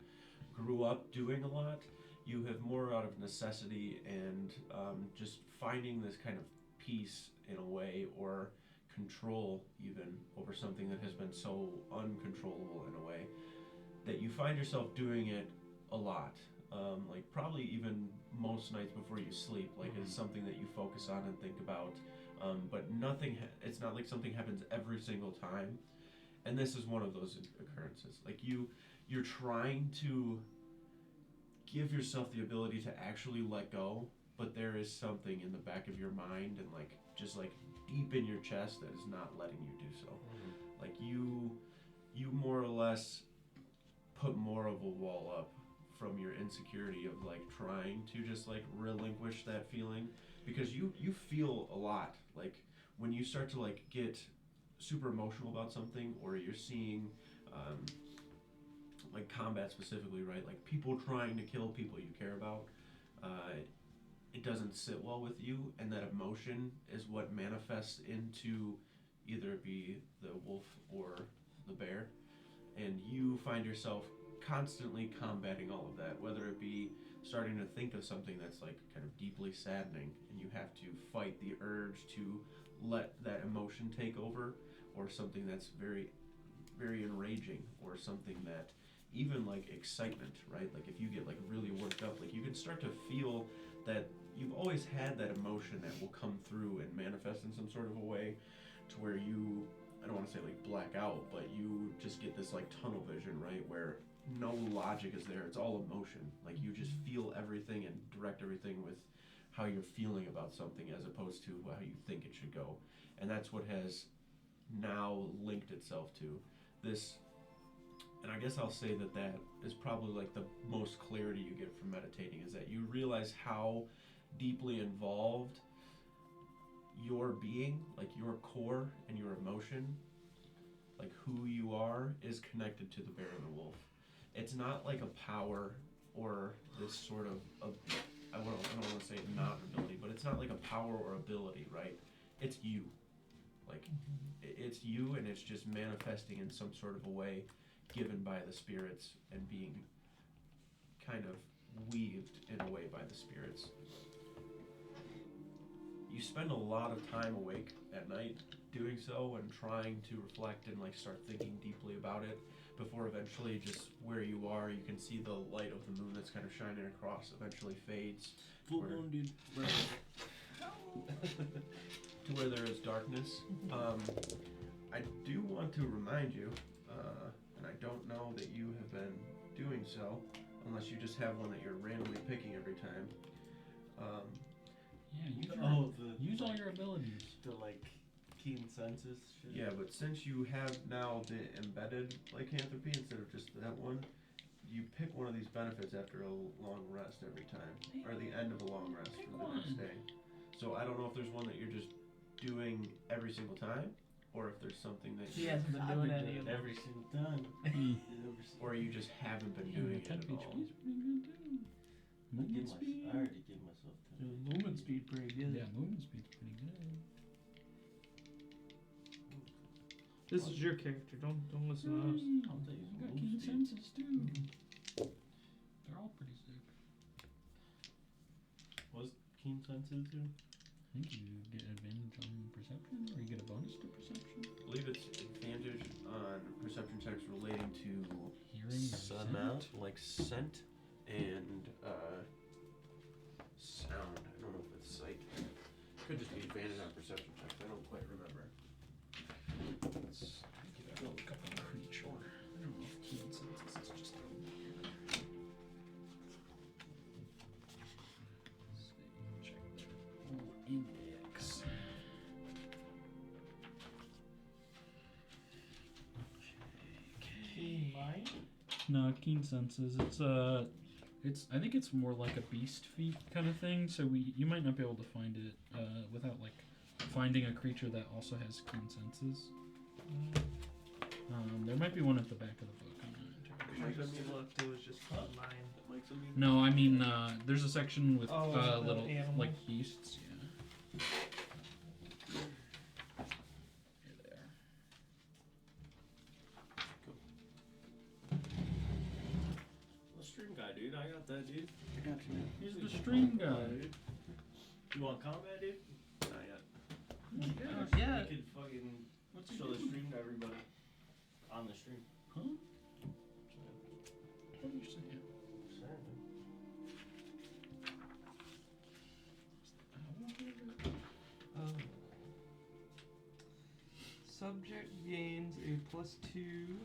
Speaker 4: grew up doing a lot, you have more out of necessity and just finding this kind of peace in a way, or control even over something that has been so uncontrollable in a way, that you find yourself doing it a lot. Like probably even most nights before you sleep, like it's something that you focus on and think about. But it's not like something happens every single time. And this is one of those occurrences. Like you're trying to give yourself the ability to actually let go, but there is something in the back of your mind and like just like deep in your chest that is not letting you do so. Like you more or less put more of a wall up from your insecurity of like trying to just like relinquish that feeling, because you feel a lot. Like when you start to like get super emotional about something, or you're seeing like combat specifically, right? Like people trying to kill people you care about, it doesn't sit well with you, and that emotion is what manifests into either it be the wolf or the bear, and you find yourself constantly combating all of that, whether it be starting to think of something that's like kind of deeply saddening, and you have to fight the urge to let that emotion take over, or something that's very, very enraging, or something that even like excitement, right? Like if you get like really worked up, like you can start to feel that you've always had that emotion that will come through and manifest in some sort of a way to where you, I don't want to say like black out, but you just get this like tunnel vision, right? Where no logic is there, it's all emotion. Like you just feel everything and direct everything with how you're feeling about something, as opposed to how you think it should go. And that's what has now linked itself to this. And I guess I'll say that is probably like the most clarity you get from meditating, is that you realize how deeply involved your being, like your core and your emotion, like who you are, is connected to the bear and the wolf. It's not like a power or this sort of I don't want to say not ability, but it's not like a power or ability, right? It's you. Like it's you, and it's just manifesting in some sort of a way given by the spirits and being kind of weaved in a way by the spirits. You spend a lot of time awake at night doing so and trying to reflect and like start thinking deeply about it, before eventually just where you are, you can see the light of the moon that's kind of shining across eventually fades
Speaker 3: Full moon, dude.
Speaker 4: to where there is darkness. I do want to remind you, and I don't know that you have been doing so, unless you just have one that you're randomly picking every time.
Speaker 2: Use all your abilities.
Speaker 3: The like keen senses shit.
Speaker 4: Yeah, but since you have now the embedded lycanthropy instead of just that one, you pick one of these benefits after a long rest every time, or the end of a long rest for the next day. So I don't know if there's one that you're just doing every single time, or if there's something that
Speaker 1: He hasn't been doing any of them.
Speaker 3: every single time.
Speaker 4: or you just haven't been doing it at all.
Speaker 2: Movement speed.
Speaker 3: I already give myself 10.
Speaker 1: Movement speed pretty good.
Speaker 2: Yeah, movement speed's pretty good.
Speaker 1: This is your character. Don't listen to us.
Speaker 3: I'll tell you
Speaker 2: You got
Speaker 3: some
Speaker 2: keen
Speaker 3: move speed.
Speaker 2: senses too. They're all pretty sick.
Speaker 3: What's keen senses do?
Speaker 2: I think you get advantage on perception, or you get a bonus to perception.
Speaker 4: I believe it's advantage on perception checks relating to
Speaker 2: Hearing or
Speaker 4: smell,
Speaker 2: scent?
Speaker 4: like scent and sound. I don't know if it's sight. Could just be advantage on perception checks. I don't quite remember.
Speaker 2: Let's give it a look up on creature. I don't know if keen senses is just a Let's see, check their full index.
Speaker 3: Keen mind?
Speaker 2: No, keen senses. It's I think it's more like a beast feat kind of thing. So you might not be able to find it without like finding a creature that also has keen senses. There might be one at the back of the book. I'm not entirely sure.
Speaker 1: I just looked, it was just mine.
Speaker 2: No, I mean there's a section with
Speaker 1: the
Speaker 2: little
Speaker 1: animals?
Speaker 2: like beasts. Yeah. Here they are.
Speaker 3: The stream guy, dude. I got that, dude.
Speaker 4: I got you, man.
Speaker 2: Here's the stream guy.
Speaker 3: You want combat, dude?
Speaker 4: Not yet.
Speaker 1: Yeah.
Speaker 3: We could fucking
Speaker 2: What's he
Speaker 3: show the
Speaker 2: doing?
Speaker 3: stream to everybody. On the stream.
Speaker 2: Huh? What are you saying?
Speaker 1: Subject gains a +2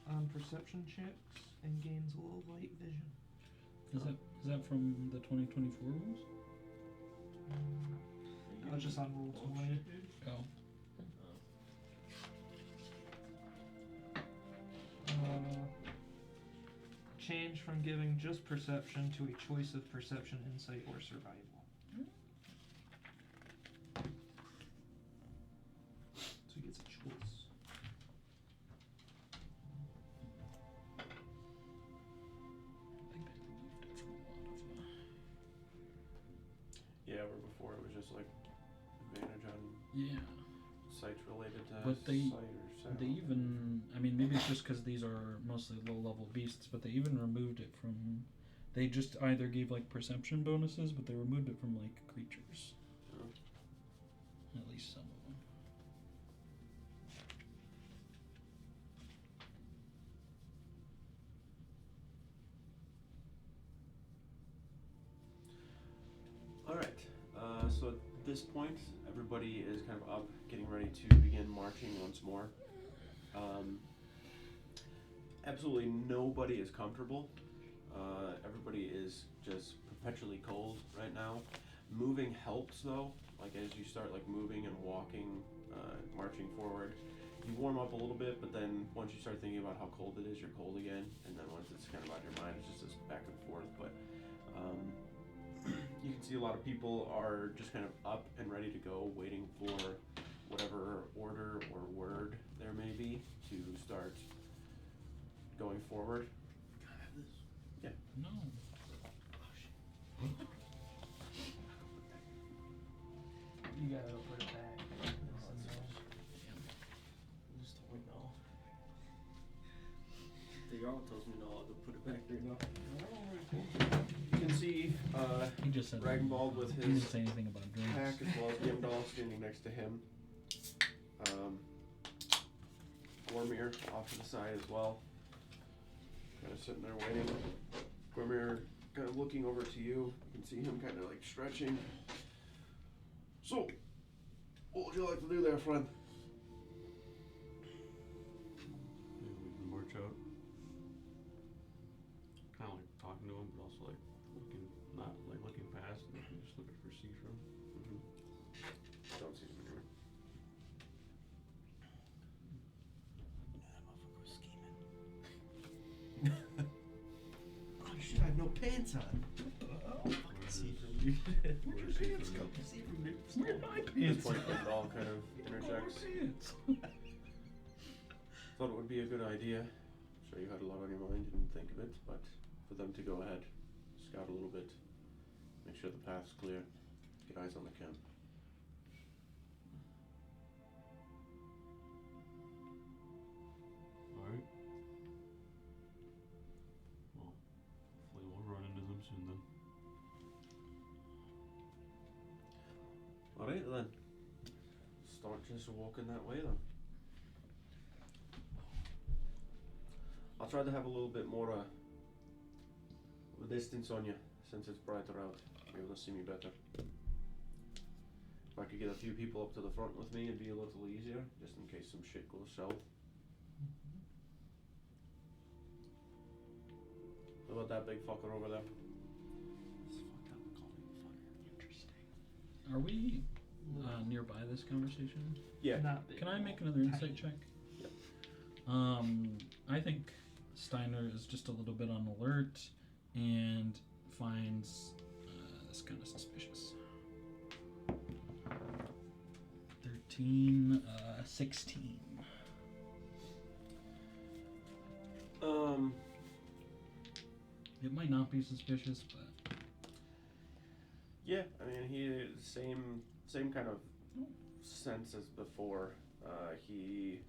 Speaker 1: on perception checks and gains low light vision.
Speaker 2: Is that from the 2024 rules?
Speaker 1: I was just on roll 20.
Speaker 2: Oh.
Speaker 1: Change from giving just perception to a choice of perception, insight, or survival. So he gets a choice.
Speaker 2: I think they removed it from a lot of
Speaker 4: Yeah, where before it was just like advantage on
Speaker 2: yeah.
Speaker 4: sites related to
Speaker 2: But they-
Speaker 4: sight or sound.
Speaker 2: They even, I mean, maybe it's just because these are mostly low-level beasts, but they even removed it from. They just either gave like perception bonuses, but they removed it from like creatures.
Speaker 4: Oh.
Speaker 2: At least some of them.
Speaker 4: Alright, so at this point, everybody is kind of up, getting ready to begin marching once more. Absolutely nobody is comfortable. Everybody is just perpetually cold right now. Moving helps though, like as you start like moving and walking, marching forward, you warm up a little bit, but then once you start thinking about how cold it is, you're cold again, and then once it's kind of out of your mind, it's just this back and forth, but you can see a lot of people are just kind of up and ready to go, waiting for whatever order or word there may be to start going forward.
Speaker 3: Can I have this?
Speaker 2: No.
Speaker 1: You gotta put it back.
Speaker 3: Just told me no. The Jarl tells me no, I'll go put it back right now.
Speaker 4: You can see
Speaker 2: He just said.
Speaker 4: Ragnvald with
Speaker 2: He didn't
Speaker 4: his
Speaker 2: say anything about drinks.
Speaker 4: pack as well as Gimdall standing next to him. Gormir off to the side as well. Kind of sitting there waiting. Gormir kind of looking over to you. You can see him kind of like stretching. So, what would you like to do there, friend?
Speaker 5: Yeah, we can march out. Kind of like talking to him, but also like looking, not like looking past, and just looking for Seafrom.
Speaker 4: Don't see him anywhere.
Speaker 3: That motherfucker was scheming. Oh shit, I have no pants on. Fucking see from you. Where'd your pants go? See from you.
Speaker 2: Where'd my
Speaker 4: At this
Speaker 2: pants?
Speaker 4: point, Gimdall kind of interjects.
Speaker 2: Pants.
Speaker 4: Thought it would be a good idea. Sure you had a lot on your mind, didn't think of it, but for them to go ahead, scout a little bit, make sure the path's clear, get eyes on the camp.
Speaker 5: Alright. Well, hopefully we'll run into them soon then.
Speaker 4: Alright then. Start just walking that way then. I'll try to have a little bit more of a distance on you since it's brighter out. You're able to see me better. If I could get a few people up to the front with me, it'd be a little easier, just in case some shit goes south. What about that big fucker over there?
Speaker 1: Interesting.
Speaker 2: Are we nearby this conversation?
Speaker 4: Yeah.
Speaker 1: Not big.
Speaker 2: Can I make another insight
Speaker 1: Tiny.
Speaker 2: check?
Speaker 4: Yep.
Speaker 2: I think Steiner is just a little bit on alert. and finds this kind of suspicious. 13, 16. It might not be suspicious, but
Speaker 4: Yeah, I mean, he same kind of sense as before. He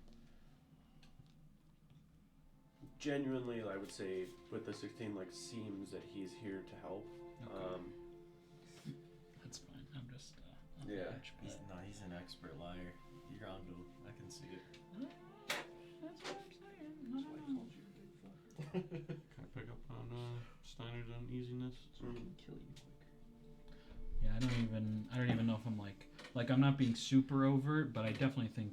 Speaker 4: genuinely, I would say, with the 16, like, seems that he's here to help.
Speaker 2: okay. That's fine. I'm just on the
Speaker 4: Yeah.
Speaker 2: edge, but
Speaker 3: He's an expert liar. You're onto him. I can see it.
Speaker 2: that's what I'm saying.
Speaker 1: That's why I called you a big fucker.
Speaker 5: Can I pick up on Steiner's uneasiness?
Speaker 1: So I can kill you quicker.
Speaker 2: Yeah, I don't even know if I'm like I'm not being super overt, but I definitely think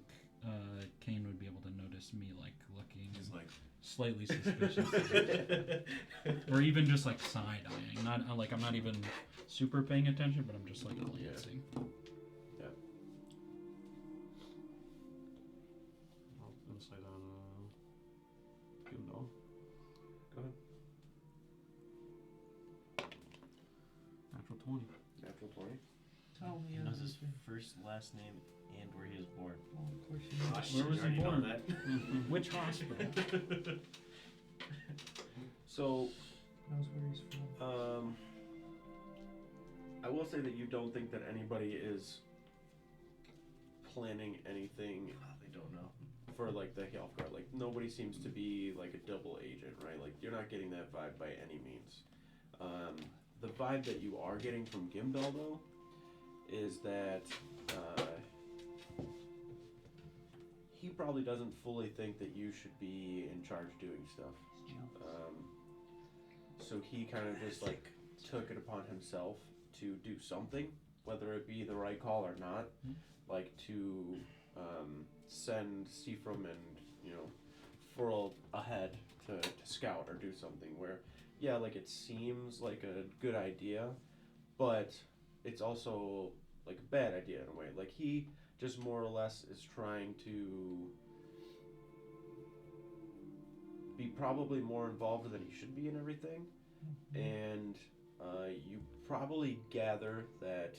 Speaker 2: Kane would be able to notice me like looking
Speaker 3: He's like,
Speaker 2: slightly suspicious, or even just like side eyeing. Not like I'm not even super paying attention, but I'm just like glancing.
Speaker 5: I'll insight on Gimdall.
Speaker 4: Go ahead.
Speaker 5: Natural 20.
Speaker 4: Natural 20.
Speaker 1: Tell me.
Speaker 3: he knows his first, last name, and where he was born.
Speaker 1: Well, of course you know.
Speaker 3: Oh,
Speaker 2: Where
Speaker 3: shit,
Speaker 2: was
Speaker 3: you
Speaker 2: he
Speaker 3: already know
Speaker 2: born?
Speaker 3: that.
Speaker 2: Which hospital?
Speaker 4: So,
Speaker 1: Knows where he's from.
Speaker 4: I will say that you don't think that anybody is planning anything
Speaker 3: They don't know.
Speaker 4: for like the health guard. Like nobody seems to be like a double agent, right? Like you're not getting that vibe by any means. The vibe that you are getting from Gimdall though is that he probably doesn't fully think that you should be in charge doing stuff. So he kind of just like took it upon himself to do something, whether it be the right call or not, like to send Seafram and Furl ahead to scout or do something where, yeah, like it seems like a good idea, but it's also like a bad idea in a way. Like he just more or less is trying to be probably more involved than he should be in everything, and you probably gather that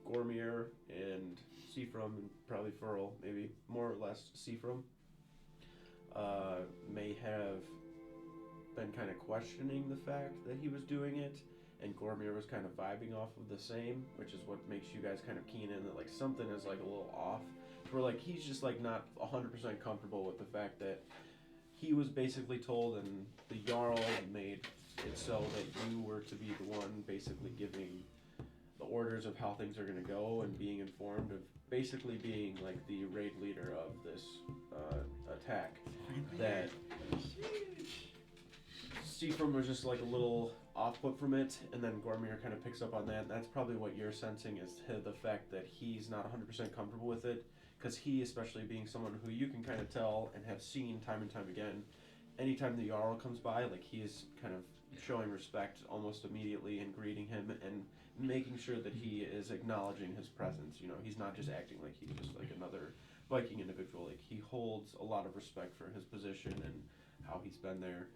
Speaker 4: Gormier and Seafram, and probably Furl, maybe more or less Seafram, may have been kind of questioning the fact that he was doing it, and Gormier was kind of vibing off of the same, which is what makes you guys kind of keen in that like something is like a little off. Where like he's just like not 100% comfortable with the fact that he was basically told, and the Jarl made it so that you were to be the one basically giving the orders of how things are going to go and being informed of basically being like the raid leader of this attack. That Seafram was just like a little off-put from it, and then Gormier kind of picks up on that, and that's probably what you're sensing is the fact that he's not 100% comfortable with it, because he, especially being someone who you can kind of tell and have seen time and time again, anytime the Jarl comes by, like he is kind of showing respect almost immediately and greeting him and making sure that he is acknowledging his presence. He's not just acting like he's just like another Viking individual. Like he holds a lot of respect for his position and how he's been there.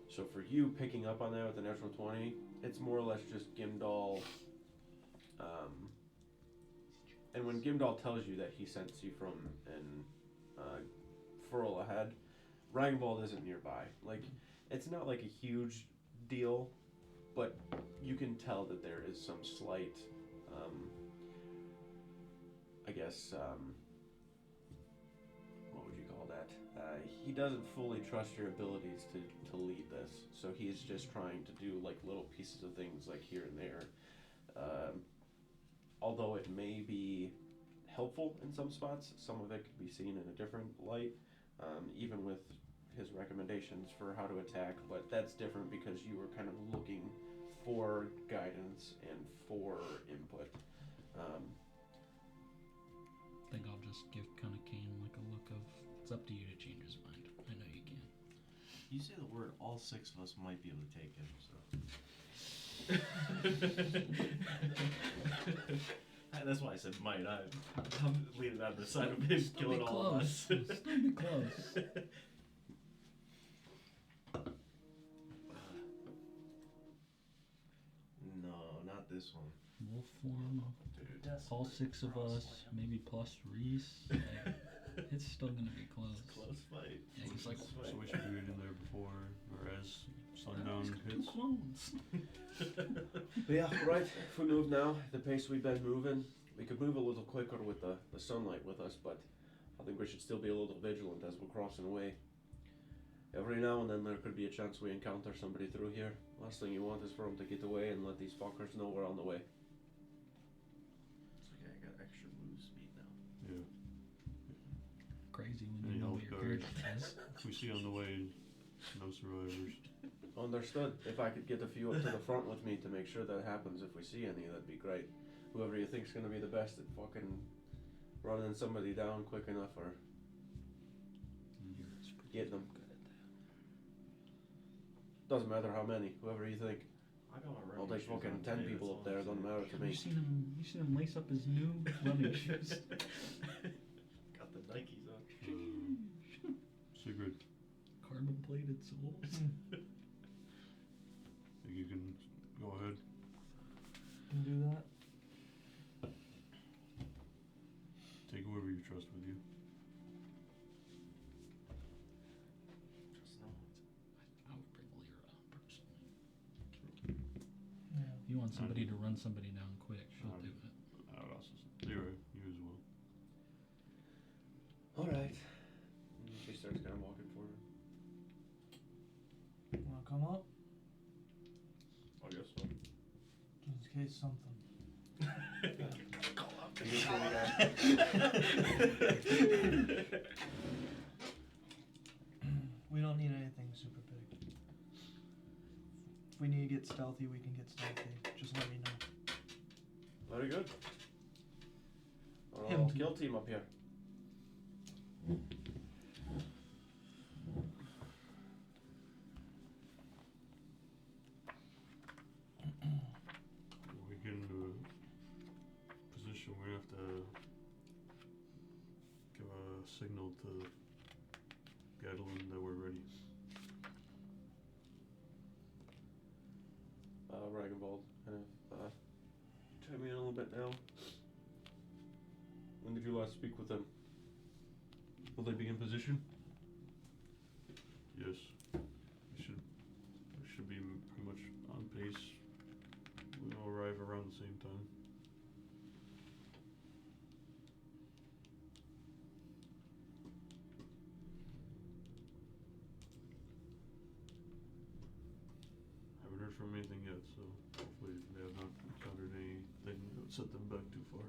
Speaker 4: So for you picking up on that with the natural 20, it's more or less just Gimdall. And when Gimdall tells you that he sent Seafram and Furl ahead, Ragnvald isn't nearby. Like, it's not like a huge deal, but you can tell that there is some slight, what would you call that? He doesn't fully trust your abilities to lead this, so he's just trying to do like little pieces of things like here and there. Although it may be helpful in some spots, some of it could be seen in a different light, even with his recommendations for how to attack, but that's different because you were kind of looking for guidance and for input.
Speaker 2: I think I'll just give kind of Kane like a look of, it's up to you to change his mind. I know you can.
Speaker 3: You say the word, all six of us might be able to take him, so. That's why I said might. I'm leaning on the side of him killing all of us.
Speaker 2: Still be close.
Speaker 3: this one.
Speaker 2: Wolf form. All 6 of us, maybe plus Reese. Like, it's still gonna be close.
Speaker 3: It's a close fight.
Speaker 2: Yeah, he's like,
Speaker 5: So we should do it in there before or as sundown
Speaker 2: "He's got 2
Speaker 5: hits.
Speaker 2: clones.
Speaker 7: But yeah, right. If we move now, the pace we've been moving, we could move a little quicker with the sunlight with us, but I think we should still be a little vigilant as we're crossing away. Every now and then there could be a chance we encounter somebody through here. Last thing you want is for them to get away and let these fuckers know we're on the way.
Speaker 3: It's okay, I got extra move speed now.
Speaker 5: Yeah.
Speaker 2: Crazy when
Speaker 5: Any
Speaker 2: you know
Speaker 5: health
Speaker 2: what your
Speaker 5: guards?
Speaker 2: character does.
Speaker 5: If we see on the way, no survivors.
Speaker 7: Understood. If I could get a few up to the front with me to make sure that happens if we see any, that'd be great. Whoever you think's gonna be the best at fucking running somebody down quick enough or getting them. Doesn't matter how many, whoever you think.
Speaker 3: I got my
Speaker 7: I'll
Speaker 3: running
Speaker 7: take
Speaker 3: shoes
Speaker 7: fucking
Speaker 3: on
Speaker 7: 10
Speaker 3: today,
Speaker 7: people
Speaker 3: that's
Speaker 7: up
Speaker 3: all
Speaker 7: there,
Speaker 3: I'm
Speaker 7: doesn't
Speaker 3: saying.
Speaker 7: matter to
Speaker 2: Have
Speaker 7: me.
Speaker 2: you seen him lace up his new running shoes?
Speaker 3: Got the Nikes on.
Speaker 5: Sigrid,
Speaker 2: Carbon plated soles.
Speaker 5: think you can go ahead.
Speaker 1: Can do that.
Speaker 5: Take whoever you trust with you.
Speaker 3: Just no one's.
Speaker 2: I would bring Lyra personally.
Speaker 1: Yeah.
Speaker 2: If you want somebody to run somebody down quick, she'll do it.
Speaker 5: I would also say, Leroy, you as well.
Speaker 7: Alright. She starts kind of walking forward.
Speaker 1: Wanna come up?
Speaker 3: I guess so.
Speaker 1: Just in case something.
Speaker 3: Call out
Speaker 7: And usually
Speaker 1: We don't need anything super big. If we need to get stealthy, we can get stealthy. Just let me know.
Speaker 7: Very good.
Speaker 1: Him
Speaker 7: Our
Speaker 1: too.
Speaker 7: kill team up here.
Speaker 5: We get into a position where we have to give a signal to Gadolin that we're ready.
Speaker 7: Ragnvald, kind of chime in a little bit now. When did you last speak with them? Will they be in position?
Speaker 5: Yes. We should be pretty much on pace. We'll arrive around the same time. Haven't heard from anything yet, so hopefully they have not encountered anything that would set them back too far.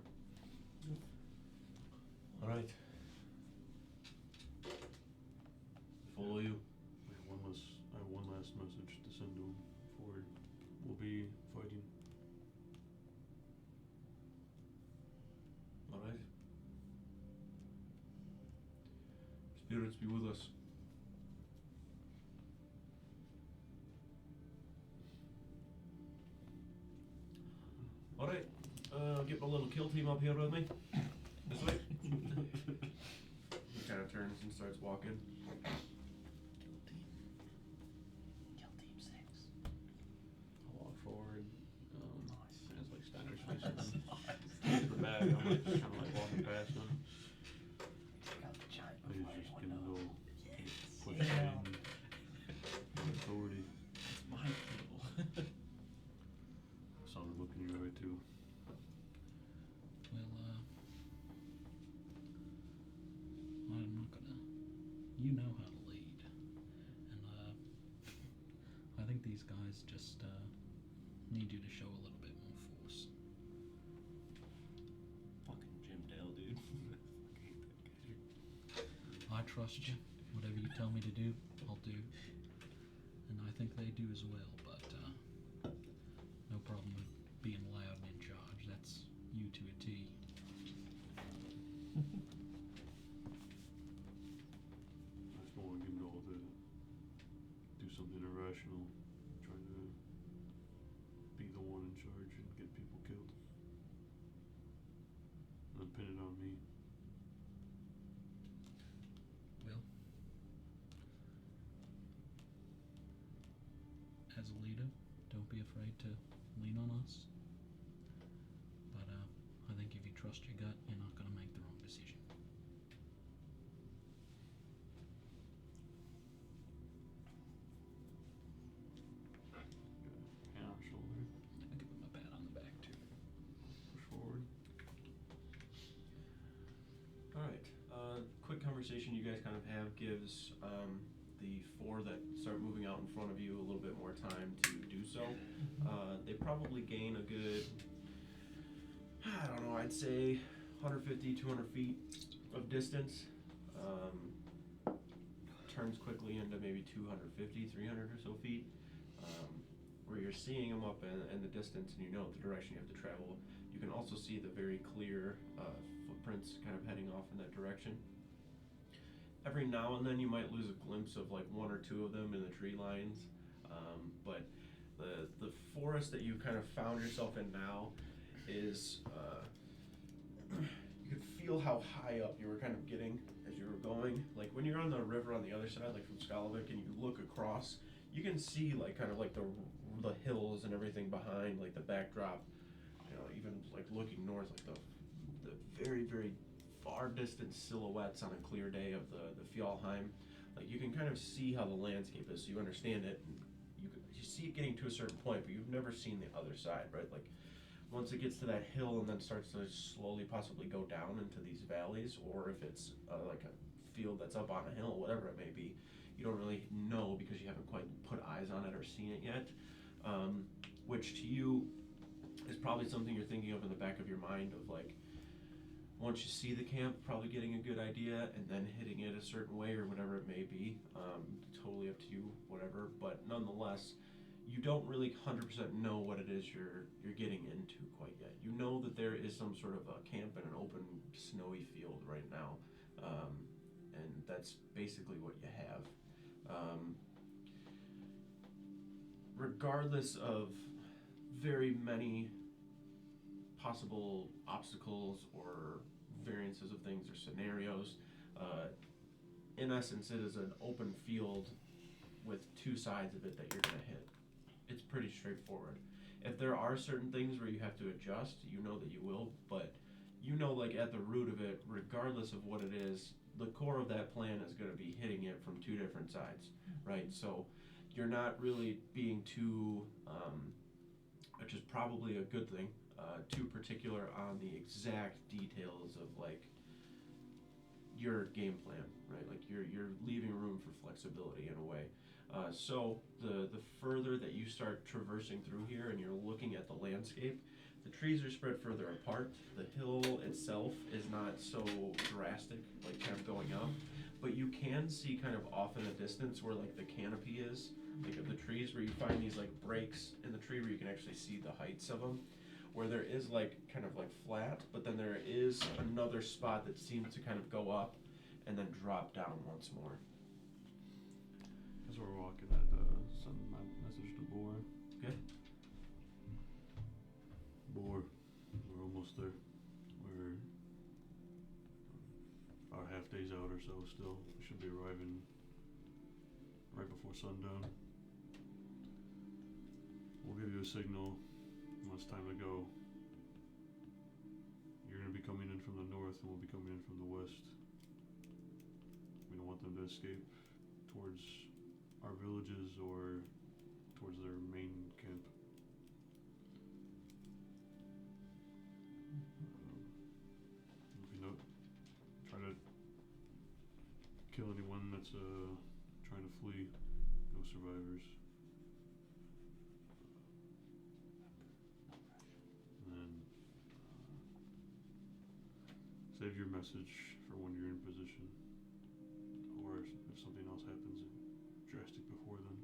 Speaker 7: Alright.
Speaker 6: Follow you.
Speaker 5: I have one last message to send to them before we'll be fighting.
Speaker 4: Alright. Spirits be with us. Alright, get my little kill team up here with me. This way. He kind of turns and starts walking.
Speaker 1: Kill team 6.
Speaker 5: I'll walk forward.
Speaker 1: Nice.
Speaker 5: And it's like Steiner's facing super bad. I'm like, kind of like walking past him.
Speaker 1: Got the giant
Speaker 5: He's
Speaker 1: before
Speaker 5: just
Speaker 1: everyone
Speaker 5: getting a
Speaker 1: knows.
Speaker 5: little push
Speaker 1: Yeah.
Speaker 5: and authority.
Speaker 6: It's my kill.
Speaker 5: So I'm looking your way too.
Speaker 2: Well, I'm not gonna. You know how to lead, and I think these guys just need you to show a little bit more force.
Speaker 3: Fucking Jim Dale, dude.
Speaker 2: I trust you. Whatever you tell me to do, I'll do, and I think they do as well. But no problem with being loud and in charge. That's you to a T.
Speaker 5: I just don't want to get into all the do something irrational, trying to be the one in charge and get people killed. And then pin it on me.
Speaker 2: Well, as a leader, don't be afraid to lean on us. I think if you trust your gut, you're not going to make the wrong decision.
Speaker 5: Hand on the shoulder.
Speaker 2: I'll give him a pat on the back, too.
Speaker 5: Push forward.
Speaker 4: Alright, quick conversation you guys kind of have gives the four that start moving out in front of you a little bit more time to do so. They probably gain a good, I don't know, I'd say 150, 200 feet of distance. Turns quickly into maybe 250, 300 or so feet. Where you're seeing them up in the distance and you know the direction you have to travel. You can also see the very clear footprints kind of heading off in that direction. Every now and then you might lose a glimpse of like one or two of them in the tree lines, but the forest that you kind of found yourself in now is you could feel how high up you were kind of getting as you were going. Like when you're on the river on the other side, like from Skalovik, and you look across, you can see like kind of like the hills and everything behind, like the backdrop. You know, even like looking north, like the very, very far distant silhouettes on a clear day of the Fjallheim. Like you can kind of see how the landscape is, so you understand it. And you see it getting to a certain point, but you've never seen the other side, right? Like once it gets to that hill and then starts to slowly possibly go down into these valleys, or if it's like a field that's up on a hill, whatever it may be, you don't really know because you haven't quite put eyes on it or seen it yet. Which to you is probably something you're thinking of in the back of your mind of like, once you see the camp, probably getting a good idea and then hitting it a certain way or whatever it may be. Totally up to you, whatever. But nonetheless, you don't really 100% know what it is you're getting into quite yet. You know that there is some sort of a camp in an open snowy field right now, and that's basically what you have. Regardless of very many possible obstacles or variances of things or scenarios, in essence it is an open field with two sides of it that you're going to hit. It's pretty straightforward. If there are certain things where you have to adjust, you know that you will, but you know like at the root of it, regardless of what it is, the core of that plan is going to be hitting it from two different sides, right? So you're not really being too, which is probably a good thing, too particular on the exact details of like your game plan, right? Like you're leaving room for flexibility in a way. So the further that you start traversing through here and you're looking at the landscape, the trees are spread further apart. The hill itself is not so drastic, like kind of going up, but you can see kind of off in the distance where like the canopy is, like of the trees, where you find these like breaks in the tree where you can actually see the heights of them, where there is like kind of like flat, but then there is another spot that seems to kind of go up and then drop down once more.
Speaker 5: As we're walking, I'd send my message to Boar.
Speaker 4: Okay.
Speaker 5: Boar, we're almost there. We're our half day's out or so still. We should be arriving right before sundown. We'll give you a signal when it's time to go. You're going to be coming in from the north and we'll be coming in from the west. We don't want them to escape towards our villages or towards their main camp. If you know, try to kill anyone that's trying to flee. No survivors. And then save your message for when you're in position, or if something else happens drastic before then.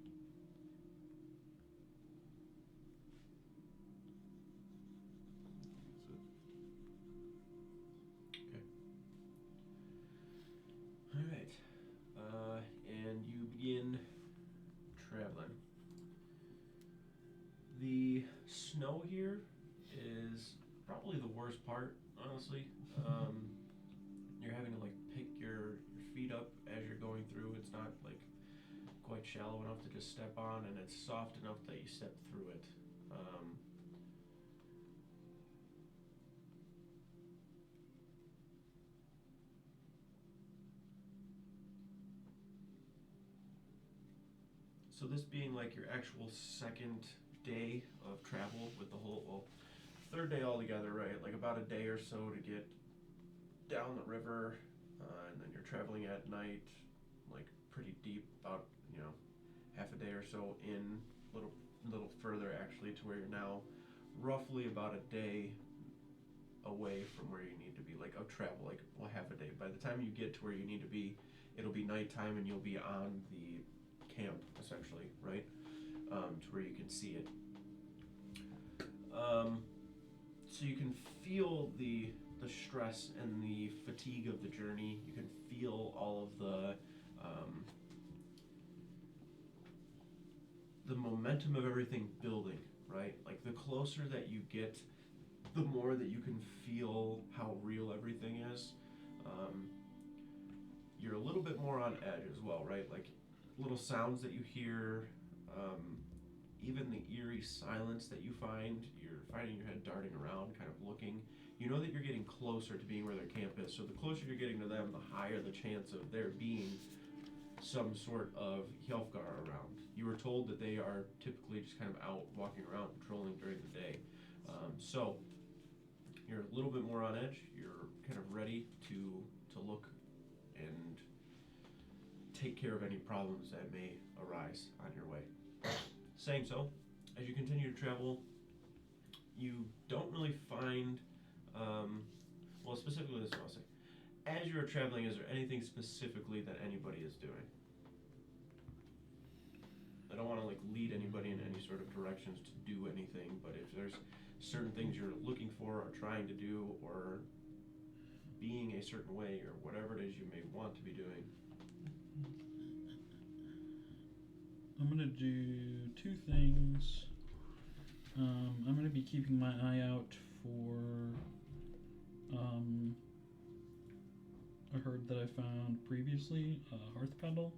Speaker 4: Alright, and you begin traveling. The snow here is probably the worst part, honestly. You're having to like pick your feet up as you're going through. It's not like quite shallow enough to just step on, and it's soft enough that you step through it. So this being like your actual second day of travel with the whole, well, third day altogether, right? Like about a day or so to get down the river, and then you're traveling at night, like pretty deep, about, you know, half a day or so in, little further actually, to where you're now roughly about a day away from where you need to be, like of travel, like, well, half a day. By the time you get to where you need to be, it'll be nighttime and you'll be on the camp essentially, right? To where you can see it. So you can feel the stress and the fatigue of the journey. You can feel all of the momentum of everything building, right? Like the closer that you get, the more that you can feel how real everything is. You're a little bit more on edge as well, right? Like little sounds that you hear, even the eerie silence that you find, you're finding your head darting around, kind of looking. You know that you're getting closer to being where their camp is, so the closer you're getting to them, the higher the chance of there being some sort of Hjálpgar around. You were told that they are typically just kind of out walking around, patrolling during the day. So you're a little bit more on edge. You're kind of ready to look and take care of any problems that may arise on your way. Saying so, as you continue to travel, you don't really find, well, specifically this is what I'll say. As you're traveling, is there anything specifically that anybody is doing? I don't want to like lead anybody in any sort of directions to do anything, but if there's certain things you're looking for or trying to do or being a certain way or whatever it is you may want to be doing.
Speaker 2: I'm going to do two things. I'm going to be keeping my eye out for a herb that I found previously, hearth petal,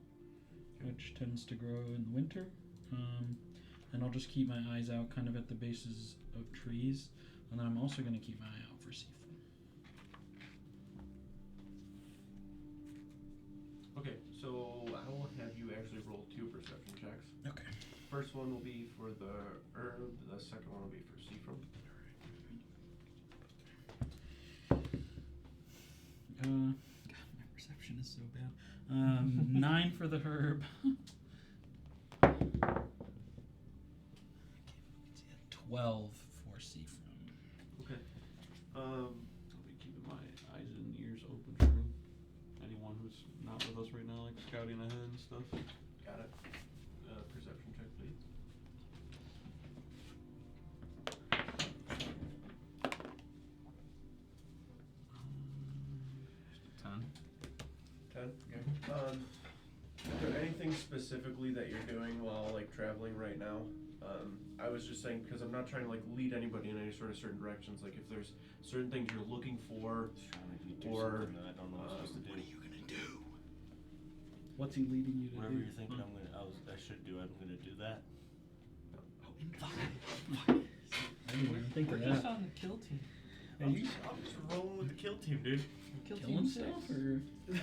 Speaker 2: which tends to grow in the winter. And I'll just keep my eyes out kind of at the bases of trees. And then I'm also going to keep my eye out for seafood.
Speaker 4: Okay, so I will have you actually roll 2 perception checks.
Speaker 2: Okay.
Speaker 4: First one will be for the herb, the second one will be for Seafrom.
Speaker 2: God, my perception is so bad. 9 for the herb. 12 for Seafrom.
Speaker 4: Okay.
Speaker 5: I'll be keeping my eyes and ears open for anyone who's not with us right now, like scouting ahead and stuff.
Speaker 4: Got it. Perception check, please.
Speaker 5: Just a 10.
Speaker 4: 10? Okay. Is there anything specifically that you're doing while like traveling right now? I was just saying, because I'm not trying to like lead anybody in any sort of certain directions, like if there's certain things you're looking for,
Speaker 8: Just trying to do
Speaker 4: or,
Speaker 8: something that I don't know what I'm supposed to do.
Speaker 2: What are you gonna do? What's he leading you to
Speaker 8: Whatever
Speaker 2: do?
Speaker 8: you're thinking I should do, I'm gonna do that.
Speaker 2: I didn't even think
Speaker 1: We're
Speaker 2: of
Speaker 1: just
Speaker 2: that.
Speaker 1: on the kill team.
Speaker 8: I'm just rolling with the kill team, dude.
Speaker 1: Kill
Speaker 2: Kill
Speaker 1: team
Speaker 2: himself,
Speaker 1: 6.
Speaker 2: or is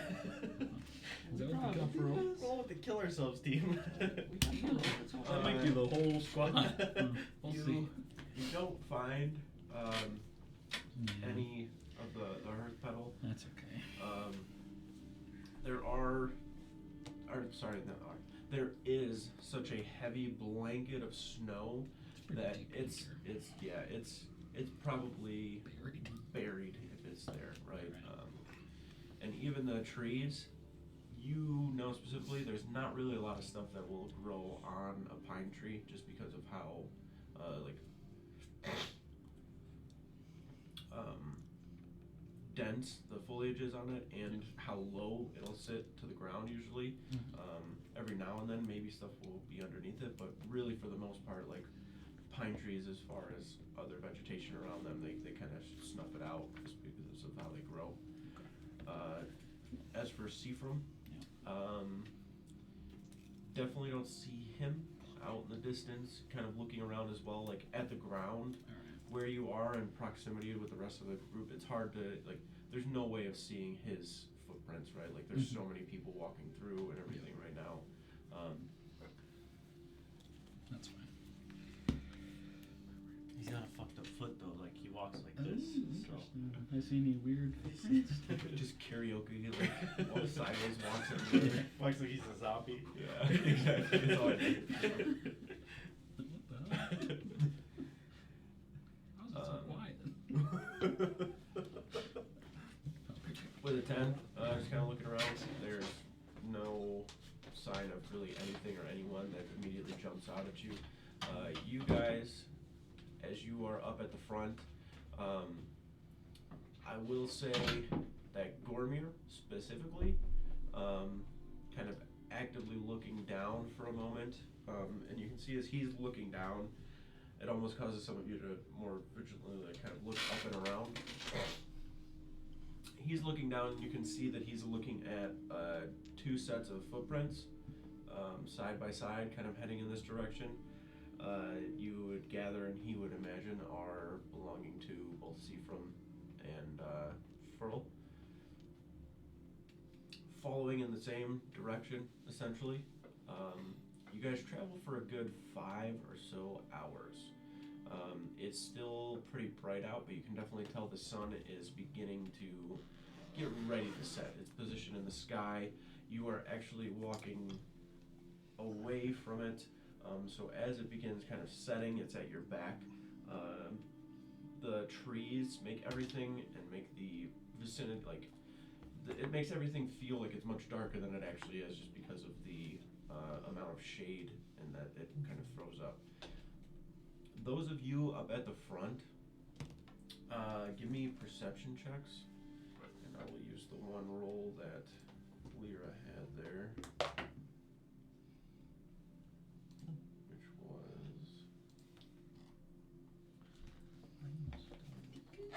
Speaker 2: that what they got for all?
Speaker 3: Roll with the kill ourselves team.
Speaker 2: That might be the whole squad. We'll see.
Speaker 4: You don't find
Speaker 2: Yeah.
Speaker 4: any of the hearth petal.
Speaker 2: That's okay.
Speaker 4: There is such a heavy blanket of snow
Speaker 2: Pretty
Speaker 4: that
Speaker 2: deep in
Speaker 4: it's
Speaker 2: here.
Speaker 4: it's probably buried if it's there, right? And even the trees, you know specifically, there's not really a lot of stuff that will grow on a pine tree just because of how dense the foliage is on it and how low it'll sit to the ground usually. Every now and then maybe stuff will be underneath it, but really for the most part, like pine trees, as far as other vegetation around them, they kind of snuff it out just because of how they grow. As for Seafrom, definitely don't see him out in the distance, kind of looking around as well, like at the ground. Where you are in proximity with the rest of the group, it's hard to, like, there's no way of seeing his footprints, right? Like, there's so many people walking through and everything right now.
Speaker 2: That's fine.
Speaker 8: He's got a fucked up foot though. Like he walks like this. So.
Speaker 2: Interesting. I see any weird footprints?
Speaker 4: Just karaoke, like walks sideways, walks in.
Speaker 8: Walks like he's a zombie.
Speaker 4: Yeah, exactly. That's all I do.
Speaker 2: What the hell? How's it so quiet then?
Speaker 4: With a 10, just kind of looking around, there's no sign of really anything or anyone that immediately jumps out at you. You guys, as you are up at the front, I will say that Gormir specifically, kind of actively looking down for a moment, and you can see as he's looking down, it almost causes some of you to more vigilantly like, kind of look up and around. He's looking down and you can see that he's looking at 2 sets of footprints, side by side, kind of heading in this direction. You would gather and he would imagine are belonging to both Seafrom and Furl. Following in the same direction, essentially. You guys travel for a good 5 or so hours. It's still pretty bright out, but you can definitely tell the sun is beginning to get ready to set. Its position in the sky. You are actually walking away from it. So as it begins kind of setting, it's at your back. The trees make everything and make the vicinity, like, it makes everything feel like it's much darker than it actually is just because of the amount of shade and that it kind of throws up. Those of you up at the front, give me perception checks, and I will use the one roll that Lyra had there, which was 13.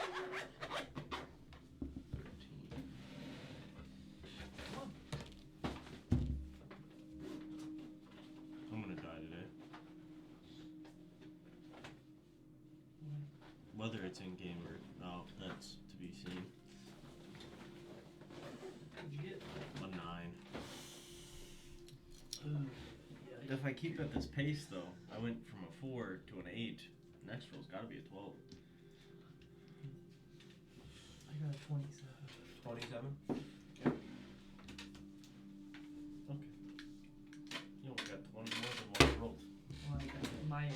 Speaker 8: I'm gonna die today. Whether it's in game or no, that's to be seen.
Speaker 1: What'd you get?
Speaker 8: A 9. If I keep at this pace though, I went from a 4 to an 8. Next roll's gotta be a 12.
Speaker 1: I got a 27.
Speaker 4: 27?
Speaker 8: Okay. You only got 20 more than what I rolled.
Speaker 1: Well, I got my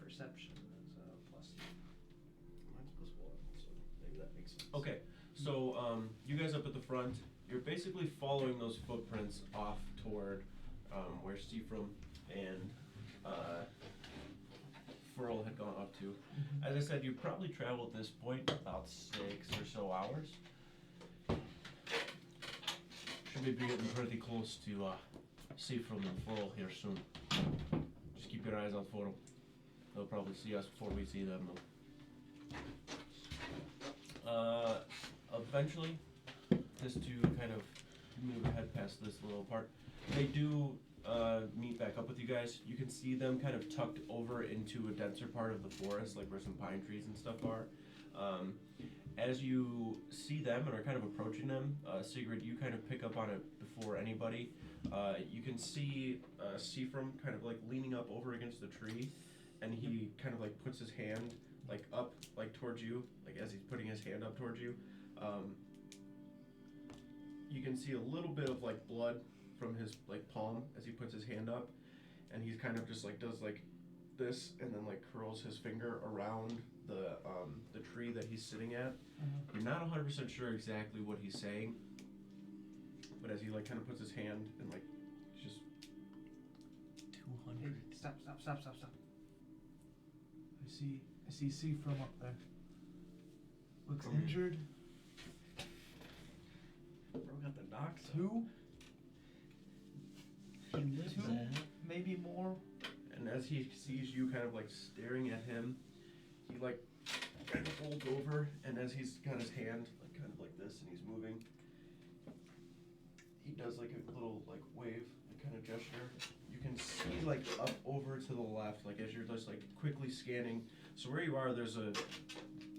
Speaker 1: perception is plus 2.
Speaker 8: Mine's plus 1, so maybe that makes sense.
Speaker 4: Okay, so you guys up at the front, you're basically following those footprints off toward where Seafrom and Furl had gone up to. As I said, you probably traveled at this point about 6 or so hours. Should be getting pretty close to Seafrom and Furl here soon. Just keep your eyes out for them. They'll probably see us before we see them though. Eventually, just to kind of move ahead past this little part, they do meet back up with you guys. You can see them kind of tucked over into a denser part of the forest, like where some pine trees and stuff are. As you see them and are kind of approaching them, Sigrid, you kind of pick up on it before anybody. You can see Seafrom kind of like leaning up over against the tree, and he kind of like puts his hand like up, like towards you, like as he's putting his hand up towards you. You can see a little bit of like blood from his like palm as he puts his hand up, and he's kind of just like does like this and then like curls his finger around the tree that he's sitting at. You're not 100% sure exactly what he's saying, but as he like kind of puts his hand and like just
Speaker 8: 200.
Speaker 1: Hey, stop. I see Seafrom up there. Looks
Speaker 4: From here.
Speaker 1: injured.
Speaker 8: Bro got the knocks.
Speaker 1: 2,
Speaker 2: He lives
Speaker 1: 2,
Speaker 2: there.
Speaker 1: maybe more.
Speaker 4: And as he sees you kind of like staring at him, he like kind of folds over, and as he's got his hand like kind of like this and he's moving, he does like a little like wave, like kind of gesture. You can see like up over to the left, like as you're just like quickly scanning. So where you are, there's a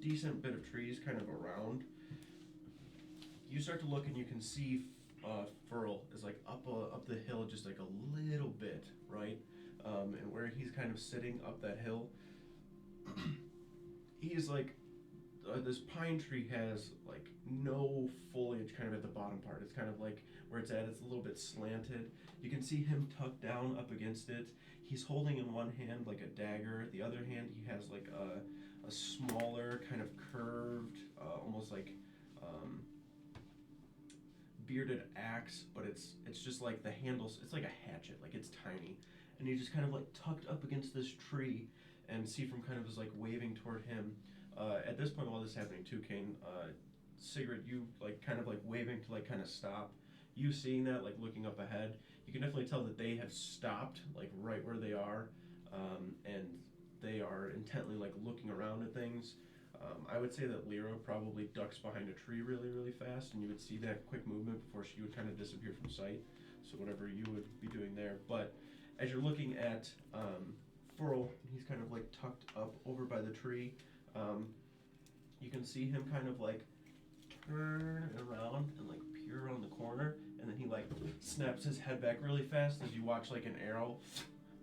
Speaker 4: decent bit of trees kind of around. You start to look and you can see
Speaker 7: Furl is like up the hill just like a little bit, right? And where he's kind of sitting up that hill, he's like this pine tree has like no foliage kind of at the bottom part. It's kind of like where it's at, it's a little bit slanted. You can see him tucked down up against it. He's holding in one hand like a dagger. The other hand he has like a smaller kind of curved, almost like bearded axe, but it's just like the handles, it's like a hatchet, like it's tiny. And he just kind of like tucked up against this tree, and Seafram kind of is like waving toward him. At this point while this is happening too, Kane, Sigrid, you like kind of like waving to like kind of stop. You seeing that, like looking up ahead, you can definitely tell that they have stopped like right where they are, and they are intently like looking around at things. I would say that Lyra probably ducks behind a tree really fast, and you would see that quick movement before she would kind of disappear from sight. So whatever you would be doing there. But as you're looking at Furl, he's kind of like tucked up over by the tree. You can see him kind of like turn around and like peer around the corner, and then he like snaps his head back really fast as you watch like an arrow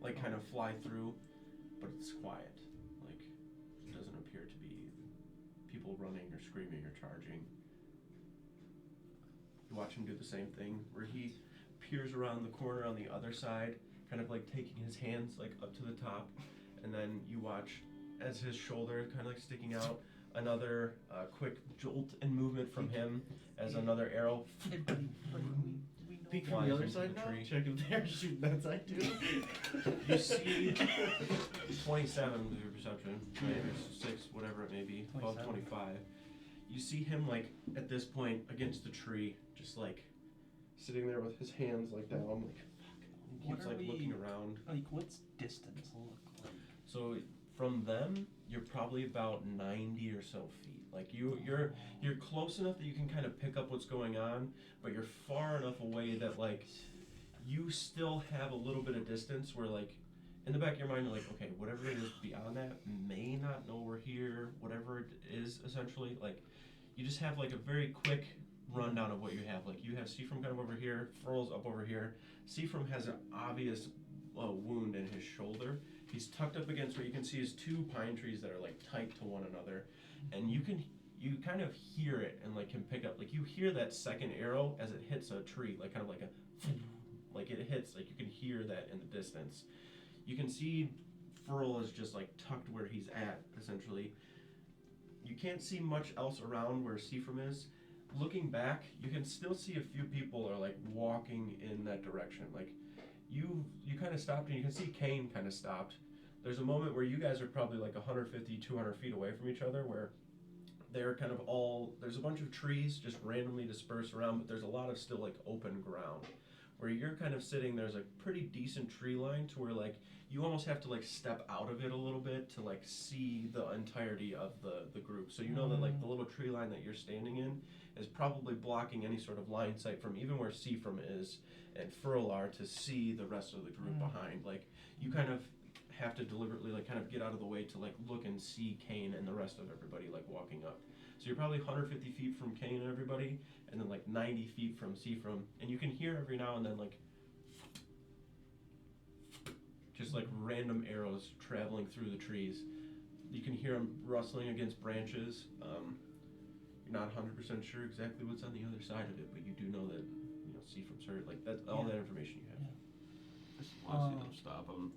Speaker 7: like kind of fly through, but it's quiet. Like it doesn't appear to be people running or screaming or charging. You watch him do the same thing where he peers around the corner on the other side, kind of like taking his hands like up to the top, and then you watch as his shoulder kind of like sticking out, another quick jolt and movement from him as another arrow
Speaker 1: Hey, buddy, we know
Speaker 8: Peek
Speaker 7: Flies
Speaker 8: from the other
Speaker 7: into
Speaker 8: side
Speaker 7: the
Speaker 8: now?
Speaker 7: tree.
Speaker 8: Check if they're shooting that side too.
Speaker 7: You see 27 with your perception, right? Or 6, whatever it may be, above
Speaker 1: 27.
Speaker 7: 25. You see him like at this point against the tree, just like sitting there with his hands like down, like he
Speaker 1: What
Speaker 7: keeps
Speaker 1: are
Speaker 7: like
Speaker 1: we-
Speaker 7: looking around.
Speaker 1: Like, what's distance look like?
Speaker 7: So from them, you're probably about 90 or so feet. Like you're close enough that you can kind of pick up what's going on, but you're far enough away that like you still have a little bit of distance where like in the back of your mind you're like, okay, whatever it is beyond that may not know we're here, whatever it is essentially. Like you just have like a very quick rundown of what you have. Like you have Seafram kind of over here, Furl's up over here. Seafram has an obvious wound in his shoulder. He's tucked up against what you can see is 2 pine trees that are like tight to one another, and you kind of hear it and like can pick up, like you hear that second arrow as it hits a tree, like kind of like a like it hits, like you can hear that in the distance. You can see Furl is just like tucked where he's at essentially. You can't see much else around where Seafram is. Looking back, you can still see a few people are like walking in that direction. Like you kind of stopped, and you can see Kane kind of stopped. There's a moment where you guys are probably like 150, 200 feet away from each other, where they're kind of all, there's a bunch of trees just randomly dispersed around, but there's a lot of still like open ground. Where you're kind of sitting, there's a pretty decent tree line to where like you almost have to like step out of it a little bit to like see the entirety of the group. So you know that like the little tree line that you're standing in is probably blocking any sort of line sight from even where Seafram is and Furl are to see the rest of the group behind. Like you kind of have to deliberately like kind of get out of the way to like look and see Kane and the rest of everybody like walking up. So you're probably 150 feet from Kane and everybody, and then like 90 feet from Seafram, and you can hear every now and then like just like random arrows traveling through the trees. You can hear them rustling against branches. You're not 100% sure exactly what's on the other side of it, but you do know that Seafram's hurt. Like that's all that information you have.
Speaker 5: I just want to see them stop. I'm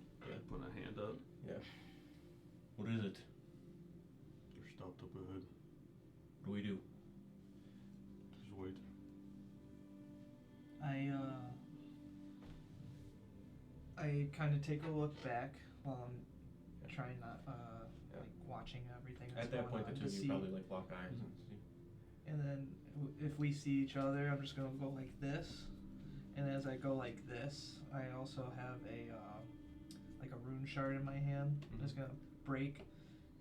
Speaker 5: putting a hand up.
Speaker 6: What is it?
Speaker 5: They're stopped up ahead.
Speaker 6: What do we do?
Speaker 5: Just wait.
Speaker 1: I kind of take a look back while I'm trying not like watching everything that's
Speaker 7: At that
Speaker 1: going
Speaker 7: point,
Speaker 1: on
Speaker 7: the
Speaker 1: to
Speaker 7: two of
Speaker 1: see.
Speaker 7: you probably like lock eyes and see.
Speaker 1: And then if we see each other, I'm just gonna go like this. And as I go like this, I also have a like a rune shard in my hand. I'm just gonna break,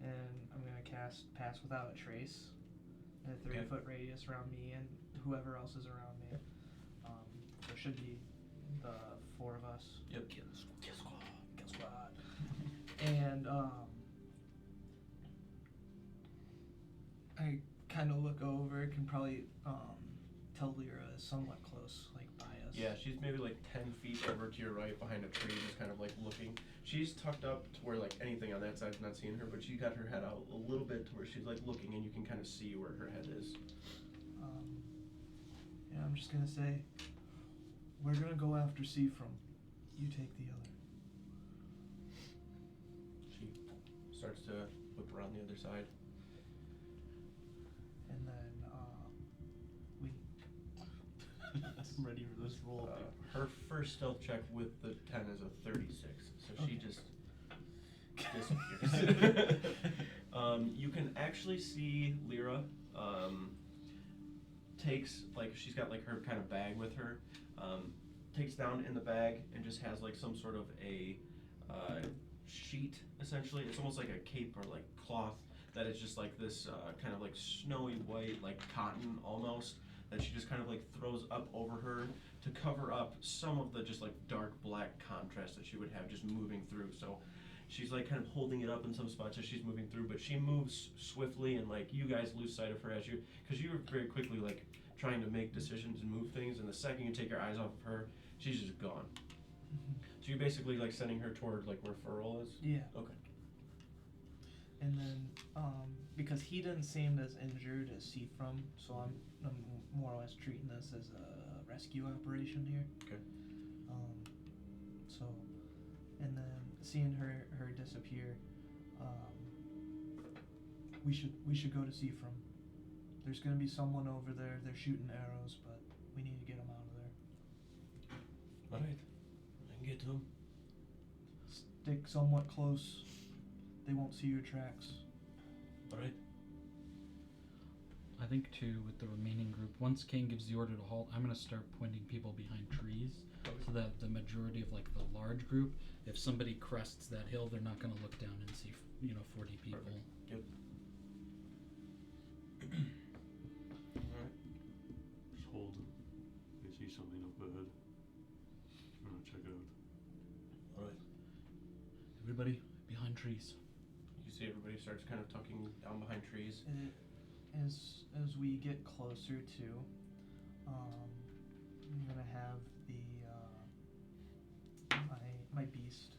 Speaker 1: and I'm gonna cast Pass Without a Trace in a 30-foot radius around me and whoever else is around me. There should be the 4 of us.
Speaker 7: Yep.
Speaker 1: Kill squad. And I kind of look over, can probably tell Lyra is somewhat close, like by us.
Speaker 7: Yeah, she's maybe like 10 feet over to your right behind a tree, just kind of like looking. She's tucked up to where like anything on that side's not seeing her, but she got her head out a little bit to where she's like looking and you can kind of see where her head is.
Speaker 1: Yeah, I'm just gonna say, we're gonna go after Seafrom. You take the other.
Speaker 7: She starts to whip around the other side.
Speaker 1: And then, we.
Speaker 8: I'm ready for this roll.
Speaker 7: Her first stealth check with the 10 is a 36, so she
Speaker 1: Okay.
Speaker 7: just disappears. You can actually see Lyra takes, like, she's got like her kind of bag with her, takes down in the bag and just has like some sort of a sheet, essentially. It's almost like a cape or like cloth that is just like this kind of like snowy white, like cotton almost, that she just kind of like throws up over her to cover up some of the just like dark black contrast that she would have just moving through. So she's like kind of holding it up in some spots as she's moving through, but she moves swiftly, and like you guys lose sight of her as you, because you were very quickly like trying to make decisions and move things, and the second you take your eyes off of her, she's just gone. So you're basically like sending her toward like where Furl is?
Speaker 1: Yeah.
Speaker 7: Okay.
Speaker 1: And then, because he didn't seem as injured as Seafrom, so I'm more or less treating this as a rescue operation here.
Speaker 7: Okay.
Speaker 1: So, and then seeing her disappear, we should go to Seafrom. There's gonna be someone over there. They're shooting arrows, but we need to get them out of there.
Speaker 7: Alright. I can get to him.
Speaker 1: Stick somewhat close. They won't see your tracks.
Speaker 7: Alright.
Speaker 2: I think too, with the remaining group, once Kane gives the order to halt, I'm gonna start pointing people behind trees, so that the majority of like the large group, if somebody crests that hill, they're not gonna look down and see 40 people.
Speaker 7: Perfect. Yep. Alright.
Speaker 5: Just hold. You see something up ahead. I'm gonna check it out.
Speaker 7: Alright.
Speaker 2: Everybody behind trees.
Speaker 7: You see everybody starts kind of tucking down behind trees.
Speaker 1: As we get closer to, I'm gonna have the my beast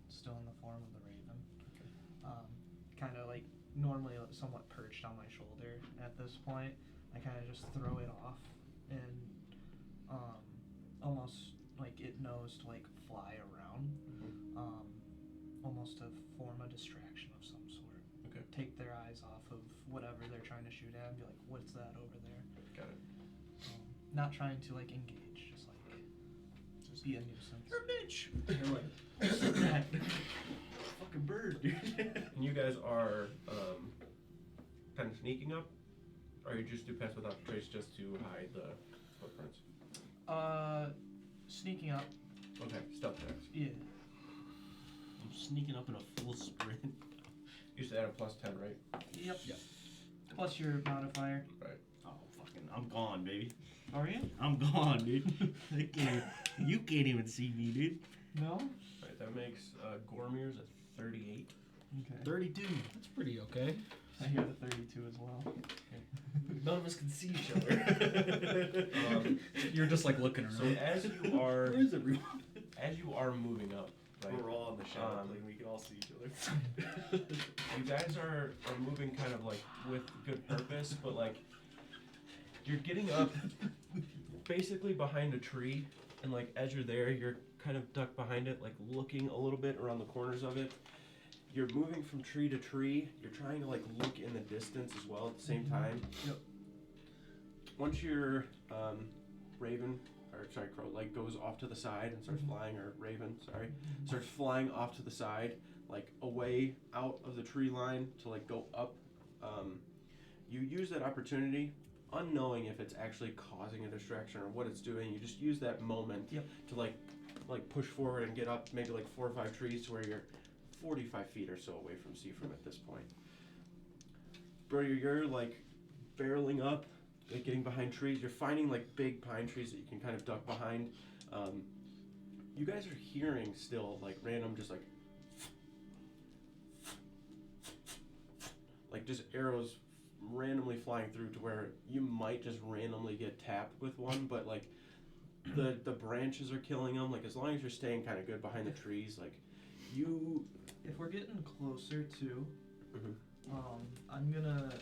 Speaker 1: still in the form of the raven. Kind of like normally somewhat perched on my shoulder at this point. I kind of just throw it off and almost like it knows to like fly around, almost to form a distraction of some sort.
Speaker 7: Okay.
Speaker 1: Take their eyes off of whatever they're trying to shoot at and be like, what's that over there?
Speaker 7: Got it.
Speaker 1: Not trying to like engage, just like be a nuisance.
Speaker 8: You're a bitch. You're like, sit back. Fucking bird, dude.
Speaker 7: And you guys are kind of sneaking up? Or you just do pass without trace just to hide the footprints?
Speaker 1: Sneaking up.
Speaker 7: Okay, stealth checks.
Speaker 1: Yeah.
Speaker 8: I'm sneaking up in a full sprint.
Speaker 7: You used to add a plus 10, right?
Speaker 1: Yep.
Speaker 2: Yep.
Speaker 1: Plus your modifier.
Speaker 7: Right.
Speaker 8: Oh, fucking, I'm gone, baby.
Speaker 1: Are you?
Speaker 8: I'm gone, dude. You can't even see me, dude.
Speaker 1: No.
Speaker 7: Right, that makes Gormir's a 38.
Speaker 1: Okay.
Speaker 8: 32.
Speaker 2: That's pretty okay.
Speaker 1: I got a 32 as well.
Speaker 8: None of us can see each other.
Speaker 2: You're just like looking
Speaker 7: So
Speaker 2: around.
Speaker 7: as you are
Speaker 8: Where is everyone?
Speaker 7: as you are moving up, right?
Speaker 3: We're all on the shadow
Speaker 7: Um,
Speaker 3: plane. We can all see each other.
Speaker 7: You guys are moving kind of like with good purpose, but like you're getting up basically behind a tree, and like as you're there, you're kind of ducked behind it, like looking a little bit around the corners of it. You're moving from tree to tree. You're trying to like look in the distance as well at the same time.
Speaker 1: Yep.
Speaker 7: Once your crow like goes off to the side and starts flying, or raven, starts flying off to the side, like away out of the tree line to like go up. You use that opportunity, unknowing if it's actually causing a distraction or what it's doing. You just use that moment to like push forward and get up maybe like 4 or 5 trees to where you're 45 feet or so away from Seafrom at this point. Bro, you're like barreling up, like getting behind trees. You're finding like big pine trees that you can kind of duck behind. You guys are hearing still like random just like just arrows randomly flying through to where you might just randomly get tapped with one, but like the branches are killing them. Like as long as you're staying kind of good behind the trees, like you.
Speaker 1: If we're getting closer to,
Speaker 7: Mhm.
Speaker 1: I'm gonna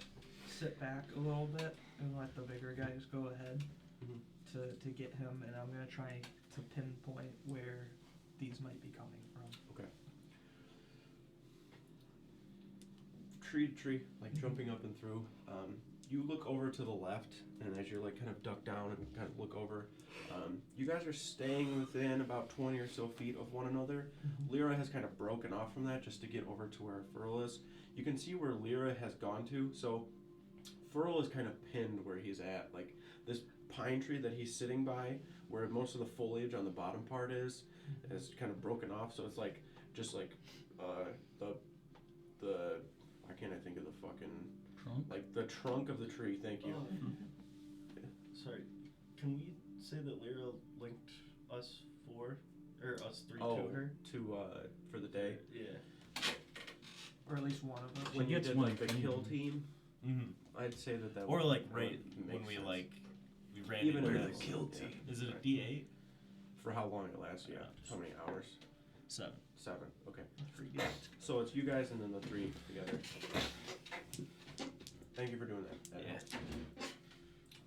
Speaker 1: sit back a little bit and let the bigger guys go ahead
Speaker 7: Mhm.
Speaker 1: to get him, and I'm gonna try to pinpoint where these might be coming from.
Speaker 7: Tree to tree, like jumping up and through. You look over to the left, and as you're like kind of ducked down and kind of look over, you guys are staying within about 20 or so feet of one another. Lyra has kind of broken off from that just to get over to where Furl is. You can see where Lyra has gone to, so Furl is kind of pinned where he's at. Like this pine tree that he's sitting by, where most of the foliage on the bottom part is kind of broken off, so it's like just like the why can't I think of the fucking
Speaker 2: Trunk?
Speaker 7: like the trunk of the tree, thank you.
Speaker 3: Sorry, can we say that Lyra linked us us three
Speaker 7: Oh,
Speaker 3: to her?
Speaker 7: For the day.
Speaker 3: Yeah.
Speaker 1: Or at least one of us.
Speaker 7: When you
Speaker 2: gets
Speaker 7: did
Speaker 2: one
Speaker 7: like the
Speaker 2: thing.
Speaker 7: kill team,
Speaker 3: Mm-hmm.
Speaker 7: I'd say that
Speaker 8: Or
Speaker 7: would,
Speaker 8: like
Speaker 7: that
Speaker 8: right
Speaker 7: would make
Speaker 8: when we
Speaker 7: sense.
Speaker 8: like we ran
Speaker 7: Even
Speaker 8: into
Speaker 7: in
Speaker 8: this.
Speaker 7: the kill
Speaker 3: team.
Speaker 8: Is it a D8?
Speaker 7: For how long it lasts, yeah.
Speaker 8: Yeah.
Speaker 7: How many hours?
Speaker 8: 7.
Speaker 7: 7, okay.
Speaker 1: Forget.
Speaker 7: So it's you guys and then the 3 together. Thank you for doing that. That
Speaker 8: Yeah.
Speaker 7: helped.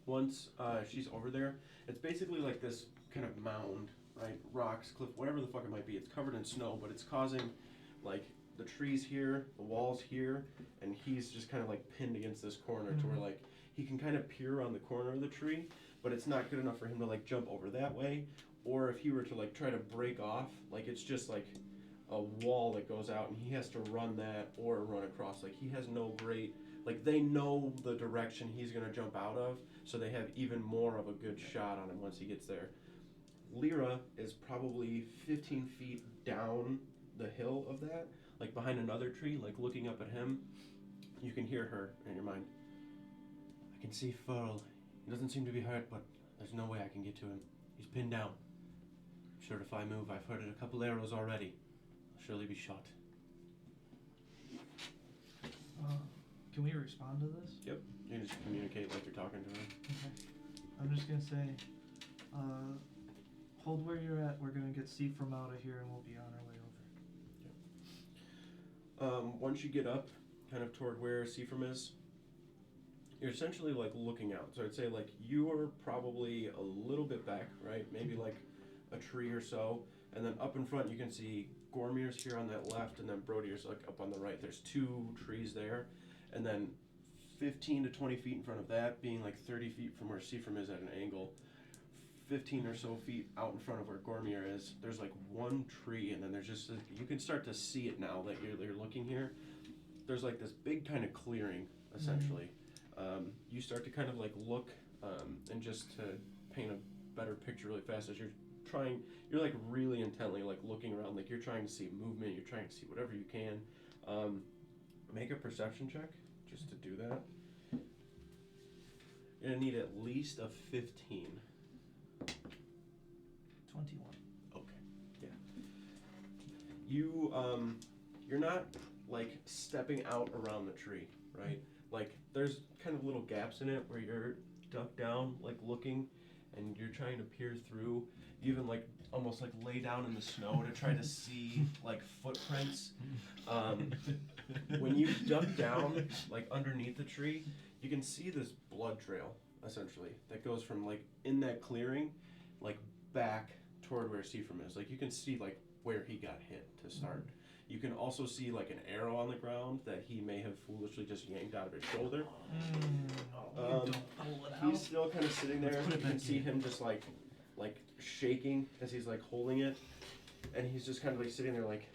Speaker 7: Once she's over there, it's basically like this kind of mound, right? Rocks, cliff, whatever the fuck it might be. It's covered in snow, but it's causing like the trees here, the walls here, and he's just kind of like pinned against this corner to where like he can kind of peer around the corner of the tree, but it's not good enough for him to like jump over that way. Or if he were to like try to break off, like it's just like a wall that goes out and he has to run that or run across. Like he has no great, like they know the direction he's gonna jump out of, so they have even more of a good shot on him once he gets there. Lyra is probably 15 feet down the hill of that, like behind another tree, like looking up at him. You can hear her in your mind. I can see Furl. He doesn't seem to be hurt, but there's no way I can get to him. He's pinned down. I'm sure if I move, I've heard a couple arrows already. I'll surely be shot.
Speaker 1: Can we respond to this?
Speaker 7: You can just communicate like you're talking to him.
Speaker 1: Okay. I'm just gonna say, hold where you're at. We're gonna get Seafram out of here, and we'll be on our way over.
Speaker 7: Once you get up, kind of toward where Seafram is, you're essentially like looking out. So I'd say like you are probably a little bit back, right? Maybe like a tree or so, and then up in front you can see Gormir's here on that left, and then Brodier's like up on the right. There's 2 trees there, and then 15 to 20 feet in front of that, being like 30 feet from where Seafram is at an angle, 15 or so feet out in front of where Gormir is, there's like one tree, and then there's just you can start to see it now that you're looking here. There's like this big kind of clearing essentially. You start to kind of like look, and just to paint a better picture really fast, as you're like really intently like looking around, like you're trying to see movement, you're trying to see whatever you can. Make a perception check just to do that. You're gonna need at least a 15.
Speaker 1: 21.
Speaker 7: Okay. Yeah. You're not like stepping out around the tree, right? Like there's kind of little gaps in it where you're ducked down, like looking, and you're trying to peer through. You even like almost like lay down in the snow to try to see like footprints. When you duck down like underneath the tree, you can see this blood trail essentially that goes from like in that clearing, like back toward where Seafram is. Like you can see like where he got hit to start. You can also see like an arrow on the ground that he may have foolishly just yanked out of his shoulder.
Speaker 1: Don't pull it out.
Speaker 7: He's still kind of sitting there. You can see him just like shaking as he's like holding it, and he's just kind of like sitting there like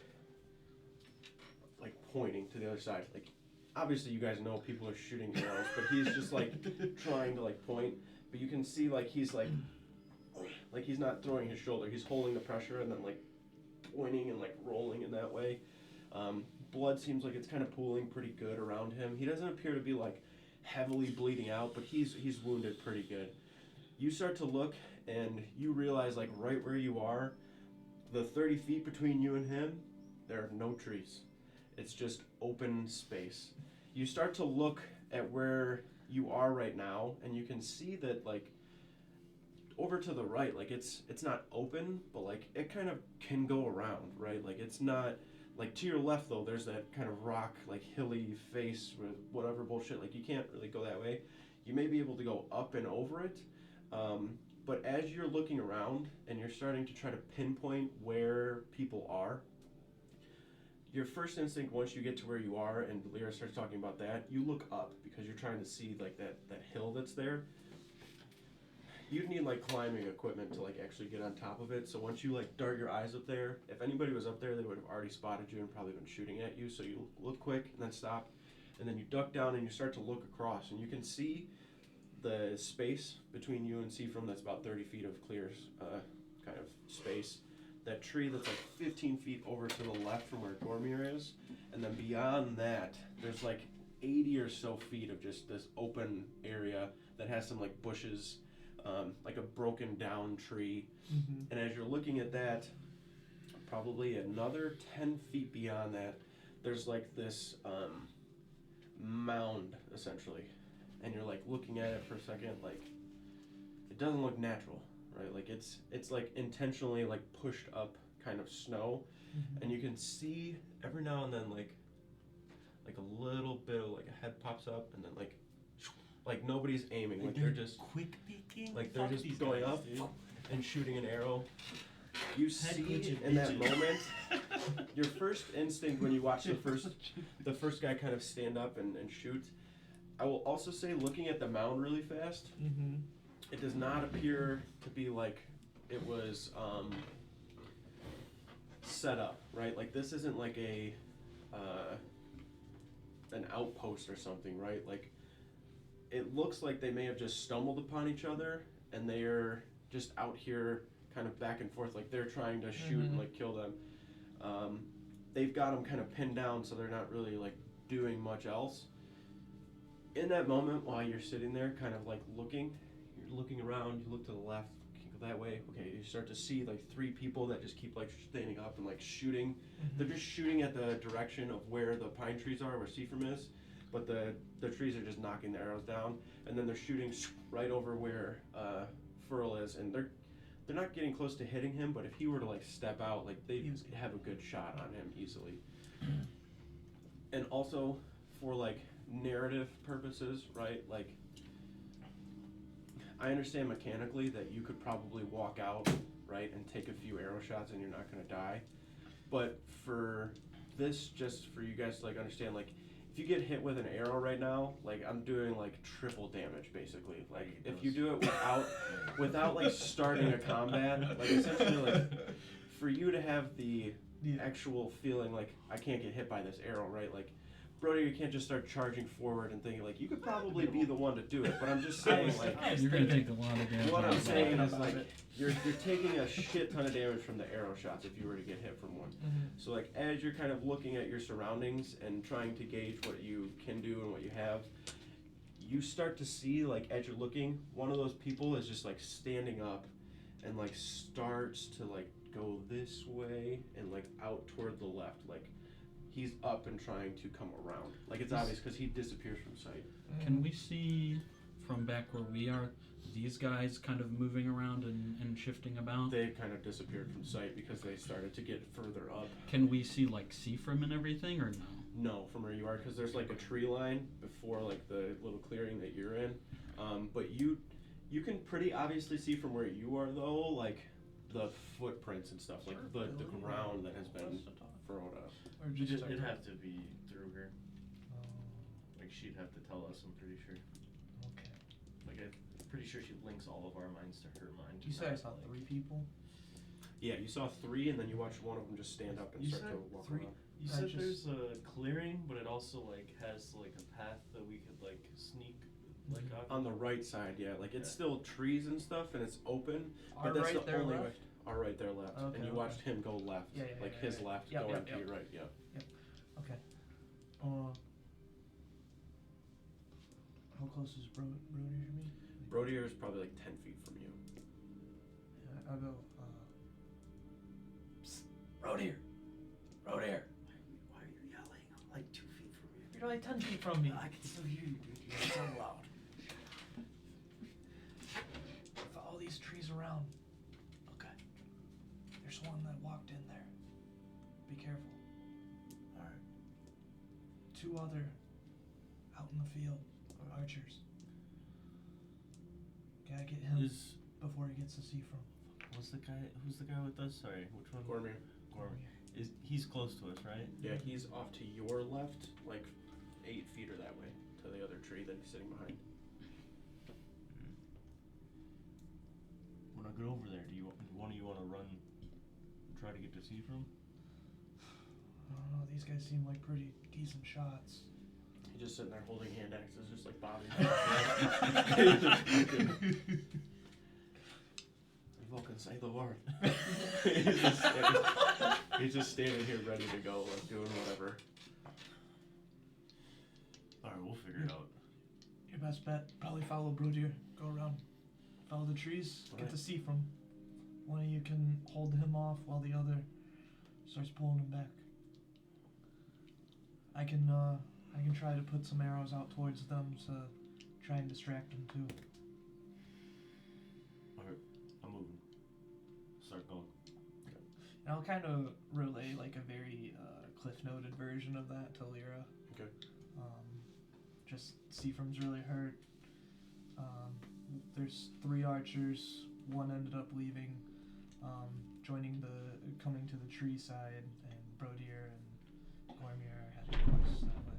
Speaker 7: pointing to the other side. Like obviously you guys know people are shooting arrows, but he's just like trying to like point. But you can see like he's like he's not throwing his shoulder. He's holding the pressure and then like pointing and like rolling in that way. Blood seems like it's kind of pooling pretty good around him. He doesn't appear to be like heavily bleeding out, but he's wounded pretty good. You start to look and you realize like right where you are, the 30 feet between you and him, there are no trees. It's just open space. You start to look at where you are right now, and you can see that like over to the right, like it's not open, but like it kind of can go around, right? Like it's not like to your left though. There's that kind of rock, like hilly face with whatever bullshit. Like you can't really go that way. You may be able to go up and over it, but as you're looking around and you're starting to try to pinpoint where people are, your first instinct once you get to where you are and Lyra starts talking about that, you look up because you're trying to see like that hill that's there. You'd need like climbing equipment to like actually get on top of it. So once you like dart your eyes up there, if anybody was up there, they would have already spotted you and probably been shooting at you. So you look quick and then stop, and then you duck down and you start to look across, and you can see the space between you and Seafrom that's about 30 feet of clear kind of space. That tree that's like 15 feet over to the left from where Dormir is, and then beyond that, there's like 80 or so feet of just this open area that has some like bushes, like a broken down tree.
Speaker 1: Mm-hmm.
Speaker 7: And as you're looking at that, probably another 10 feet beyond that, there's like this mound essentially, and you're like looking at it for a second, like it doesn't look natural, right? Like it's like intentionally like pushed up kind of snow,
Speaker 1: Mm-hmm.
Speaker 7: and you can see every now and then like a little bit of like a head pops up, and then like nobody's aiming, like they're just
Speaker 8: quick peeking.
Speaker 7: like they're
Speaker 8: Fuck
Speaker 7: just
Speaker 8: these
Speaker 7: going
Speaker 8: guys,
Speaker 7: up
Speaker 8: dude.
Speaker 7: and shooting an arrow. You see
Speaker 8: glitching
Speaker 7: in that
Speaker 8: bitches.
Speaker 7: moment, your first instinct when you watch the first guy kind of stand up and shoot. I will also say, looking at the mound really fast,
Speaker 1: Mm-hmm.
Speaker 7: it does not appear to be like it was set up, right? Like this isn't like a an outpost or something, right? Like it looks like they may have just stumbled upon each other and they are just out here kind of back and forth, like they're trying to shoot and like kill them. They've got them kind of pinned down, so they're not really like doing much else. In that moment, while you're sitting there kind of like looking, you're looking around, you look to the left, you go that way, okay, you start to see like 3 people that just keep like standing up and like shooting.
Speaker 1: Mm-hmm.
Speaker 7: They're just shooting at the direction of where the pine trees are, where Seafrom is, but the trees are just knocking the arrows down, and then they're shooting right over where Furl is, and they're not getting close to hitting him, but if he were to like step out, like they have a good shot on him easily. And also for like narrative purposes, right? Like I understand mechanically that you could probably walk out, right, and take a few arrow shots and you're not gonna die. But for this, just for you guys to like understand, like if you get hit with an arrow right now, like I'm doing like triple damage basically. Like if you do it without like starting a combat, like essentially like for you to have the actual feeling like I can't get hit by this arrow, right? Like Brody, you can't just start charging forward and thinking like you could probably be the one to do it. But I'm just saying like
Speaker 2: You're gonna take a lot of damage.
Speaker 7: what I'm
Speaker 2: out of
Speaker 7: saying
Speaker 2: that.
Speaker 7: is like you're taking a shit ton of damage from the arrow shots if you were to get hit from one.
Speaker 1: Mm-hmm.
Speaker 7: So like as you're kind of looking at your surroundings and trying to gauge what you can do and what you have, you start to see like as you're looking, one of those people is just like standing up and like starts to like go this way and like out toward the left, like he's up and trying to come around. Like it's obvious because he disappears from sight.
Speaker 2: Can we see from back where we are these guys kind of moving around and shifting about?
Speaker 7: They kind of disappeared from sight because they started to get further up.
Speaker 2: Can we see like Seafrom and everything, or no?
Speaker 7: No, from where you are, because there's like a tree line before like the little clearing that you're in. But you can pretty obviously see from where you are though, like the footprints and stuff, like the ground that has been furrowed up.
Speaker 1: Or just
Speaker 8: It'd have to be through her.
Speaker 1: Oh,
Speaker 8: Like she'd have to tell us. I'm pretty sure.
Speaker 1: okay.
Speaker 8: Like I'm pretty sure she links all of our minds to her mind.
Speaker 1: You said I saw 3 people.
Speaker 7: Yeah, you saw 3, and then you watched one of them just stand up and
Speaker 8: You
Speaker 7: start
Speaker 8: said
Speaker 7: to walk
Speaker 1: 3?
Speaker 7: around.
Speaker 8: You
Speaker 1: I
Speaker 8: said
Speaker 1: just-
Speaker 8: there's a clearing, but it also like has like a path that we could like sneak like up.
Speaker 7: On the right side, yeah, like it's
Speaker 8: Yeah.
Speaker 7: still trees and stuff, and it's open.
Speaker 1: Our
Speaker 7: But that's
Speaker 1: right,
Speaker 7: the
Speaker 1: their
Speaker 7: only
Speaker 1: left?
Speaker 7: way. Our right, their left,
Speaker 1: Okay,
Speaker 7: and you
Speaker 1: okay.
Speaker 7: watched him go left,
Speaker 1: Yeah,
Speaker 7: like
Speaker 1: yeah,
Speaker 7: his
Speaker 1: yeah.
Speaker 7: left
Speaker 1: Yep,
Speaker 7: going
Speaker 1: yep,
Speaker 7: to
Speaker 1: yep.
Speaker 7: your right. Yeah.
Speaker 1: Okay. How close is Brody to me?
Speaker 7: Brodier is probably like 10 feet from you.
Speaker 1: Yeah, I'll go. Psst, Brody.
Speaker 3: Why are you yelling? I'm like 2 feet from you.
Speaker 1: You're like 10 feet from me.
Speaker 3: I can still hear you, dude.
Speaker 1: You guys so loud. With all these trees around. Okay. There's one that walked in there. Be careful. Alright. 2 other out in the field are archers. Gotta get him before he gets to see from.
Speaker 8: Who's the guy with us? Sorry, which one?
Speaker 7: Gormir.
Speaker 8: He's close to us, right?
Speaker 7: Yeah, he's off to your left, like 8 feet or that way, to the other tree that he's sitting behind.
Speaker 8: When I get over there, do you want to run, try to get to see from?
Speaker 1: I don't know, these guys seem like pretty decent shots.
Speaker 7: He's just sitting there holding hand axes, just like Bobby. You can say the word. He's just standing here ready to go, like doing whatever.
Speaker 8: Alright, we'll figure it out.
Speaker 1: Your best bet, probably follow Brodier. Go around, follow the trees, get to see from. One of you can hold him off while the other starts pulling him back. I can try to put some arrows out towards them to try and distract them too.
Speaker 8: Alright, I'm moving. Start going.
Speaker 1: And I'll kind of relay like a very cliff-noted version of that to Lyra.
Speaker 7: Okay.
Speaker 1: Just Seafram's really hurt. There's 3 archers. One ended up leaving, coming to the tree side, and Brodier and Gormir had quests that way.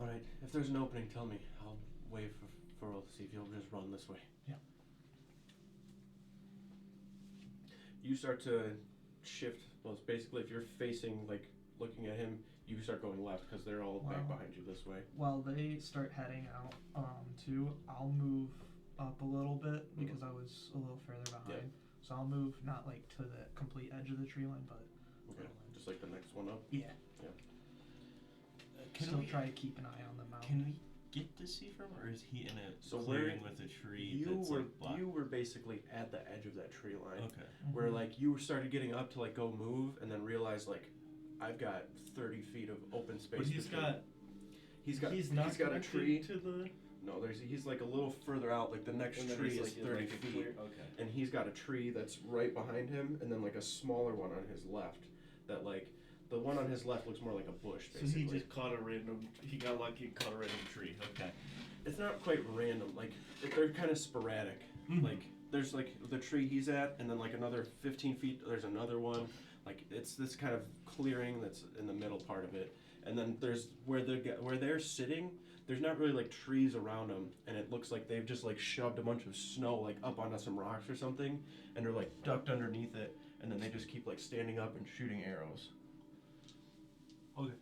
Speaker 7: Alright, if there's an opening, tell me. I'll wave for Earl to see if he'll just run this way.
Speaker 1: Yeah. You
Speaker 7: start to shift. Well, it's basically if you're facing, like, looking at him, you start going left because they're all back behind you this way.
Speaker 1: While they start heading out, too, I'll move up a little bit because I was a little further behind.
Speaker 7: Yeah.
Speaker 1: So I'll move not like to the complete edge of the tree line, but
Speaker 7: Okay. Just like the next one up.
Speaker 1: yeah.
Speaker 8: Can
Speaker 1: Still
Speaker 8: we
Speaker 1: try to keep an eye on them out.
Speaker 8: Can we get to see from, or is he in a
Speaker 7: So
Speaker 8: clearing with a tree
Speaker 7: You
Speaker 8: that's
Speaker 7: were
Speaker 8: like blocked?
Speaker 7: you were basically at the edge of that tree line,
Speaker 8: Okay.
Speaker 7: where like you started getting up to like go move, and then realized like I've got 30 feet of open space.
Speaker 8: But he's
Speaker 7: between.
Speaker 8: got
Speaker 7: he's got a tree.
Speaker 8: to the.
Speaker 7: No, he's like a little further out. Like the next
Speaker 3: And then
Speaker 7: tree
Speaker 3: he's
Speaker 7: is
Speaker 3: like,
Speaker 7: 30
Speaker 3: like a
Speaker 7: feet,
Speaker 3: clear- Okay.
Speaker 7: and he's got a tree that's right behind him, and then like a smaller one on his left. That like the one on his left looks more like a bush.
Speaker 3: So
Speaker 7: Basically,
Speaker 3: he just caught a random. He got lucky and caught a random tree. Okay.
Speaker 7: it's not quite random. Like they're kind of sporadic.
Speaker 8: Mhm.
Speaker 7: Like there's like the tree he's at, and then like another 15 feet. There's another one. Like it's this kind of clearing that's in the middle part of it, and then there's where they're sitting. There's not really like trees around them, and it looks like they've just like shoved a bunch of snow like up onto some rocks or something, and they're like ducked underneath it, and then they just keep like standing up and shooting arrows.
Speaker 8: Okay.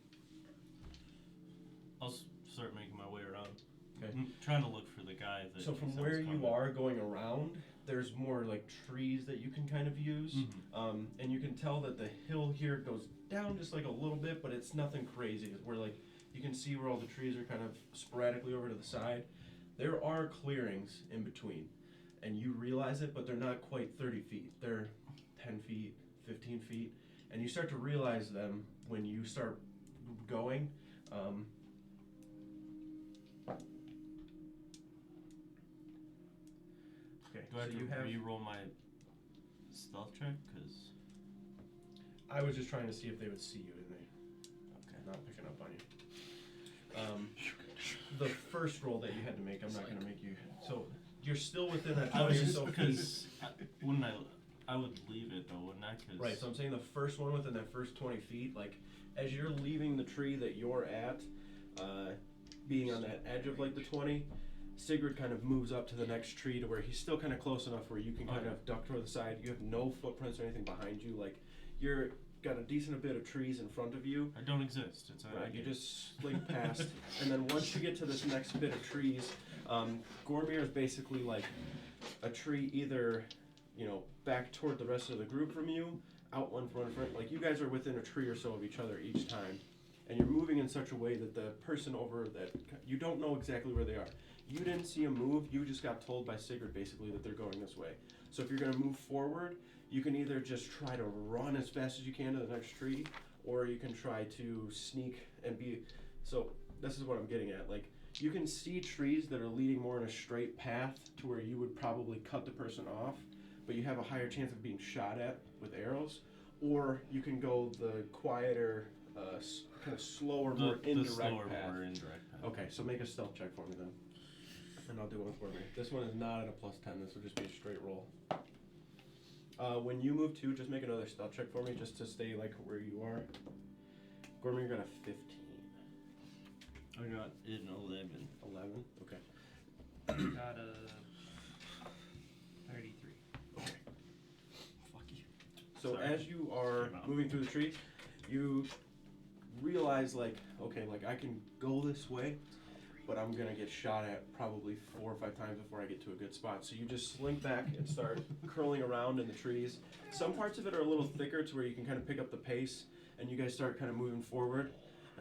Speaker 8: I'll start making my way around.
Speaker 7: Okay.
Speaker 8: I'm trying to look for the guy that.
Speaker 7: So from
Speaker 8: he
Speaker 7: where
Speaker 8: sounds
Speaker 7: you
Speaker 8: coming.
Speaker 7: are going around, there's more like trees that you can kind of use, and you can tell that the hill here goes down just like a little bit, but it's nothing crazy. Where like you can see where all the trees are kind of sporadically over to the side. There are clearings in between, and you realize it, but they're not quite 30 feet. They're 10 feet, 15 feet, and you start to realize them when you start going. Okay,
Speaker 8: Do I have
Speaker 7: so you
Speaker 8: to
Speaker 7: have.
Speaker 8: re-roll my stealth check? Cause
Speaker 7: I was just trying to see if they would see you, and they
Speaker 8: okay.
Speaker 7: not picking up on you. The first roll that you had to make, I'm not going to make you. So you're still within that 20
Speaker 8: I was
Speaker 7: or
Speaker 8: just
Speaker 7: so feet.
Speaker 8: because wouldn't I would leave it though, wouldn't I? Cause
Speaker 7: Right, so I'm saying the first one within that first 20 feet, like as you're leaving the tree that you're at, being on that edge of like the 20, Sigurd kind of moves up to the next tree to where he's still kind of close enough where you can kind of duck toward the side. You have no footprints or anything behind you. Like you're got a decent bit of trees in front of you.
Speaker 8: I don't exist. It's
Speaker 7: Right, you just slink past, and then once you get to this next bit of trees, Gormir is basically like a tree either, back toward the rest of the group from you, out one front, like you guys are within a tree or so of each other each time, and you're moving in such a way that the person over that, you don't know exactly where they are. You didn't see them move, you just got told by Sigurd basically that they're going this way. So if you're going to move forward, you can either just try to run as fast as you can to the next tree, or you can try to sneak and be. So this is what I'm getting at. Like you can see trees that are leading more in a straight path to where you would probably cut the person off, but you have a higher chance of being shot at with arrows. Or you can go the quieter, kind of slower, more indirect path. Okay, so make a stealth check for me then. And I'll do one for me. This one is not at a +10, this will just be a straight roll. When you move to, just make another stealth check for me, just to stay like where you are. Gorman, you're got a 15.
Speaker 8: I got an 11.
Speaker 7: 11? Okay.
Speaker 1: Got a 33.
Speaker 7: Okay.
Speaker 8: Fuck you.
Speaker 7: So
Speaker 8: Sorry.
Speaker 7: as you are
Speaker 8: Came out.
Speaker 7: moving through the tree, you realize like, okay, like I can go this way, but I'm gonna get shot at probably 4 or 5 times before I get to a good spot. So you just slink back and start curling around in the trees. Some parts of it are a little thicker to where you can kind of pick up the pace, and you guys start kind of moving forward.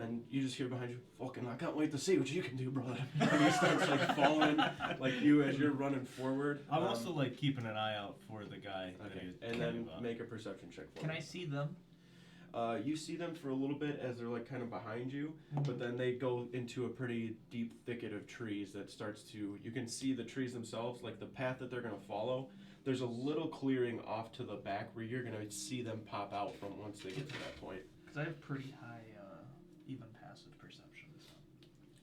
Speaker 7: And you just hear behind you, fucking, I can't wait to see what you can do, brother. And he starts like following, like you as you're running forward.
Speaker 8: I'm also like keeping an eye out for the guy. that
Speaker 7: Okay,
Speaker 8: he was
Speaker 7: and
Speaker 8: talking
Speaker 7: then
Speaker 8: about.
Speaker 7: make a perception check for
Speaker 1: Can
Speaker 7: me.
Speaker 1: I see them?
Speaker 7: You see them for a little bit as they're like kind of behind you, but then they go into a pretty deep thicket of trees that starts to, you can see the trees themselves, like the path that they're going to follow. There's a little clearing off to the back where you're going to see them pop out from once they get to that point.
Speaker 1: Because I have pretty high even passive perceptions.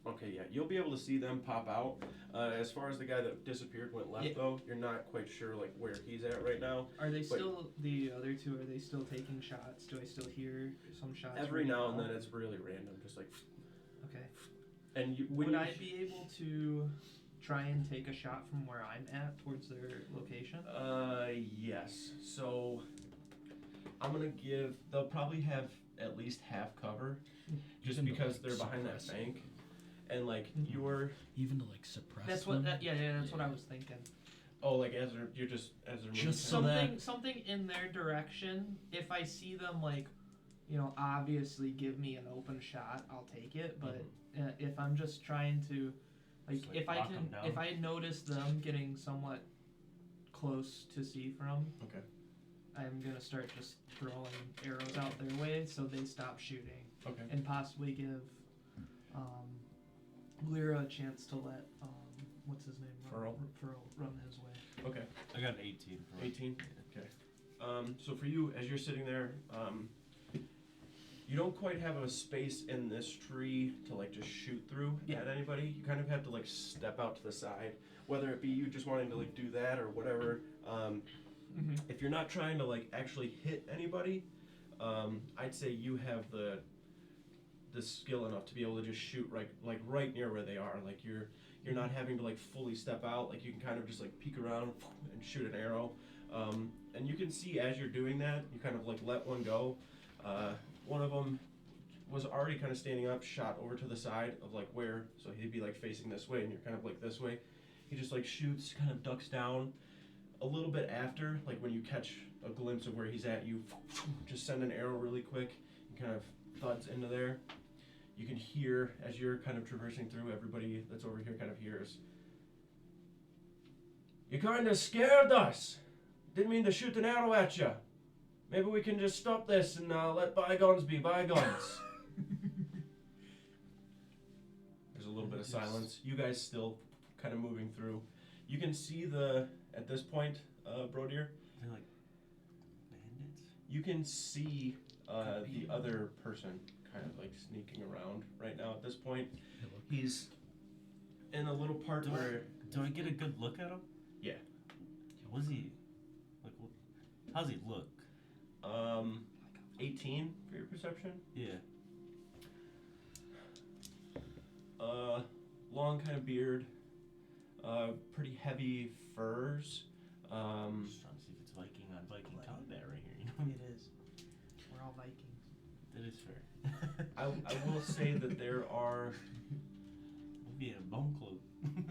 Speaker 7: Okay, yeah, you'll be able to see them pop out. As far as the guy that disappeared went left,
Speaker 1: Yeah.
Speaker 7: though, you're not quite sure like where he's at right now.
Speaker 1: Are they
Speaker 7: But-
Speaker 1: still, the other two, are they still taking shots? Do I still hear some shots?
Speaker 7: Every
Speaker 1: ringing
Speaker 7: now and
Speaker 1: out?
Speaker 7: then it's really random, just like,
Speaker 1: Okay.
Speaker 7: and you, when
Speaker 1: Would
Speaker 7: you,
Speaker 1: I be able to try and take a shot from where I'm at towards their location?
Speaker 7: Yes. So I'm gonna give. They'll probably have at least half cover, just
Speaker 2: Even to,
Speaker 7: because
Speaker 2: like,
Speaker 7: they're behind that
Speaker 2: suppress
Speaker 7: bank, and like
Speaker 1: Mhm.
Speaker 7: you're.
Speaker 2: Even to like suppress
Speaker 1: That's
Speaker 2: them.
Speaker 1: what that. Yeah, that's what I was thinking.
Speaker 7: Oh, like as they're you're just as they're moving.
Speaker 2: Just so that-
Speaker 1: Something in their direction. If I see them like, obviously give me an open shot, I'll take it. But if I'm just trying to, like,
Speaker 8: Just, like,
Speaker 1: if I
Speaker 8: lock
Speaker 1: can,
Speaker 8: 'em down.
Speaker 1: if I notice them getting somewhat close to see from,
Speaker 7: Okay.
Speaker 1: I'm gonna start just throwing arrows out their way so they stop shooting,
Speaker 7: Okay.
Speaker 1: and possibly give Lyra a chance to let what's his name
Speaker 7: Furl
Speaker 1: run his way.
Speaker 7: Okay.
Speaker 8: I got an 18. For
Speaker 7: 18. Okay. So for you, as you're sitting there, you don't quite have a space in this tree to like just shoot through at anybody. You kind of have to like step out to the side, whether it be you just wanting to like do that or whatever. If you're not trying to like actually hit anybody, I'd say you have the skill enough to be able to just shoot right near where they are. Like you're not having to like fully step out. Like you can kind of just like peek around and shoot an arrow. And you can see as you're doing that, you kind of like let one go. One of them was already kind of standing up, shot over to the side of like where, so he'd be like facing this way, and you're kind of like this way. He just like shoots, kind of ducks down. A little bit after, like when you catch a glimpse of where he's at, you just send an arrow really quick and kind of thuds into there. You can hear, as you're kind of traversing through, everybody that's over here kind of hears. You kind of scared us. Didn't mean to shoot an arrow at you. Maybe we can just stop this and let bygones be bygones. There's a little bit of silence. You guys still kind of moving through. You can see at this point, Brodier,
Speaker 8: They're like bandits.
Speaker 7: you can see the other person kind of like sneaking around right now at this point. He's in a little part
Speaker 8: Do
Speaker 7: where...
Speaker 8: Do I get a good look at him?
Speaker 7: Yeah.
Speaker 8: Was he like? How's he look?
Speaker 7: 18 for your perception.
Speaker 8: Yeah.
Speaker 7: Long kind of beard, pretty heavy furs.
Speaker 8: I'm just trying to see if it's Viking on Viking combat right here. You know.
Speaker 1: It is. We're all Vikings.
Speaker 8: That is fair.
Speaker 7: I will say that there are...
Speaker 8: Maybe a bone cloak.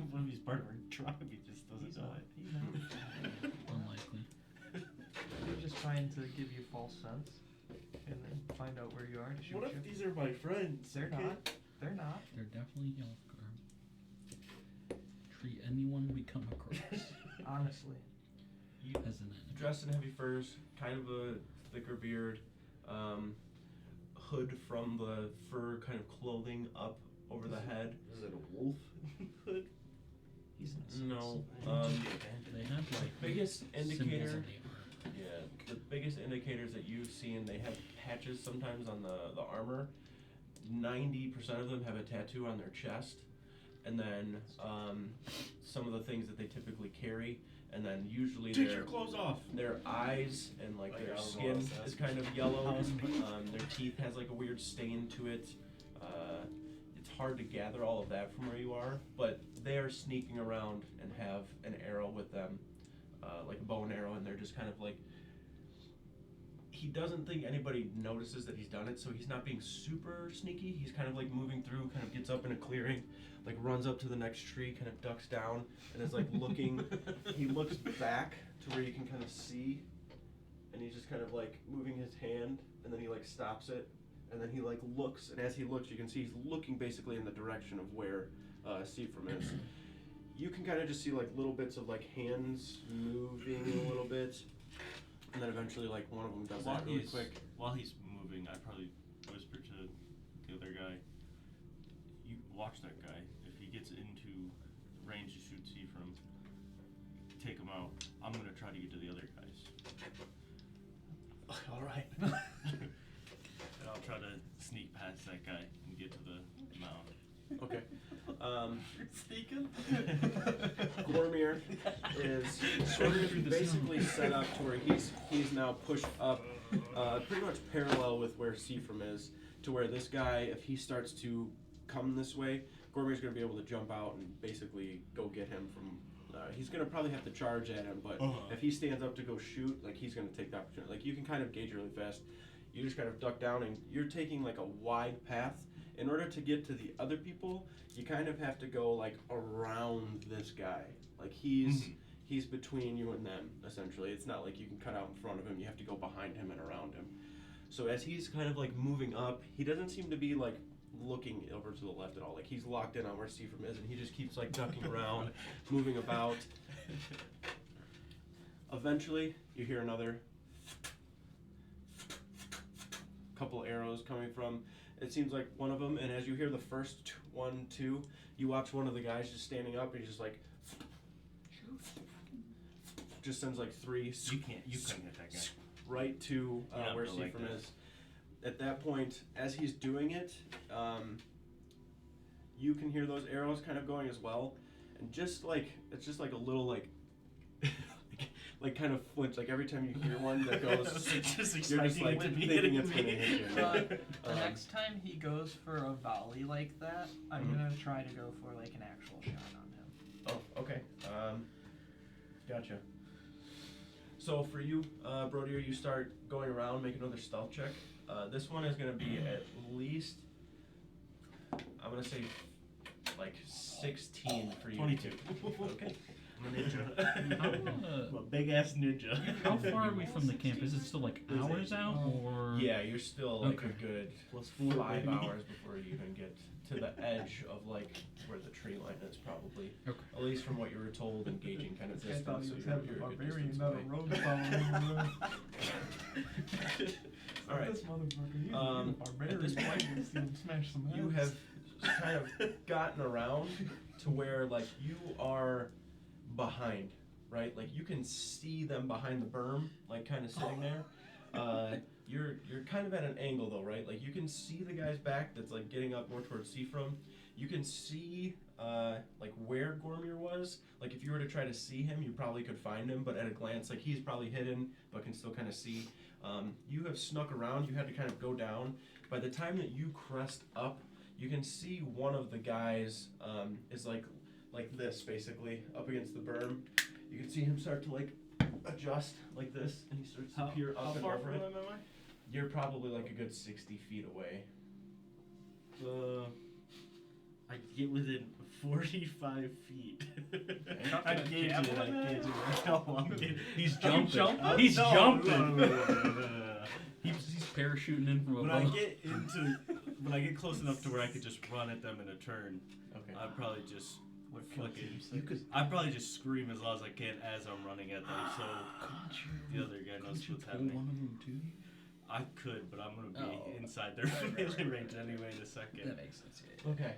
Speaker 8: What if he's part of our tribe? He just doesn't know it.
Speaker 1: He's not.
Speaker 2: Unlikely.
Speaker 1: They're just trying to give you false sense, and then find out where you are to shoot
Speaker 8: What
Speaker 1: you.
Speaker 8: if these are my friends?
Speaker 1: They're not. They're not.
Speaker 2: They're definitely Elfgar. Treat anyone we come across
Speaker 1: Honestly.
Speaker 7: You
Speaker 2: as an enemy.
Speaker 7: dressed in heavy furs, kind of a thicker beard, hood from the fur kind of clothing up
Speaker 4: over the head.
Speaker 3: Is it a wolf hood?
Speaker 1: He's in
Speaker 4: No.
Speaker 2: They have like
Speaker 4: Biggest
Speaker 2: symbols
Speaker 4: indicator.
Speaker 2: in the art.
Speaker 4: Yeah, the biggest indicators that you've seen, they have patches sometimes on the armor. 90% of them have a tattoo on their chest, and then some of the things that they typically carry, and then usually
Speaker 8: Take your clothes off.
Speaker 4: their eyes and like
Speaker 8: Like,
Speaker 4: their
Speaker 8: I don't know
Speaker 4: skin
Speaker 8: what else
Speaker 4: is kind of yellow.
Speaker 8: How's-
Speaker 4: Their teeth has like a weird stain to it. It's hard to gather all of that from where you are, but they are sneaking around and have an arrow with them, like a bow and arrow, and they're just kind of like. He doesn't think anybody notices that he's done it, so he's not being super sneaky. He's kind of like moving through, kind of gets up in a clearing, like runs up to the next tree, kind of ducks down, and is like looking. He looks back to where you can kind of see, and he's just kind of like moving his hand, and then he like stops it, and then he like looks, and as he looks, you can see he's looking basically in the direction of where Seafram is. You can kind of just see like little bits of like hands moving a little bit. And then eventually, like, one of them does that really quick.
Speaker 8: While he's moving, I probably whisper to the other guy, you watch that guy. If he gets into range to shoot Seafram, take him out. I'm going to try to get to the other guys.
Speaker 1: Alright.
Speaker 8: And I'll try to sneak past that guy and get to the mound.
Speaker 4: Okay.
Speaker 8: Sneaking?
Speaker 4: Gormir is sort of basically set up to where he's now pushed up pretty much parallel with where Seafram is, to where this guy, if he starts to come this way, Gormir's going to be able to jump out and basically go get him from... he's going to probably have to charge at him, but if he stands up to go shoot, like, he's going to take the opportunity. Like, you can kind of gauge really fast. You just kind of duck down, and you're taking, like, a wide path. In order to get to the other people, you kind of have to go like around this guy. Like he's between you and them, essentially. It's not like you can cut out in front of him, you have to go behind him and around him. So as he's kind of like moving up, he doesn't seem to be like looking over to the left at all. Like he's locked in on where Seafram is, and he just keeps like ducking around, moving about. Eventually, you hear another couple arrows coming from, it seems like one of them, and as you hear the first 1, 2, you watch one of the guys just standing up, and he's just like, just sends like 3.
Speaker 8: You couldn't hit that guy.
Speaker 4: Right to
Speaker 8: Yeah,
Speaker 4: where
Speaker 8: but like
Speaker 4: Seafram
Speaker 8: this.
Speaker 4: is. At that point, as he's doing it, you can hear those arrows kind of going as well, and just like, it's just like a little like, like kind of flinch, like every time you hear one that goes,
Speaker 8: just
Speaker 4: you're just like
Speaker 8: to be
Speaker 4: thinking
Speaker 8: hitting
Speaker 4: it's gonna
Speaker 8: me.
Speaker 4: hit you.
Speaker 1: The next time he goes for a volley like that, I'm gonna try to go for like an actual shot on him.
Speaker 4: Oh, okay. Gotcha. So for you, Brodier, you start going around, make another stealth check. This one is gonna be at least, I'm gonna say, like 16 for you.
Speaker 8: 22.
Speaker 4: Okay.
Speaker 8: I'm a ninja. I'm a big ass ninja.
Speaker 2: How far are we from the camp? Is it still like hours out, or?
Speaker 4: Yeah, you're still like
Speaker 2: Okay.
Speaker 4: a good
Speaker 8: +4,
Speaker 4: 5
Speaker 8: baby.
Speaker 4: hours before you even get to the edge of like where the tree line is, probably.
Speaker 2: Okay.
Speaker 4: At least from what you were told, engaging kind of
Speaker 1: This guy thought
Speaker 4: distance.
Speaker 1: he was
Speaker 4: So
Speaker 1: having
Speaker 4: you're
Speaker 1: a
Speaker 4: a good
Speaker 1: barbarian,
Speaker 4: distance
Speaker 1: not
Speaker 4: away.
Speaker 1: a rogue following.
Speaker 4: All right.
Speaker 1: This motherfucker, he's
Speaker 4: Um,
Speaker 1: a barbarian.
Speaker 4: at this point,
Speaker 1: I can see him smash some
Speaker 4: You
Speaker 1: heads.
Speaker 4: have kind of gotten around to where like you are behind, right? Like you can see them behind the berm, like kind of sitting there. You're kind of at an angle though, right? Like you can see the guy's back that's like getting up more towards Seafram. You can see like where Gormir was. Like if you were to try to see him, you probably could find him, but at a glance, like he's probably hidden, but can still kind of see. You have snuck around. You had to kind of go down. By the time that you crest up, you can see one of the guys is like this, basically, up against the berm. You can see him start to like adjust like this, and he starts to peer up and over it.
Speaker 8: am I?
Speaker 4: You're probably like a good 60 feet away.
Speaker 8: I get within 45 feet.
Speaker 1: Not
Speaker 8: I
Speaker 1: gonna
Speaker 8: gauge it.
Speaker 1: gamble
Speaker 8: I
Speaker 1: that?
Speaker 8: gauge it. No, I'm kidding.
Speaker 2: He's jumping.
Speaker 1: jumping?
Speaker 2: He's
Speaker 8: No,
Speaker 2: jumping.
Speaker 8: no.
Speaker 2: He's parachuting in from
Speaker 8: When
Speaker 2: above.
Speaker 8: I get close enough to where I could just run at them in a turn,
Speaker 4: Okay.
Speaker 8: I'd probably just fucking.
Speaker 1: You could.
Speaker 8: I'd probably just scream as loud as I can as I'm running at them, so the other guy knows
Speaker 2: Could you
Speaker 8: what's
Speaker 2: pull
Speaker 8: happening.
Speaker 2: one of them to you?
Speaker 8: I could, but I'm gonna be
Speaker 2: Oh.
Speaker 8: inside their melee range anyway in a second.
Speaker 2: That makes sense. Yeah.
Speaker 4: Okay.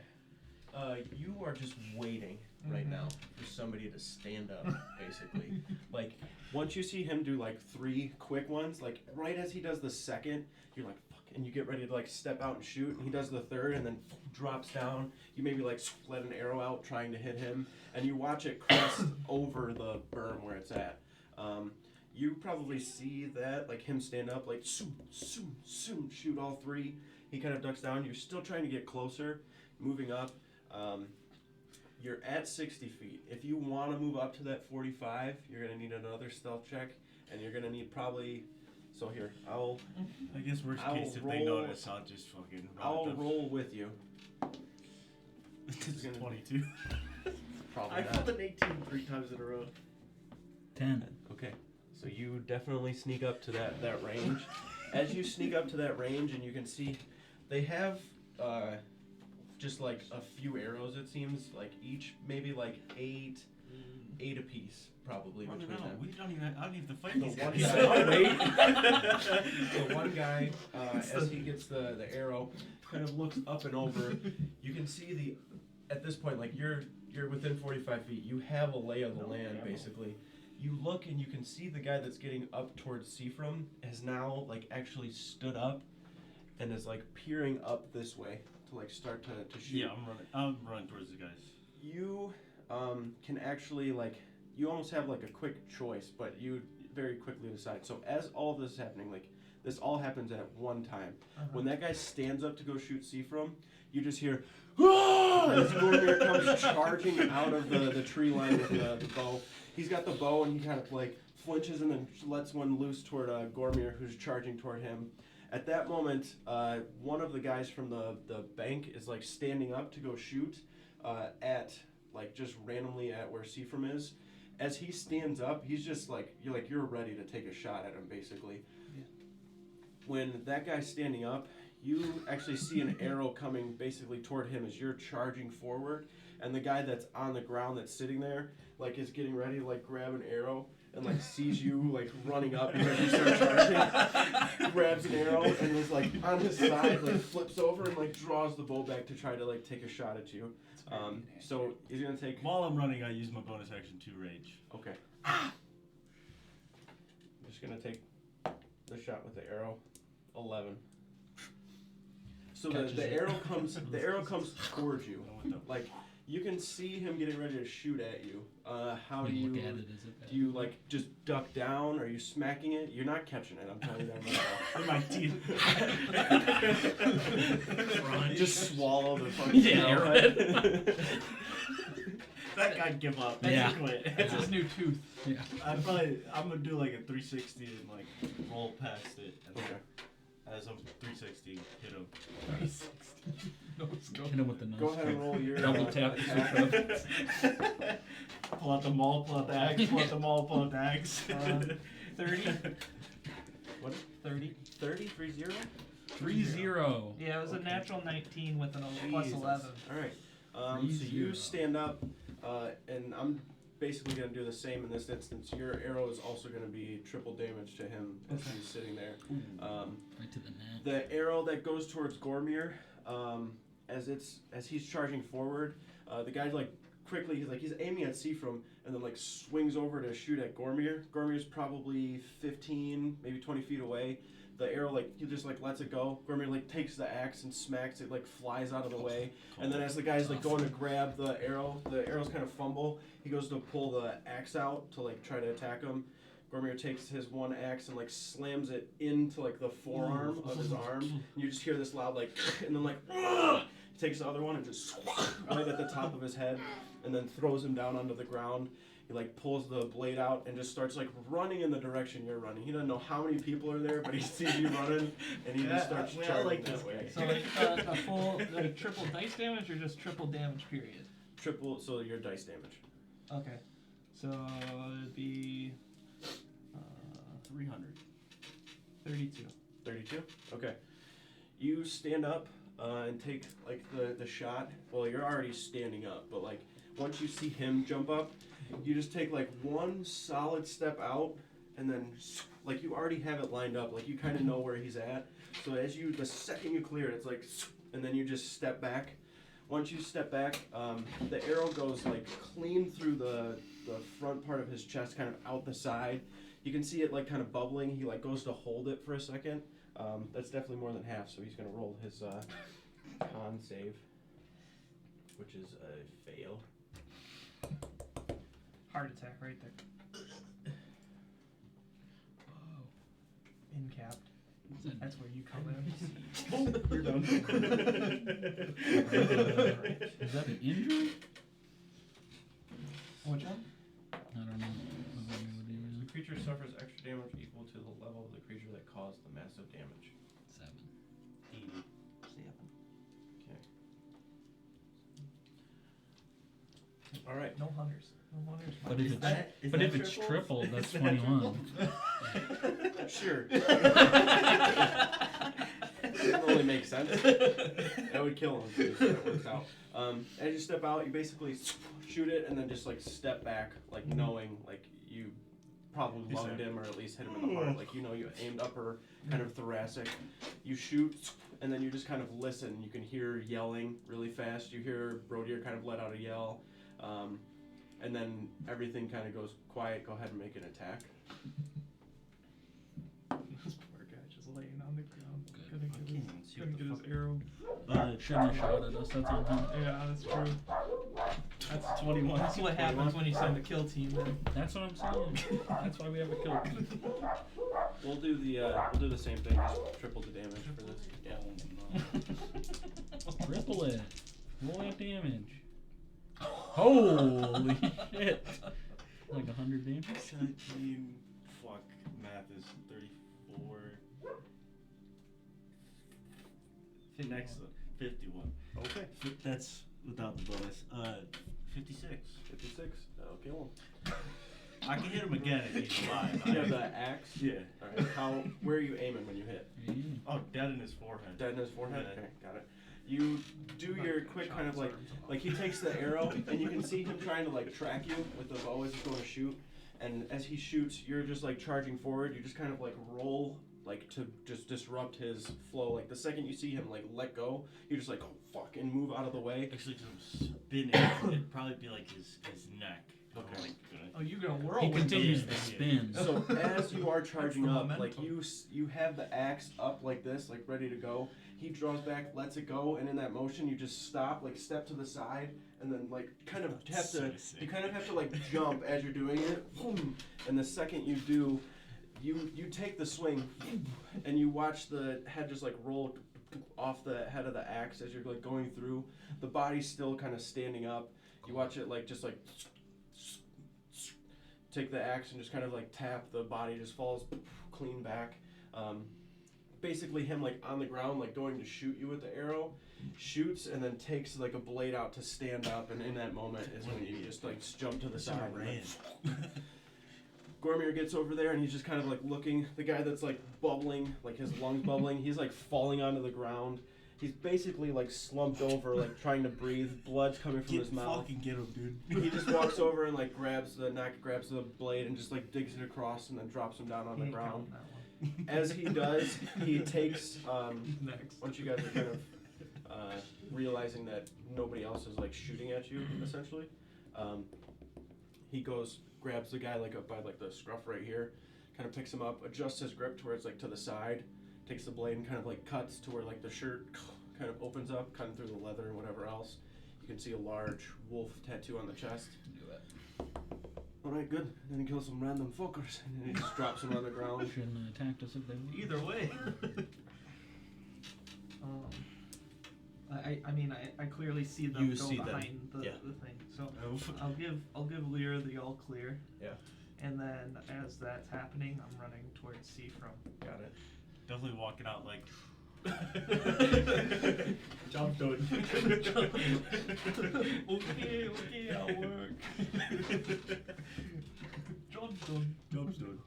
Speaker 7: You are just waiting right now for somebody to stand up, basically. Like, once you see him do like 3 quick ones, like right as he does the second, you're like, fuck, and you get ready to like step out and shoot, and he does the third, and then drops down. You maybe like let an arrow out trying to hit him, and you watch it crest over the berm where it's at. You probably see that, like him stand up, like shoot all 3. He kind of ducks down. You're still trying to get closer, moving up. You're at 60 feet. If you want to move up to that 45, you're going to need another stealth check, and you're going to need probably... So here,
Speaker 8: I guess worst
Speaker 7: I'll
Speaker 8: case, if they
Speaker 7: roll-
Speaker 8: notice, I'll just fucking
Speaker 7: I'll roll with you.
Speaker 8: It's
Speaker 7: gonna-
Speaker 8: 22.
Speaker 7: Probably
Speaker 3: I
Speaker 7: not.
Speaker 3: rolled an 18 3 times in a row.
Speaker 2: 10.
Speaker 7: Okay, so you definitely sneak up to that range. As you sneak up to that range, and you can see they have just like a few arrows, it seems, like each maybe like 8 apiece, probably between them.
Speaker 8: We don't even. I don't even have to fight
Speaker 7: The
Speaker 8: these
Speaker 7: one
Speaker 8: guys.
Speaker 7: guy, the one guy, as he gets the arrow, kind of looks up and over. You can see at this point, like you're within 45 feet. You have a lay of the land, basically. You look and you can see the guy that's getting up towards Seafram has now like actually stood up and is like peering up this way to like start to shoot.
Speaker 8: Yeah, I'm running towards the guys.
Speaker 7: You can actually like, you almost have like a quick choice, but you very quickly decide. So as all of this is happening, like this all happens at one time. When that guy stands up to go shoot Seafram, you just hear, "Ah!" as Gormir comes charging out of the tree line with the bow. He's got the bow and he kind of like flinches and then lets one loose toward Gormir, who's charging toward him. At that moment, one of the guys from the bank is like standing up to go shoot at like just randomly at where Seafram is. As he stands up, he's just like you're ready to take a shot at him, basically.
Speaker 1: Yeah.
Speaker 7: When that guy's standing up, you actually see an arrow coming basically toward him as you're charging forward, and the guy that's on the ground that's sitting there like is getting ready to like grab an arrow and like sees you like running up because you start charging, grabs an arrow and is like on his side, like flips over and like draws the bow back to try to like take a shot at you. So he's gonna take.
Speaker 8: While I'm running, I use my bonus action to rage.
Speaker 7: Okay. I'm just gonna take the shot with the arrow. 11. So the arrow comes towards you. Like you can see him getting ready to shoot at you. How do you
Speaker 2: look at it as a bad
Speaker 7: do you like just duck down? Are you smacking it? You're not catching it. I'm telling you that right now.
Speaker 8: In my teeth.
Speaker 7: Just swallow the fucking
Speaker 2: Yeah,
Speaker 7: arrowhead.
Speaker 8: That guy'd give up.
Speaker 2: Yeah.
Speaker 8: He'd quit.
Speaker 1: It's his new tooth.
Speaker 2: Yeah.
Speaker 8: I'm gonna do like a 360 and like roll past it. And
Speaker 7: Okay.
Speaker 8: as I'm 360, hit him.
Speaker 1: 360. No scope.
Speaker 2: Hit him with the nose.
Speaker 7: Go ahead and roll your
Speaker 2: Double tap.
Speaker 7: attack.
Speaker 8: Pull out the maul, pull out the axe, pull out the maul, pull out the axe.
Speaker 1: 30.
Speaker 7: What?
Speaker 1: 30.
Speaker 7: 30? 3-0?
Speaker 2: 3-0.
Speaker 1: Yeah, it was a
Speaker 7: Okay.
Speaker 1: natural 19 with an plus
Speaker 7: Jesus.
Speaker 1: 11.
Speaker 7: Alright. So you
Speaker 2: 3-0.
Speaker 7: stand up, and I'm basically going to do the same in this instance. Your arrow is also going to be triple damage to him as
Speaker 1: Okay.
Speaker 7: he's sitting there.
Speaker 2: Right to the net.
Speaker 7: The arrow that goes towards Gormir, as he's charging forward, the guy's like quickly, he's aiming at Seafram and then like swings over to shoot at Gormir. Gormir's probably 15, maybe 20 feet away. The arrow he just lets it go. Gormir takes the axe and smacks it, flies out of the way. And then as the guy's going to grab the arrows kind of fumble. He goes to pull the axe out to try to attack him. Gormir takes his one axe and slams it into the forearm of his arm. And you just hear this loud and then "Ugh!" He takes the other one and just right at the top of his head, and then throws him down onto the ground. He pulls the blade out and just starts running in the direction you're running. He doesn't know how many people are there, but he sees you running, and he just starts charging that way.
Speaker 1: So a full triple dice damage or just triple damage period?
Speaker 7: Triple, so your dice damage.
Speaker 1: Okay. So it'd be
Speaker 8: 300.
Speaker 1: 32.
Speaker 7: 32? Okay. You stand up and take the shot. Well, you're already standing up, but once you see him jump up, you just take one solid step out, and then you already have it lined up. You kind of know where he's at. So the second you clear it, it's and then you just step back Once you step back, the arrow goes like clean through the front part of his chest, kind of out the side. You can see it like kind of bubbling. He like goes to hold it for a second. That's definitely more than half, so he's gonna roll his con save, which is a fail.
Speaker 1: Heart attack right there. Incapped. That's where you come in.
Speaker 7: You're done.
Speaker 2: Is that an injury?
Speaker 1: Which one?
Speaker 2: I don't know.
Speaker 4: The creature suffers extra damage equal to the level of the creature that caused the massive damage.
Speaker 2: 7.
Speaker 7: All right.
Speaker 1: No hunters. No hunters.
Speaker 2: But if it's
Speaker 6: that
Speaker 2: it's
Speaker 6: triple?
Speaker 2: triple, that's
Speaker 6: Is that
Speaker 2: 21.
Speaker 7: Sure. It only makes sense. That would kill him too, so that works out. As you step out, you basically shoot it and then just like step back, like knowing like you probably lunged him or at least hit him in the heart. Like you know you aimed upper, kind of thoracic. You shoot and then you just kind of listen. You can hear yelling really fast. You hear Brodier kind of let out a yell. And then everything kind of goes quiet. Go ahead and make an attack.
Speaker 1: This poor guy just laying on the ground.
Speaker 2: Good.
Speaker 1: Couldn't get his arrow.
Speaker 2: Shouldn't have shot at us, that's on him.
Speaker 1: Yeah, that's true. That's 21. That's what happens when you send a kill team then.
Speaker 2: That's what I'm saying. That's why we have a kill team.
Speaker 7: We'll do the same thing. Just triple the damage for this. Yeah.
Speaker 2: Triple it. Roll that damage. Holy shit. Like 100 damage?
Speaker 8: 17. Fuck. Math is 34. Next one. 51.
Speaker 7: Okay.
Speaker 8: That's without the bonus. 56.
Speaker 7: 56. That'll kill him.
Speaker 8: I can hit him again if he's alive.
Speaker 7: You have the axe?
Speaker 8: Yeah.
Speaker 7: Alright. Where are you aiming when you hit?
Speaker 8: Oh, dead in his forehead.
Speaker 7: Dead in his forehead?
Speaker 8: Yeah.
Speaker 7: Okay, got it. You do your quick kind of like he takes the arrow and you can see him trying to like track you with the bow as he's going to shoot. And as he shoots, you're just like charging forward. You just kind of like roll like to just disrupt his flow. Like the second you see him like let go, you're just like, oh fuck, and move out of the way.
Speaker 8: Actually, just spinning. It'd probably be like his neck.
Speaker 7: Okay.
Speaker 8: Like,
Speaker 1: Oh, you gonna whirl
Speaker 2: He
Speaker 1: with
Speaker 2: continues
Speaker 1: them.
Speaker 2: the spin.
Speaker 7: So as you are charging
Speaker 1: That's the
Speaker 7: up, like
Speaker 1: momentum.
Speaker 7: you have the axe up like this, like ready to go. He draws back, lets it go, and in that motion you just stop, like step to the side, and then like kind of have to you kind of have to like jump as you're doing it. Boom. And the second you do, you take the swing, and you watch the head just like roll off the head of the axe as you're like going through. The body's still kind of standing up. You watch it like just like take the axe and just kind of like tap. The body just falls clean back. Basically him like on the ground, like going to shoot you with the arrow, shoots and then takes like a blade out to stand up, and in that moment is when you just like jump to the side. Gormir gets over there and he's just kind of like looking. The guy that's like bubbling, like his lungs bubbling, he's like falling onto the ground. He's basically like slumped over, like trying to breathe. Blood's coming from his mouth.
Speaker 8: Fucking get him, dude.
Speaker 7: He just walks over and like grabs the neck, grabs the blade, and just like digs it across and then drops him down on
Speaker 1: He
Speaker 7: the
Speaker 1: ain't
Speaker 7: ground.
Speaker 1: counting that one.
Speaker 7: As he does, he takes
Speaker 1: Next.
Speaker 7: once you guys are kind of realizing that nobody else is like shooting at you, essentially, he goes, grabs the guy like up by like the scruff right here, kind of picks him up, adjusts his grip to where it's like to the side, takes the blade and kind of like cuts to where like the shirt kind of opens up, cutting through the leather and whatever else. You can see a large wolf tattoo on the chest.
Speaker 2: Do it.
Speaker 7: Alright, good. Then he kills some random fuckers and then he just drops them on the ground.
Speaker 2: Shouldn't have attacked us if they were.
Speaker 1: Either way. I mean I clearly see them
Speaker 6: You
Speaker 1: go
Speaker 6: see them,
Speaker 1: behind the
Speaker 6: yeah.
Speaker 1: thing. So I'll give Lear the all clear.
Speaker 6: Yeah.
Speaker 1: And then as that's happening, I'm running towards Seafrom.
Speaker 6: Got it.
Speaker 8: Definitely walking out like.
Speaker 6: Job done.
Speaker 1: okay, I'll work. Job's done.
Speaker 8: Job's done.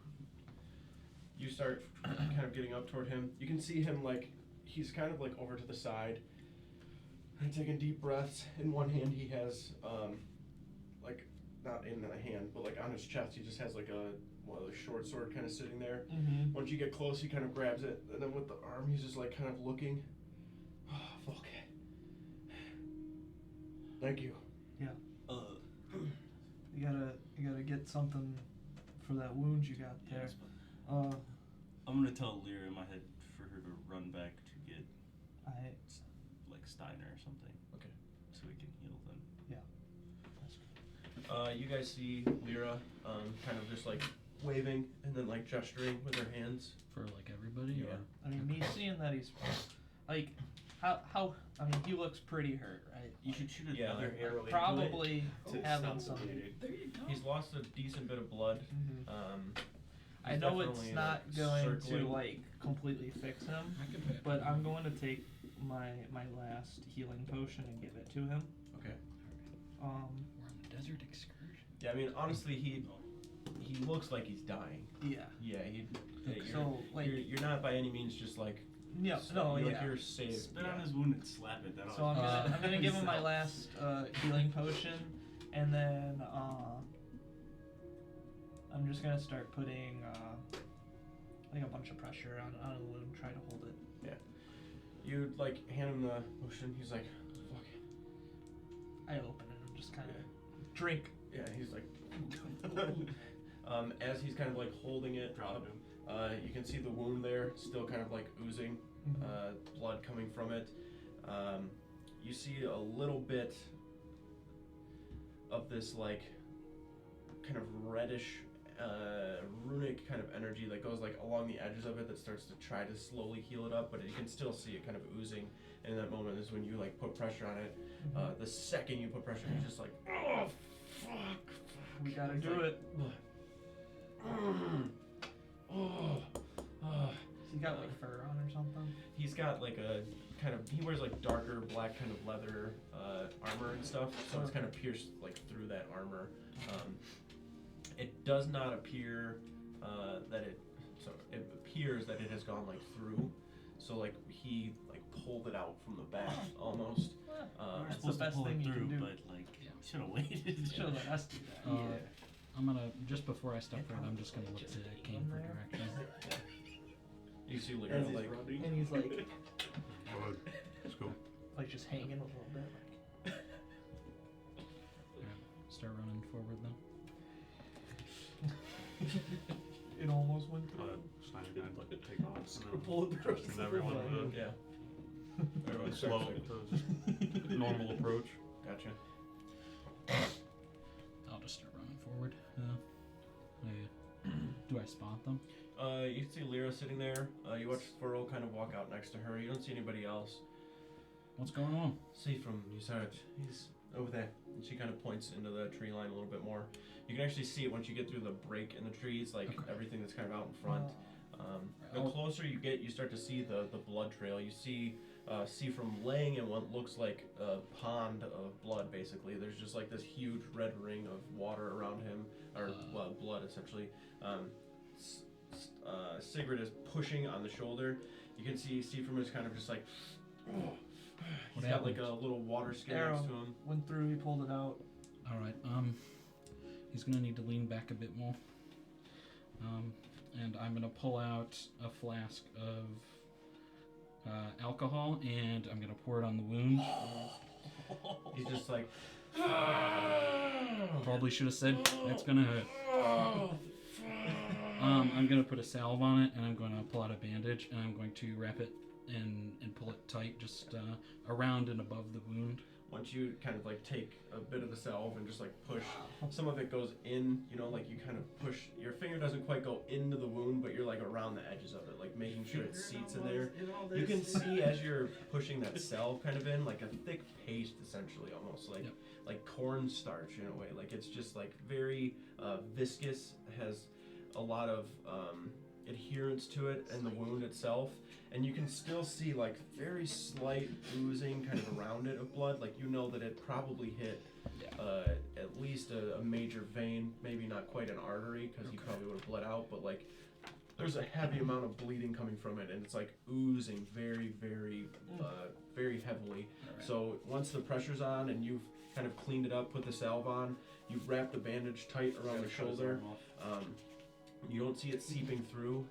Speaker 7: You start kind of getting up toward him. You can see him like he's kind of like over to the side and taking deep breaths. In one hand he has like not in a hand but like on his chest he just has like a short sword kind of sitting there.
Speaker 1: Mm-hmm.
Speaker 7: Once you get close he kind of grabs it, and then with the arm he's just like kind of looking. Oh, fuck. Thank you.
Speaker 1: You gotta get something for that wound you got there.
Speaker 8: Yes, but I'm gonna tell Lyra in my head for her to run back to get like Steiner or something.
Speaker 7: Okay.
Speaker 8: So we can heal them.
Speaker 7: You guys see Lyra, kind of just like waving and then like gesturing with her hands.
Speaker 2: For like everybody,
Speaker 7: Yeah.
Speaker 2: or
Speaker 1: I mean, me seeing that he's like, how I mean, he looks pretty hurt, right?
Speaker 8: You should shoot
Speaker 7: Yeah,
Speaker 8: another
Speaker 7: they're arrow into
Speaker 1: Probably
Speaker 7: to
Speaker 1: having
Speaker 7: stop the
Speaker 1: some.
Speaker 7: bleeding.
Speaker 2: there you go.
Speaker 7: He's lost a decent bit of blood.
Speaker 1: I
Speaker 7: He's
Speaker 1: know it's
Speaker 7: definitely,
Speaker 1: not
Speaker 7: like,
Speaker 1: going
Speaker 7: circling.
Speaker 1: to like completely fix him,
Speaker 2: I can pay.
Speaker 1: but I'm going to take my last healing potion and give it to him.
Speaker 7: Okay.
Speaker 2: We're on the desert excursion.
Speaker 7: Yeah, I mean, honestly, he looks like he's dying.
Speaker 1: Yeah.
Speaker 7: Yeah,
Speaker 1: So like,
Speaker 7: you're not by any means just like
Speaker 1: yeah, no,
Speaker 7: you're,
Speaker 1: yeah.
Speaker 7: like, you're safe.
Speaker 8: Spit
Speaker 7: yeah.
Speaker 8: on his wound and slap it. That'll
Speaker 1: So I'm gonna give him my last healing potion, and then I'm just gonna start putting like a bunch of pressure on the wound, try to hold it.
Speaker 7: You like hand him the potion. He's like, "Fuck."
Speaker 1: I open it and just kind of drink.
Speaker 7: Yeah, he's like. As he's kind of like holding it
Speaker 8: Drop
Speaker 7: up,
Speaker 8: him.
Speaker 7: you can see the wound there, still kind of like oozing, blood coming from it. You see a little bit of this like kind of reddish, runic kind of energy that goes like along the edges of it that starts to try to slowly heal it up, but you can still see it kind of oozing. And in that moment is when you like put pressure on it. The second you put pressure, you're just like, oh fuck.
Speaker 1: We gotta
Speaker 7: It's
Speaker 1: do
Speaker 7: like,
Speaker 1: it. He got like fur on or something.
Speaker 7: He's got like a kind of, he wears like darker black kind of leather armor and stuff, so it's kind of pierced like through that armor. It does not appear it appears that it has gone like through, so like he like pulled it out from the back almost.
Speaker 8: We're
Speaker 1: That's
Speaker 8: supposed
Speaker 1: the
Speaker 8: to
Speaker 1: best
Speaker 8: pull
Speaker 1: thing
Speaker 8: it
Speaker 1: you
Speaker 8: through,
Speaker 1: can do.
Speaker 8: but like, should have waited.
Speaker 1: Should have let us do that.
Speaker 2: I'm gonna, just before I step forward, I'm just gonna look to Kane for direction.
Speaker 7: You see like,
Speaker 3: As he's
Speaker 7: like
Speaker 3: running.
Speaker 1: And he's like,
Speaker 5: Go ahead. Let's go.
Speaker 1: like just hanging a little bit. Like,
Speaker 2: Start running forward then.
Speaker 1: it almost went through.
Speaker 5: Steiner gonna like take off.
Speaker 3: Screw bullet barrels.
Speaker 5: And everyone
Speaker 7: yeah.
Speaker 5: everyone slow, just normal approach.
Speaker 7: Gotcha.
Speaker 2: I'll just start running forward. Do I spot them?
Speaker 7: You can see Lyra sitting there. You watch Furl kind of walk out next to her. You don't see anybody else.
Speaker 2: What's going on?
Speaker 7: See from Yusart. He's over there. And she kind of points into the tree line a little bit more. You can actually see it once you get through the break in the trees, like everything that's kind of out in front. The closer you get, you start to see the blood trail. You see from laying in what looks like a pond of blood, basically. There's just like this huge red ring of water around him, or blood essentially. Sigrid is pushing on the shoulder. You can see Seafram is kind of just like, he's got like a little water skin
Speaker 1: Arrow
Speaker 7: next to him.
Speaker 1: went through. He pulled it out.
Speaker 2: Alright, he's gonna need to lean back a bit more. And I'm gonna pull out a flask of alcohol and I'm gonna pour it on the wound.
Speaker 7: He's just like,
Speaker 2: Probably should have said that's gonna hurt. I'm gonna put a salve on it and I'm gonna pull out a bandage and I'm going to wrap it and pull it tight just around and above the wound.
Speaker 7: once you kind of like take a bit of the salve and just like push, some of it goes in, you know, like you kind of push, your finger doesn't quite go into the wound, but you're like around the edges of it, like making sure it seats in there. You can see as you're pushing that salve kind of in, like a thick paste essentially, almost like like cornstarch in a way. Like it's just like very viscous, has a lot of adherence to it and the wound itself. And you can still see like very slight oozing kind of around it of blood. Like you know that it probably hit at least a major vein, maybe not quite an artery because he probably would have bled out, but like there's a heavy amount of bleeding coming from it and it's like oozing very, very, very heavily.
Speaker 2: Right.
Speaker 7: So once the pressure's on and you've kind of cleaned it up, put the salve on, you wrap the bandage tight around the shoulder. You don't see it seeping through.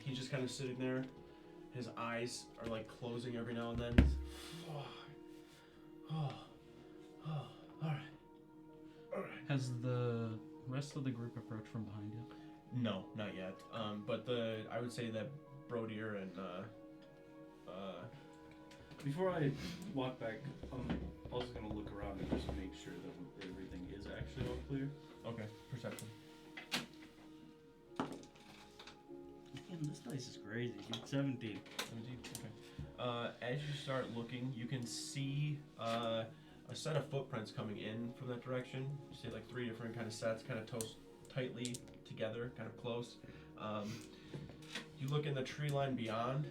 Speaker 7: He's just kind of sitting there. His eyes are like closing every now and then.
Speaker 2: Has the rest of the group approached from behind yet?
Speaker 7: No, not yet. But I would say that Brodier and
Speaker 8: Before I walk back, I'm also gonna look around and just make sure that everything is actually all clear.
Speaker 7: okay, perception.
Speaker 8: Man, this dice is crazy, dude. 17.
Speaker 7: 17, okay. As you start looking, you can see a set of footprints coming in from that direction. You see like 3 different kind of sets, kind of tightly together, kind of close. You look in the tree line beyond,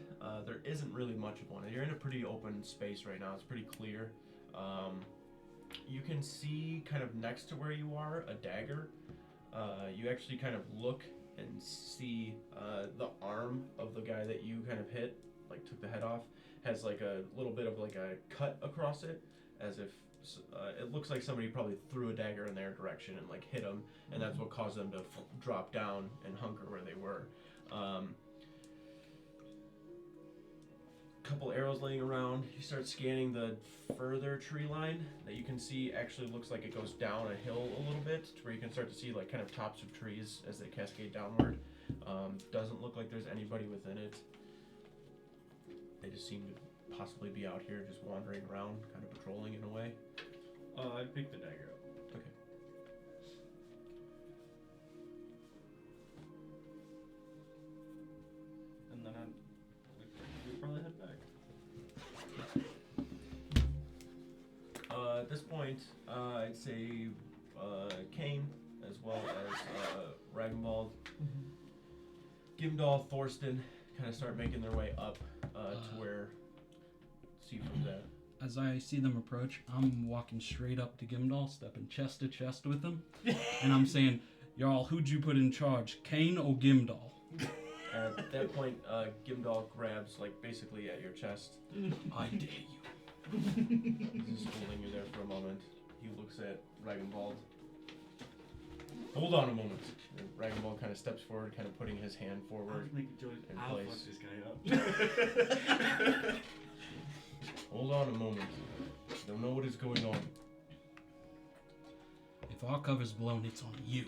Speaker 7: there isn't really much of one. You're in a pretty open space right now. It's pretty clear. You can see kind of next to where you are a dagger. You actually kind of look and see the arm of the guy that you kind of hit, like took the head off, has like a little bit of like a cut across it, as if it looks like somebody probably threw a dagger in their direction and like hit them, and that's what caused them to drop down and hunker where they were. Couple arrows laying around. You start scanning the further tree line that you can see actually looks like it goes down a hill a little bit to where you can start to see like kind of tops of trees as they cascade downward. Doesn't look like there's anybody within it. They just seem to possibly be out here just wandering around, kind of patrolling in a way.
Speaker 8: I picked the dagger up.
Speaker 7: Okay.
Speaker 8: And then we probably head back.
Speaker 7: At this point, I'd say Kane, as well as Ragnvald, Gimdall, Thorsten, kind of start making their way up to where Seaford's at.
Speaker 2: As I see them approach, I'm walking straight up to Gimdall, stepping chest to chest with him, and I'm saying, "Y'all, who'd you put in charge, Kane or Gimdall?"
Speaker 7: At that point, Gimdall grabs, like, basically at your chest.
Speaker 2: I dare you.
Speaker 7: He's just holding you there for a moment. He looks at Ragnvald. Hold on a moment. And Ragnvald kind of steps forward, kind of putting his hand
Speaker 8: I
Speaker 7: forward.
Speaker 8: was making jokes.
Speaker 7: in
Speaker 8: I'll
Speaker 7: place.
Speaker 8: fuck this guy up.
Speaker 7: Hold on a moment. Don't know what is going on.
Speaker 2: If our cover's blown, it's on you.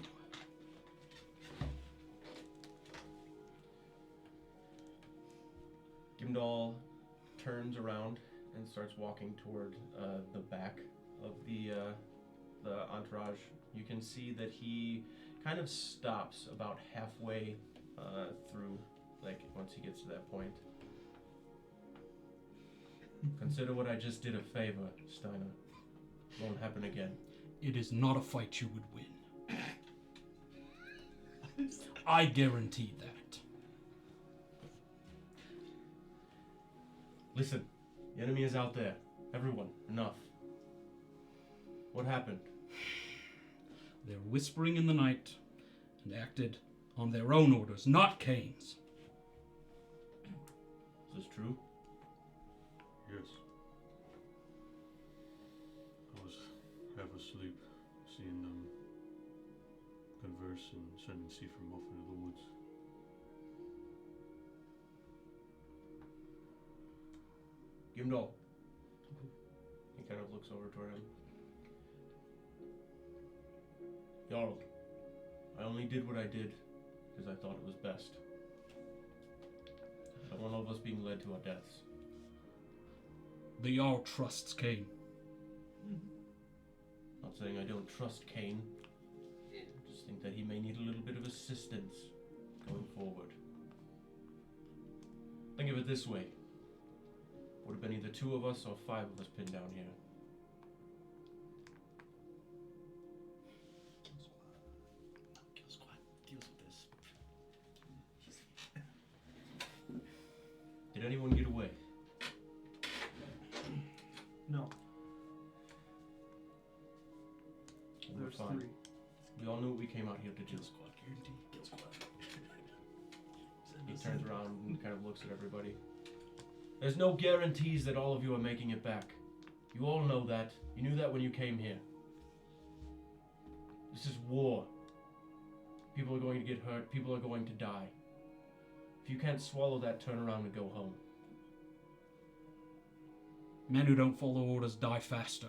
Speaker 7: Gimdall turns around and starts walking toward the back of the entourage. You can see that he kind of stops about halfway through, like once he gets to that point. Consider what I just did a favor, Steiner. Won't happen again.
Speaker 2: It is not a fight you would win. I guarantee that.
Speaker 7: Listen, the enemy is out there. Everyone, enough. What happened?
Speaker 2: They're whispering in the night and acted on their own orders, not Kane's.
Speaker 7: Is this true?
Speaker 5: Yes. I was half asleep, seeing them converse and sending Seafrim off into the woods.
Speaker 7: Gimdall. He kind of looks over toward him. Jarl, I only did what I did because I thought it was best. I don't want all of us being led to our deaths.
Speaker 2: The Jarl trusts Kane.
Speaker 7: Not saying I don't trust Kane. I just think that he may need a little bit of assistance going forward. Think of it this way. Would have been either 2 of us or 5 of us pinned down here.
Speaker 8: Kill squad deals with this.
Speaker 7: Did anyone get away?
Speaker 1: No.
Speaker 7: We're
Speaker 1: There's
Speaker 7: fine.
Speaker 1: 3.
Speaker 7: We all knew what we came out here to do.
Speaker 8: Squad guarantee. Kill squad.
Speaker 7: He turns around and kind of looks at everybody. There's no guarantees that all of you are making it back. You all know that. You knew that when you came here. This is war. People are going to get hurt. People are going to die. If you can't swallow that, turn around and go home.
Speaker 2: Men who don't follow orders die faster.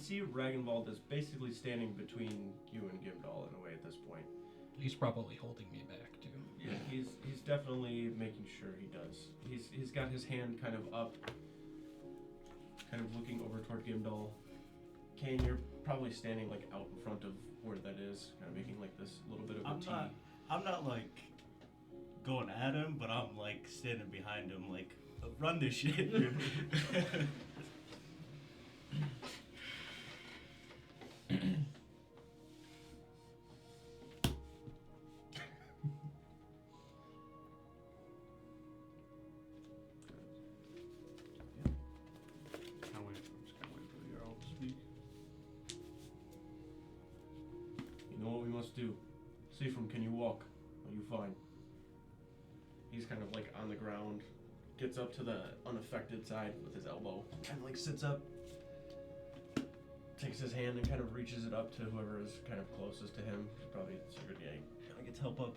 Speaker 4: see Ragnvald is basically standing between you and Gimdall in a way at this point.
Speaker 2: He's probably holding me back too.
Speaker 4: Yeah, he's definitely making sure he does. He's got his hand kind of up, kind of looking over toward Gimdall. Kane, you're probably standing like out in front of where that is, kind of making like this little bit of a T.
Speaker 8: I'm not like going at him, but I'm like standing behind him, like run this shit, dude.
Speaker 5: I'm just kinda waiting for the Jarl to speak.
Speaker 4: You know what we must do. Seafram, can you walk? Are you fine? He's kind of like on the ground, gets up to the unaffected side with his elbow, kind of like sits up, takes his hand and kind of reaches it up to whoever is kind of closest to him. Probably Sigurd Yang.
Speaker 3: I get help up.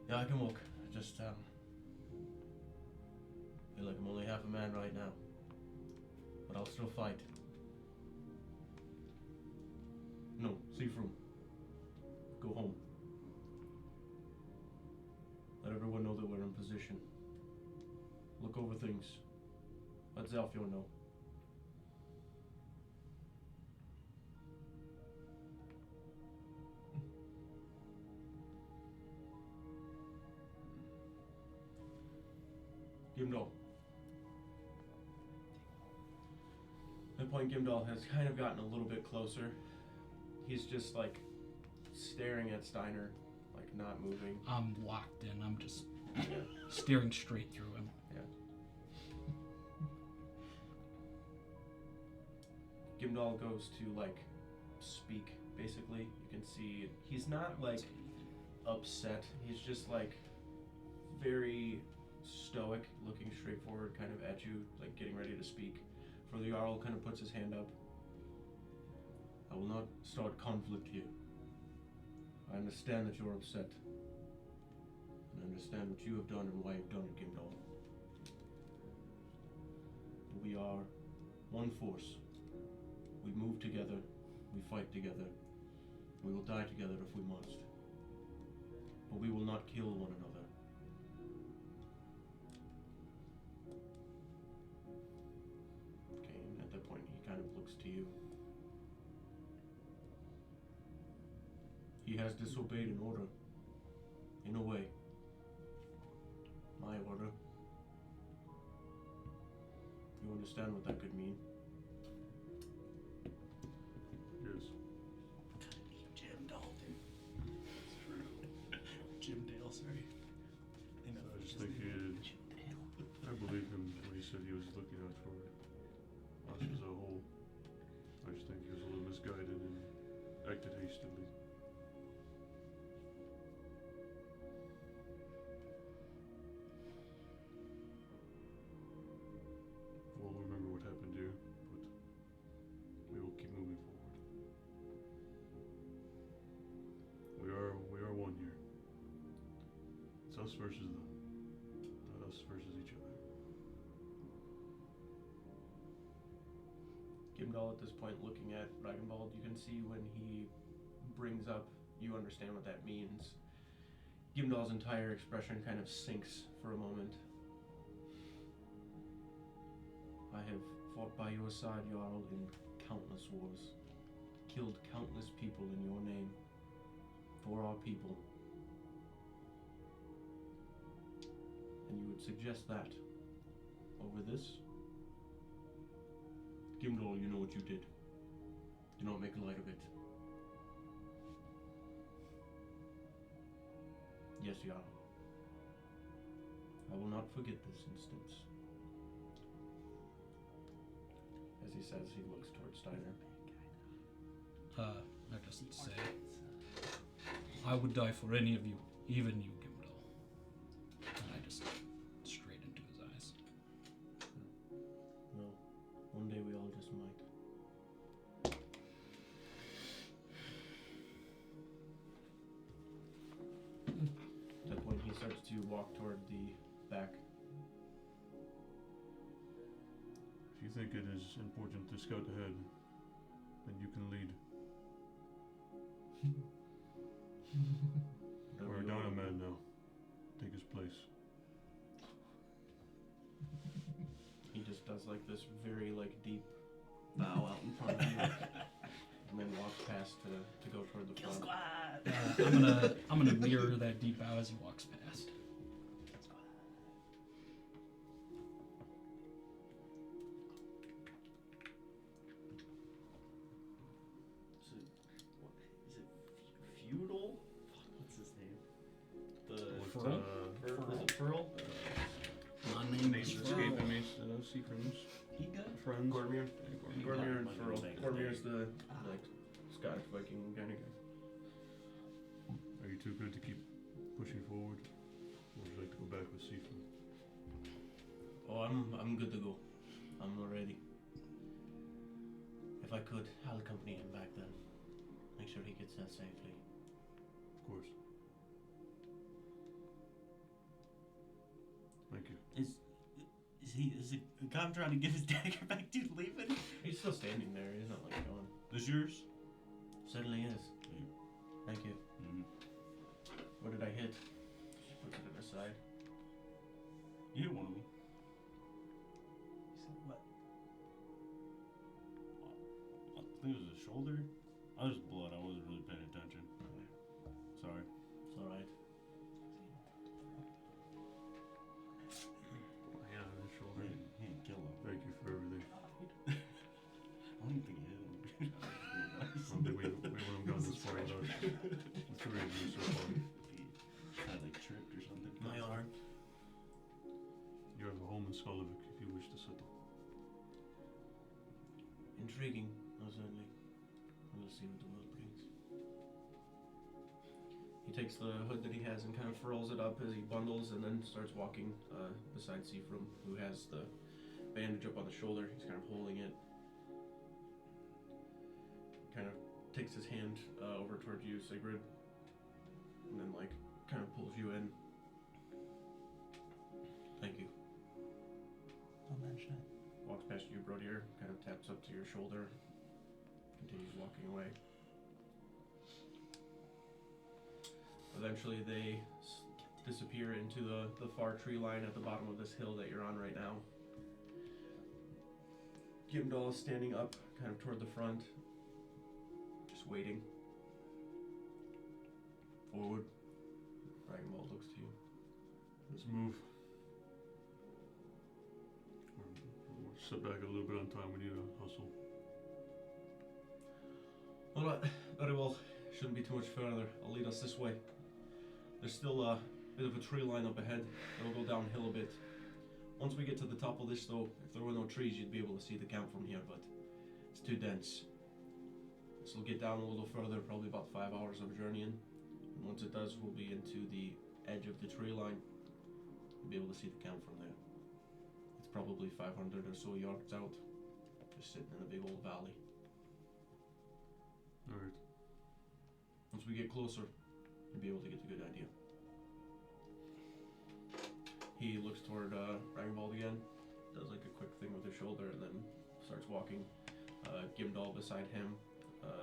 Speaker 4: Yeah, I can walk. Just feel like I'm only half a man right now, but I'll still fight. No, Seafram. Go home. Let everyone know that we're in position. Look over things. Let Zalfio know. Gimdall. At that point, Gimdall has kind of gotten a little bit closer. He's just like staring at Steiner, like not moving.
Speaker 2: I'm locked in. I'm just
Speaker 4: Yeah.
Speaker 2: staring straight through him.
Speaker 4: Gimdall goes to like speak, basically. You can see he's not like upset. He's just like very stoic, looking straight forward kind of at you, like getting ready to speak. For the Jarl kind of puts his hand up. I will not start conflict here. I understand that you're upset. And I understand what you have done and why you've done it, Gimdall. We are one force. We move together, we fight together, we will die together if we must. But we will not kill one another. Okay, and at that point he kind of looks to you. He has disobeyed an order. In a way. My order. You understand what that could mean?
Speaker 5: Yes.
Speaker 8: Jimdall, dude. Jim Dale, sorry.
Speaker 5: I just think I believe him when he said he was looking out for us as a whole. I just think he was a little misguided and acted hastily. We'll remember what happened here, but we will keep moving forward. We are one here. It's us versus them, not us versus each other.
Speaker 4: Gimdall at this point looking at Ragnvald, you can see when he brings up, you understand what that means. Gimdall's entire expression kind of sinks for a moment. I have fought by your side, Jarl, in countless wars. Killed countless people in your name. For our people. And you would suggest that over this? Gimdall, you know what you did. Do not make light of it. Yes, Jarl. I will not forget this instance. As he says, he looks towards Steiner.
Speaker 2: I just say, I would die for any of you, even you, Gimdall. And I just straight into his eyes.
Speaker 4: Well, one day we all just might. At that point, he starts to walk toward the back.
Speaker 5: If you think it is important to scout ahead, then you can lead. We're down a man now. Take his place.
Speaker 4: He just does like this very like deep bow out in front of you, and then walks past to go toward the
Speaker 1: Kill
Speaker 4: front.
Speaker 1: squad.
Speaker 2: I'm gonna mirror that deep bow as he walks past.
Speaker 1: Kill squad.
Speaker 3: Is it feudal? What's his name? The
Speaker 2: Furl?
Speaker 3: Is it Furl?
Speaker 2: My name
Speaker 5: Names
Speaker 2: is
Speaker 5: escaping
Speaker 2: Furl.
Speaker 5: me, Seafriends.
Speaker 1: He good?
Speaker 5: Friends.
Speaker 4: Gormir.
Speaker 5: Yeah,
Speaker 4: Gormir and
Speaker 8: Yeah,
Speaker 4: Furl.
Speaker 8: my name's
Speaker 4: Gormir's the like Scottish Viking kind of guy.
Speaker 5: Are you too good to keep pushing forward? Or would you like to go back with Seafriend?
Speaker 6: Oh, I'm good to go. I'm ready. If I could, I'll accompany him back then. Make sure he gets there safely.
Speaker 5: Of course. Thank you.
Speaker 8: Is the guy I'm trying to give his dagger back to leaving?
Speaker 4: He's still standing there. He's not like going.
Speaker 8: This yours?
Speaker 6: Certainly is.
Speaker 8: Yeah.
Speaker 6: Thank you.
Speaker 8: Mm-hmm.
Speaker 4: What did I hit? She puts it aside.
Speaker 8: You hit one of them.
Speaker 1: He said what?
Speaker 8: I think it was a shoulder. I was blood. I wasn't really paying attention. Sorry.
Speaker 6: It's alright.
Speaker 5: Yeah, his
Speaker 8: He
Speaker 5: shoulder.
Speaker 8: didn't kill him.
Speaker 5: Thank you for everything.
Speaker 8: I don't even think he hit him.
Speaker 5: I don't think we would have gone this far without the three of you so far.
Speaker 8: Had like tripped or something.
Speaker 6: My honor.
Speaker 5: You have a home in Skolovik if you wish to settle.
Speaker 6: Intriguing, most certainly. We'll see what the world brings.
Speaker 4: He takes the hood that he has and kind of furls it up as he bundles, and then starts walking beside Seafrim, who has the bandage up on the shoulder. He's kind of holding it. Kind of takes his hand over towards you, Sigrid, and then like kind of pulls you in.
Speaker 6: Thank you.
Speaker 1: Don't mention it.
Speaker 4: Walks past you, Brodier, kind of taps up to your shoulder, continues walking away. Eventually they disappear into the far tree line at the bottom of this hill that you're on right now. Gimdall is standing up, kind of toward the front, just waiting. Forward. Ragnvald looks to you.
Speaker 5: Let's move. We'll sit back a little bit on time. We need to hustle.
Speaker 4: Alright, very well. Shouldn't be too much further. I'll lead us this way. There's still a bit of a tree line up ahead. It'll go downhill a bit. Once we get to the top of this though, if there were no trees you'd be able to see the camp from here, but it's too dense. This will get down a little further, probably about 5 hours of journeying. And once it does, we'll be into the edge of the tree line. We'll be able to see the camp from there. It's probably 500 or so yards out, just sitting in a big old valley.
Speaker 5: Alright.
Speaker 4: Once we get closer, you'll be able to get a good idea. He looks toward Ragnvald again, does like a quick thing with his shoulder, and then starts walking. Gimdall beside him,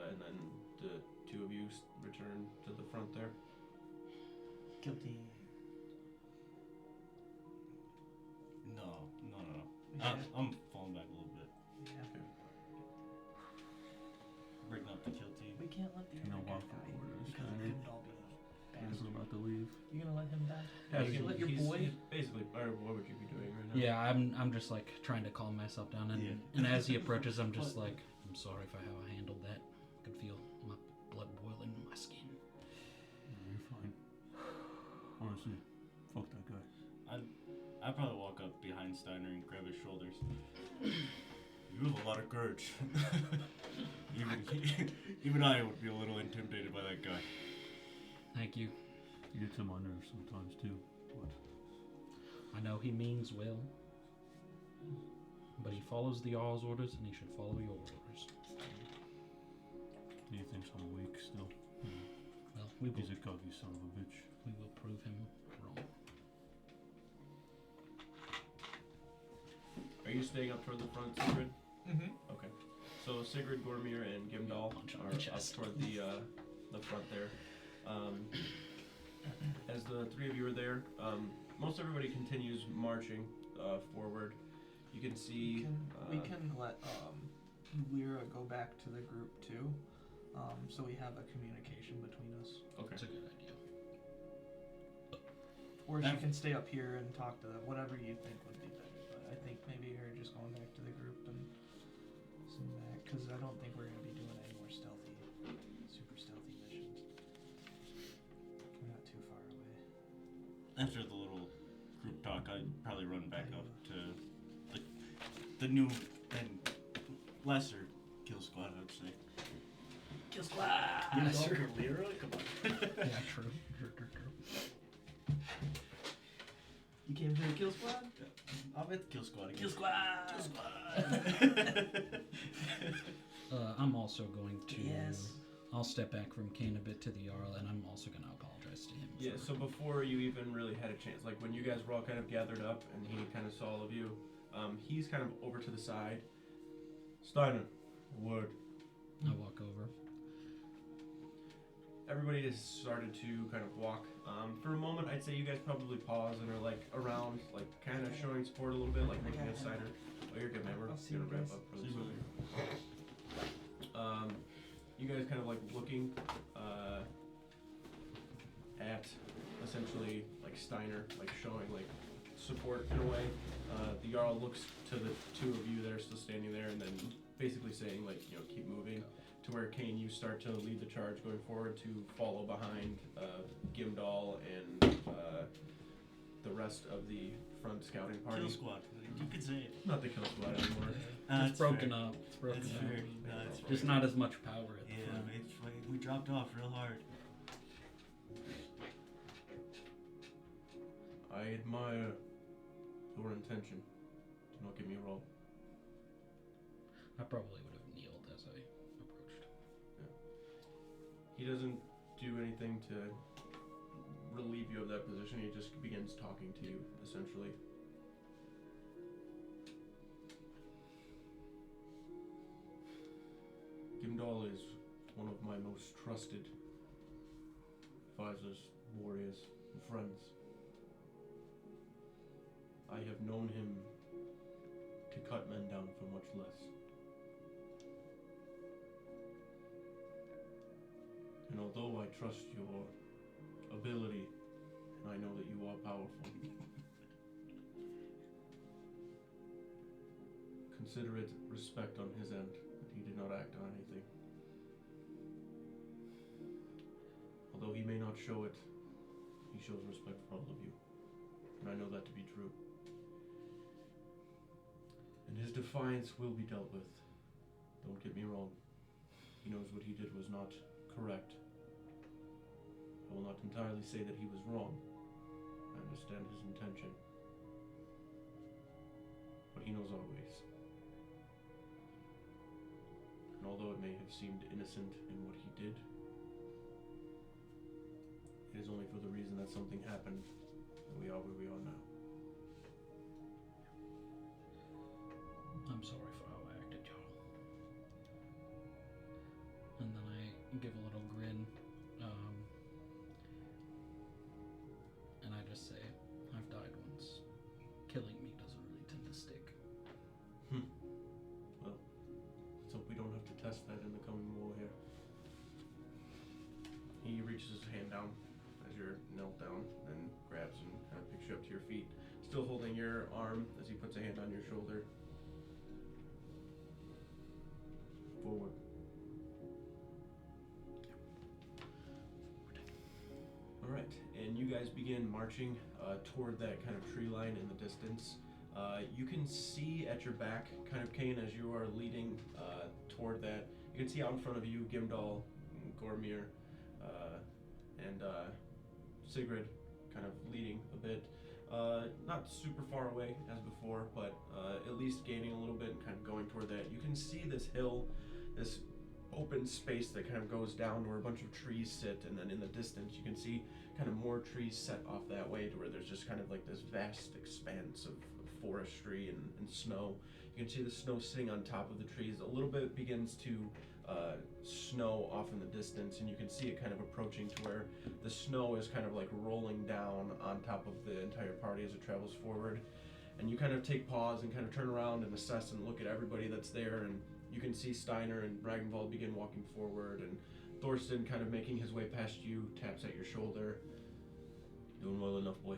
Speaker 4: and then the two of you return to the front there.
Speaker 1: Guilty.
Speaker 8: No.
Speaker 1: Yeah.
Speaker 8: I'm falling back a little bit.
Speaker 1: Yeah.
Speaker 8: Breaking up the kill team.
Speaker 1: We can't let the
Speaker 5: You know,
Speaker 1: other
Speaker 5: walk
Speaker 1: guy die
Speaker 5: forward,
Speaker 1: because of
Speaker 5: okay.
Speaker 1: Gimdall being a
Speaker 5: We're
Speaker 1: bastard.
Speaker 5: about to leave.
Speaker 1: You gonna let him die?
Speaker 4: Yeah,
Speaker 1: you let your boy?
Speaker 4: he's basically, or what would you be doing right now?
Speaker 2: Yeah, I'm just like trying to calm myself down, and
Speaker 8: Yeah.
Speaker 2: and as he approaches, I'm just like, I'm sorry for how I handled that. I could feel my blood boiling in my skin.
Speaker 5: You're fine. Honestly, fuck that guy.
Speaker 8: I'd probably walk up behind Steiner and grab his shoulders. You have a lot of courage. even I would be a little intimidated by that guy.
Speaker 2: Thank you.
Speaker 5: He gets on my nerves sometimes too. But
Speaker 2: I know he means well, but he follows the Jarl's orders, and he should follow your orders.
Speaker 5: he thinks I'm weak still.
Speaker 2: Well, we will
Speaker 5: He's a cocky son of a bitch.
Speaker 2: we will prove him wrong.
Speaker 4: Are Are you staying up toward the front, Sigrid?
Speaker 1: Mm-hmm.
Speaker 4: Okay. So Sigrid, Gormir, and Gimdall
Speaker 2: Punch on
Speaker 4: are
Speaker 2: the
Speaker 4: up
Speaker 2: chest.
Speaker 4: toward the front there. As the three of you are there, most everybody continues marching forward. You can see.
Speaker 1: We can let Lyra go back to the group too, so we have a communication between us.
Speaker 4: Okay.
Speaker 2: That's a good idea.
Speaker 1: Or she can stay up here and talk to them, whatever you think would be better. But I think maybe her just going back to the group and some back, because I don't think we're gonna be doing any more super stealthy missions. We're not too far away.
Speaker 8: After the little group talk, I'd probably run back up to the new and lesser kill squad, I would say.
Speaker 1: Kill squad.
Speaker 8: You
Speaker 1: Yes,
Speaker 8: go
Speaker 1: sir.
Speaker 8: for Leroy? Come on.
Speaker 2: Yeah, true.
Speaker 1: You came for the kill squad?
Speaker 8: I'm at the kill squad again.
Speaker 1: Kill squad.
Speaker 8: Kill squad.
Speaker 2: I'm also going to.
Speaker 1: Yes.
Speaker 2: I'll step back from Kane a bit to the Jarl, and I'm also going to apologize to him.
Speaker 4: Yeah,
Speaker 2: for-
Speaker 4: so before you even really had a chance, like when you guys were all kind of gathered up and he kind of saw all of you, he's kind of over to the side. Steiner, a word.
Speaker 2: I walk over.
Speaker 4: Everybody has started to kind of walk. For a moment, I'd say you guys probably pause and are like around, like kind of showing support a little bit, like looking at Steiner. Oh, you're good, man. We're
Speaker 1: I'll see
Speaker 4: gonna
Speaker 1: you
Speaker 4: wrap
Speaker 1: guys.
Speaker 4: up for
Speaker 8: See
Speaker 4: this.
Speaker 8: you
Speaker 4: You guys kind of like looking at essentially like Steiner, like showing like support in a way. The Jarl looks to the two of you that are still standing there and then basically saying like, you know, keep moving. To where Kane, you start to lead the charge going forward to follow behind Gimdall and the rest of the front scouting party.
Speaker 8: Kill squad. You could say it.
Speaker 4: Not the kill squad anymore.
Speaker 2: It's
Speaker 8: That's
Speaker 2: broken
Speaker 8: fair.
Speaker 2: up. It's broken
Speaker 8: That's
Speaker 2: up.
Speaker 8: fair. No, that's
Speaker 2: Just
Speaker 8: fair.
Speaker 2: not as much power at the
Speaker 8: Yeah,
Speaker 2: front.
Speaker 8: we dropped off real hard.
Speaker 4: I admire your intention. Do not get me wrong.
Speaker 2: I probably would have kneeled as I approached.
Speaker 4: He doesn't do anything to relieve you of that position. He just begins talking to you, essentially. Gimdall is one of my most trusted advisors, warriors, and friends. I have known him to cut men down for much less. And although I trust your ability, and I know that you are powerful, consider it respect on his end that he did not act on anything. Although he may not show it, he shows respect for all of you. And I know that to be true. And his defiance will be dealt with. Don't get me wrong. He knows what he did was not correct. I will not entirely say that he was wrong. I understand his intention. But he knows our ways. And although it may have seemed innocent in what he did, it is only for the reason that something happened and we are where we are now.
Speaker 2: I'm sorry for how I acted, Jarl. And then I give a little grin, and I just say, I've died once. Killing me doesn't really tend to stick.
Speaker 4: Well, let's hope we don't have to test that in the coming war here. He reaches his hand down as you're knelt down, then grabs and kind of picks you up to your feet, still holding your arm as he puts a hand on your shoulder. Forward. Alright, and you guys begin marching toward that kind of tree line in the distance. You can see at your back, kind of Kane, as you are leading toward that, you can see out in front of you Gimdall, Gormir, and Sigrid kind of leading a bit. Not super far away as before, but at least gaining a little bit and kind of going toward that. You can see this hill, this open space that kind of goes down where a bunch of trees sit, and then in the distance you can see kind of more trees set off that way to where there's just kind of like this vast expanse of forestry and snow. You can see the snow sitting on top of the trees. A little bit begins to snow off in the distance, and you can see it kind of approaching to where the snow is kind of like rolling down on top of the entire party as it travels forward. And you kind of take pause and kind of turn around and assess and look at everybody that's there, and you can see Steiner and Ragnvald begin walking forward, and Thorsten kind of making his way past you, taps at your shoulder. Doing well enough, boy.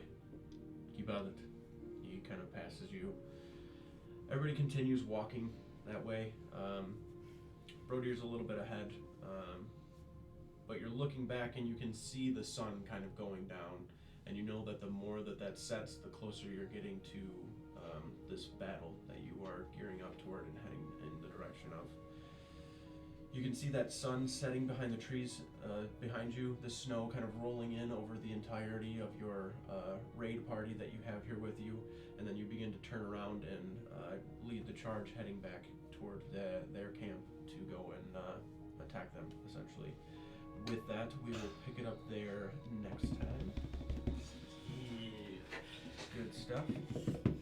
Speaker 4: Keep at it. He kind of passes you. Everybody continues walking that way. Brodir's a little bit ahead, but you're looking back and you can see the sun kind of going down, and you know that the more that sets, the closer you're getting to this battle that you are gearing up toward and heading in the direction of. You can see that sun setting behind the trees behind you, the snow kind of rolling in over the entirety of your raid party that you have here with you, and then you begin to turn around and lead the charge heading back toward their camp to go and attack them, essentially. With that, we will pick it up there next time. Yeah. Good stuff.